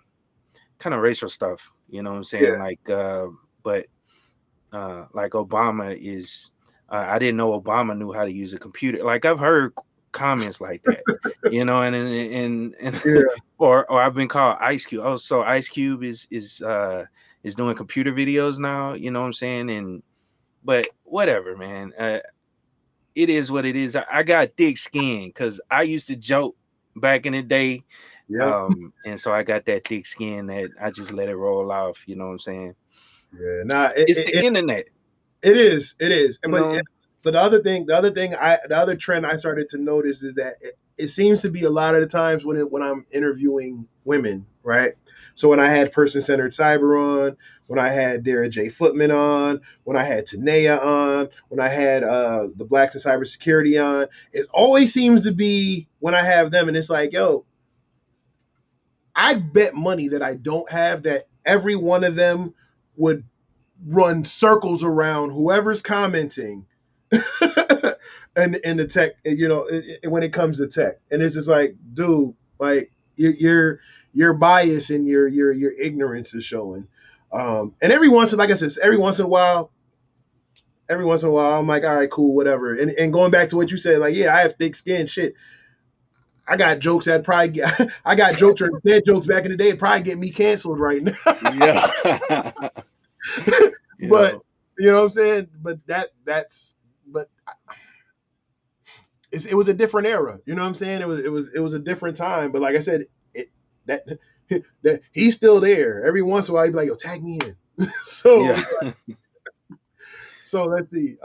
racial stuff. You know what I'm saying? Yeah. Like, but like Obama is. I didn't know Obama knew how to use a computer. Like I've heard comments like that, you know, and Yeah. or I've been called Ice Cube. Oh, so Ice Cube is doing computer videos now. You know what I'm saying? And but whatever, man. It is what it is. I got thick skin because I used to joke back in the day, Yep. and so I got that thick skin that I just let it roll off. You know what I'm saying? Yeah. Nah. It's the internet. It is. It is. You But know? the other trend I started to notice is that it seems to be a lot of the times when I'm interviewing women, right? So when I had Person Centered Cyber on, when I had Dara J. Footman on, when I had Tanea on, when I had the Blacks in Cybersecurity on, it always seems to be when I have them, and it's like, yo, I bet money that I don't have that every one of them would run circles around whoever's commenting and in the tech, when it comes to tech. And it's just like, dude, like your bias and your ignorance is showing. And like I said, every once in a while I'm like, all right, cool, whatever. And going back to what you said, like, yeah, I have thick skin. Shit, I got jokes that probably I got jokes or dead jokes back in the day, probably get me canceled right now. Yeah. But you know what I'm saying? But but it was a different era. You know what I'm saying? It was a different time. But like I said, that that he's still there. Every once in a while, he'd be like, "Yo, tag me in." so Yeah. so let's see.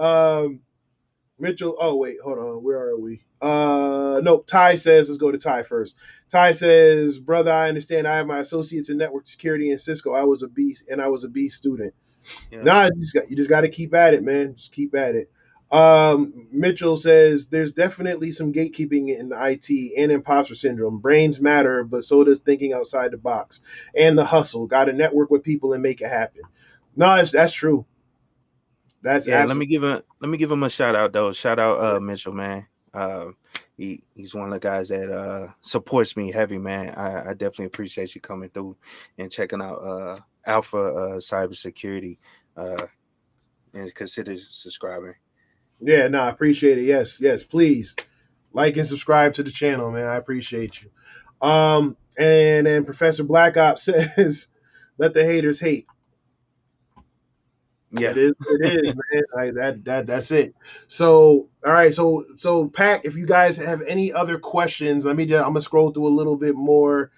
Mitchell. Oh wait, hold on. Where are we? No. Ty says, let's go to Ty first. Ty says, brother, I understand. I have my associates in network security in Cisco. I was a B student. Yeah. Nah, you just got to keep at it, man. Just keep at it. Mitchell says there's definitely some gatekeeping in IT and imposter syndrome. Brains matter, but so does thinking outside the box and the hustle. Got to network with people and make it happen. No, that's true. That's Yeah, let absolutely. me give him a shout out though. Shout out Mitchell, man. He's one of the guys that supports me heavy, man. I definitely appreciate you coming through and checking out Alpha Cybersecurity and consider subscribing. Yeah, no, I appreciate it. Yes, please like and subscribe to the channel, man. I appreciate you. And then Professor Black Ops says, "Let the haters hate." Yeah. It is what it is, man. That's it. So, all right. So Pack, if you guys have any other questions, I'm gonna scroll through a little bit more.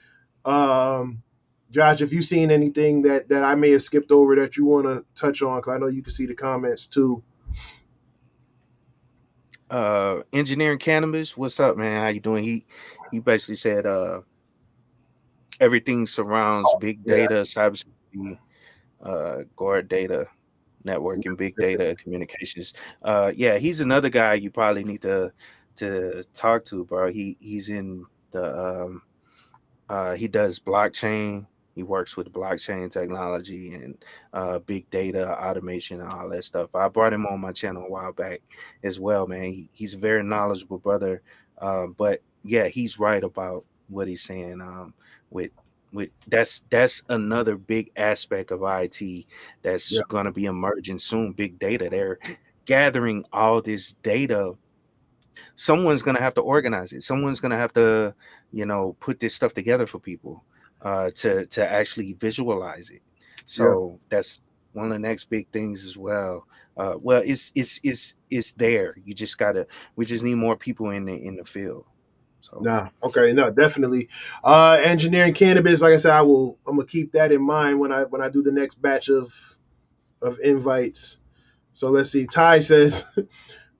Josh, if you've seen anything that I may have skipped over that you want to touch on, because I know you can see the comments too. Engineering Cannabis, what's up, man? How you doing? He basically said everything surrounds big Yeah, data, cybersecurity, guard data, networking, big data, communications. Yeah, he's another guy you probably need to talk to, bro. He's in the he does blockchain. He works with blockchain technology and big data automation and all that stuff. I brought him on my channel a while back as well, man. He's a very knowledgeable brother. But yeah, he's right about what he's saying. With that's another big aspect of IT that's yeah, going to be emerging soon. Big data. They're gathering all this data. Someone's going to have to organize it. Someone's going to have to, put this stuff together for people to actually visualize it. yeah. So that's one of the next big things as well. Well, it's there. We just need more people in the field. So Nah, okay, no, definitely. Engineering cannabis, like I said, I'm gonna keep that in mind when I do the next batch of invites. So let's see. Ty says,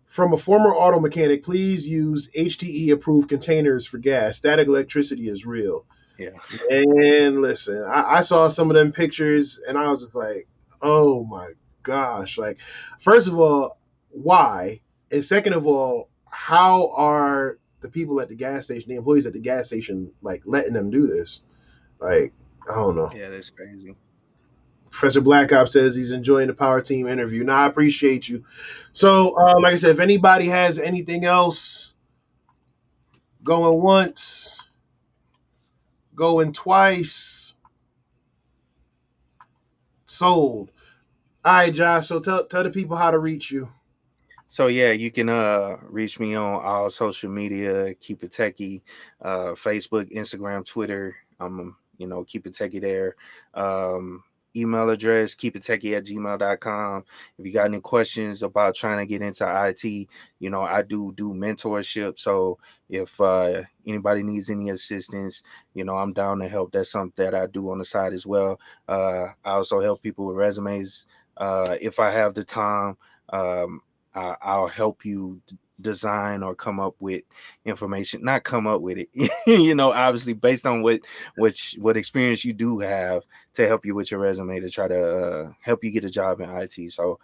from a former auto mechanic, please use HTE approved containers for gas. Static electricity is real. yeah, And listen, I saw some of them pictures and I was just like, oh my gosh. Like, first of all, why? And second of all, how are the people at the gas station, the employees at the gas station, like letting them do this? Like, I don't know. Yeah, that's crazy. Professor Black Ops says he's enjoying the Power Team interview. Nah, I appreciate you. So, like I said, if anybody has anything else, going once, going twice, sold. All right, Josh. So tell the people how to reach you. So yeah, you can reach me on all social media, KeepItTechie, Facebook, Instagram, Twitter. KeepItTechie there. Email address, keepittechie@gmail.com. If you got any questions about trying to get into IT, I do mentorship. So if anybody needs any assistance, I'm down to help. That's something that I do on the side as well. I also help people with resumes if I have the time. I'll help you design or come up with information, not come up with it, obviously based on what experience you do have to help you with your resume to try to help you get a job in IT. So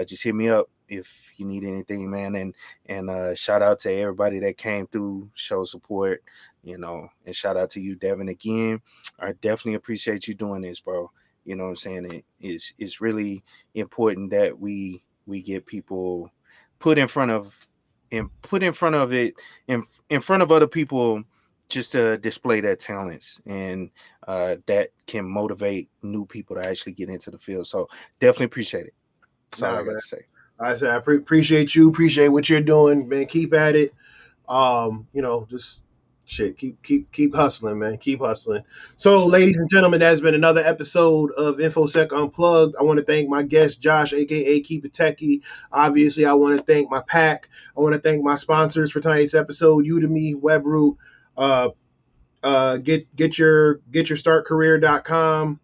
just hit me up if you need anything, man. And shout out to everybody that came through, show support, and shout out to you, Devin, again. I definitely appreciate you doing this, bro. You know what I'm saying? It's really important that we get people put in front of it in front of other people, just to display their talents, and that can motivate new people to actually get into the field. So definitely appreciate it. That's all I got to say. I said I appreciate you, appreciate what you're doing, man. Keep at it. Just shit. Keep hustling, man. Keep hustling. So, Sure. ladies and gentlemen, that's been another episode of InfoSec Unplugged. I want to thank my guest Josh, a.k.a. KeepItTechie. Obviously, I want to thank my pack. I want to thank my sponsors for tonight's episode: Udemy, Webroot, get your startcareer.com,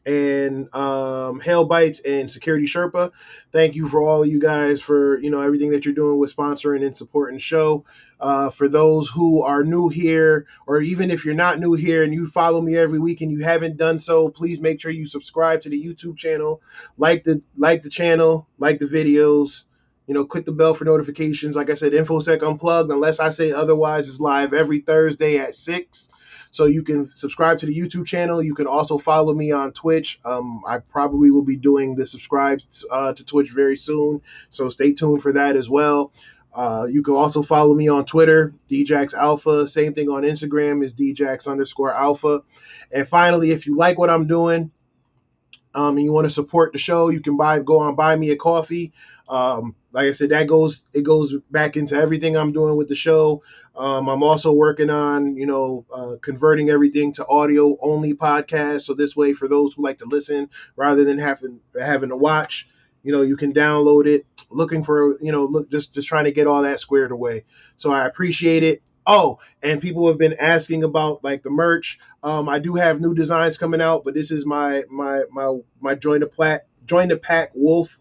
and HailBytes and Security Sherpa. Thank you for all of you guys for everything that you're doing with sponsoring and supporting the show. For those who are new here, or even if you're not new here and you follow me every week and you haven't done so, please make sure you subscribe to the YouTube channel, like the channel, like the videos. Click the bell for notifications. Like I said, InfoSec Unplugged, unless I say otherwise, is live every Thursday at 6. So you can subscribe to the YouTube channel. You can also follow me on Twitch. I probably will be doing the subscribe to Twitch very soon. So stay tuned for that as well. You can also follow me on Twitter, DJax Alpha. Same thing on Instagram is DJax_Alpha. And finally, if you like what I'm doing, and you want to support the show, you can go on Buy Me a Coffee. Like I said, it goes back into everything I'm doing with the show. I'm also working on converting everything to audio only podcasts, so this way for those who like to listen rather than having to watch, you can download it. Looking for just trying to get all that squared away. So I appreciate it. Oh, and people have been asking about like the merch. I do have new designs coming out, but this is my Join the Pack Wolf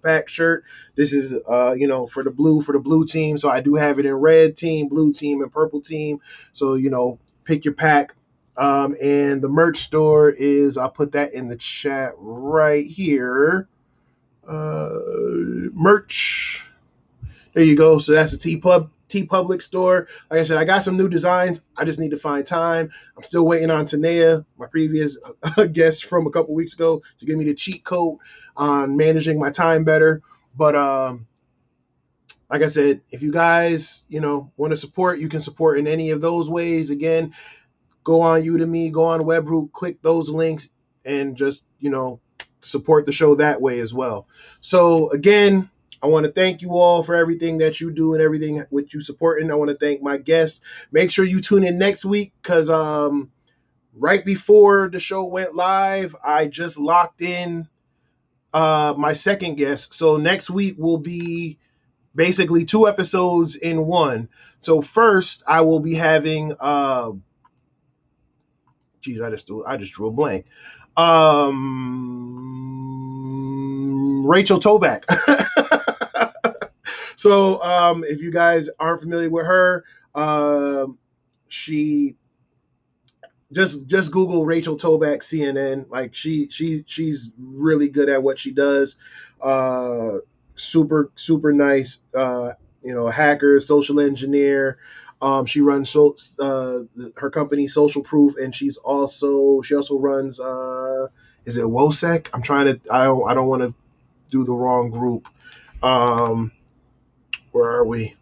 Pack shirt. This is for the blue team. So I do have it in red team, blue team, and purple team. So pick your pack. And the merch store is, I'll put that in the chat right here. Merch. There you go. So that's the TeePublic store. Like I said, I got some new designs. I just need to find time. I'm still waiting on Tanea, my previous guest from a couple weeks ago, to give me the cheat code on managing my time better. But like I said, if you guys want to support, you can support in any of those ways. Again, go on Udemy, go on Webroot, click those links, and just support the show that way as well. So again, I want to thank you all for everything that you do and everything which you supporting. I want to thank my guests. Make sure you tune in next week, because right before the show went live, I just locked in my second guest. So next week will be basically 2 episodes in one. So first, I will be having I just drew a blank. Rachel Toback. So if you guys aren't familiar with her, she just Google Rachel Toback CNN. Like she's really good at what she does. Super nice. a hacker, social engineer. She runs her company Social Proof, and she also runs is it WOSEC? I don't want to do the wrong group. Where are we?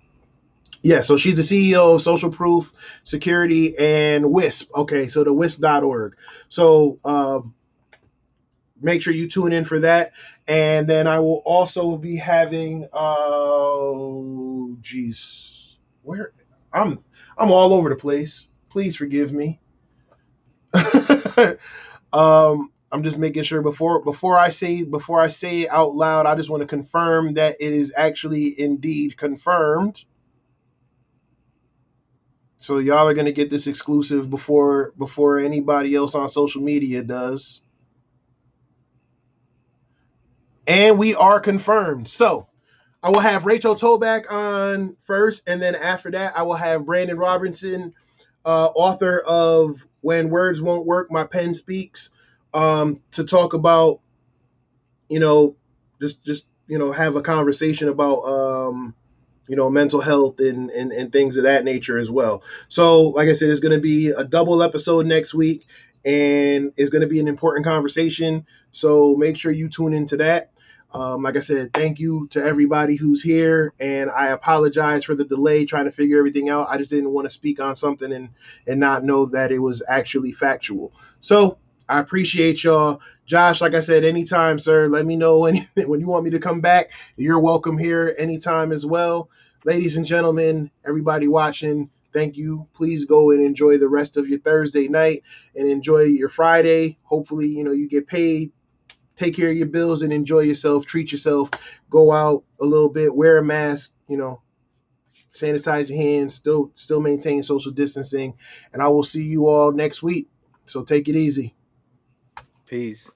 Yeah, so she's the CEO of Social Proof Security and WISP. Okay, so the WISP.org. So make sure you tune in for that. And then I will also be having where I'm all over the place. Please forgive me. I'm just making sure before I say it out loud, I just want to confirm that it is actually indeed confirmed. So y'all are gonna get this exclusive before anybody else on social media does. And we are confirmed. So I will have Rachel Toback on first, and then after that, I will have Brandon Robinson, author of When Words Won't Work, My Pen Speaks, to talk about, just have a conversation about mental health and things of that nature as well. So, like I said, it's going to be a double episode next week, and it's going to be an important conversation. So make sure you tune into that. Like I said, thank you to everybody who's here, and I apologize for the delay trying to figure everything out. I just didn't want to speak on something and not know that it was actually factual. So I appreciate y'all. Josh, like I said, anytime, sir, let me know when you want me to come back. You're welcome here anytime as well. Ladies and gentlemen, everybody watching, thank you. Please go and enjoy the rest of your Thursday night and enjoy your Friday. Hopefully, you get paid. Take care of your bills and enjoy yourself. Treat yourself. Go out a little bit. Wear a mask. Sanitize your hands. Still maintain social distancing. And I will see you all next week. So take it easy. Peace.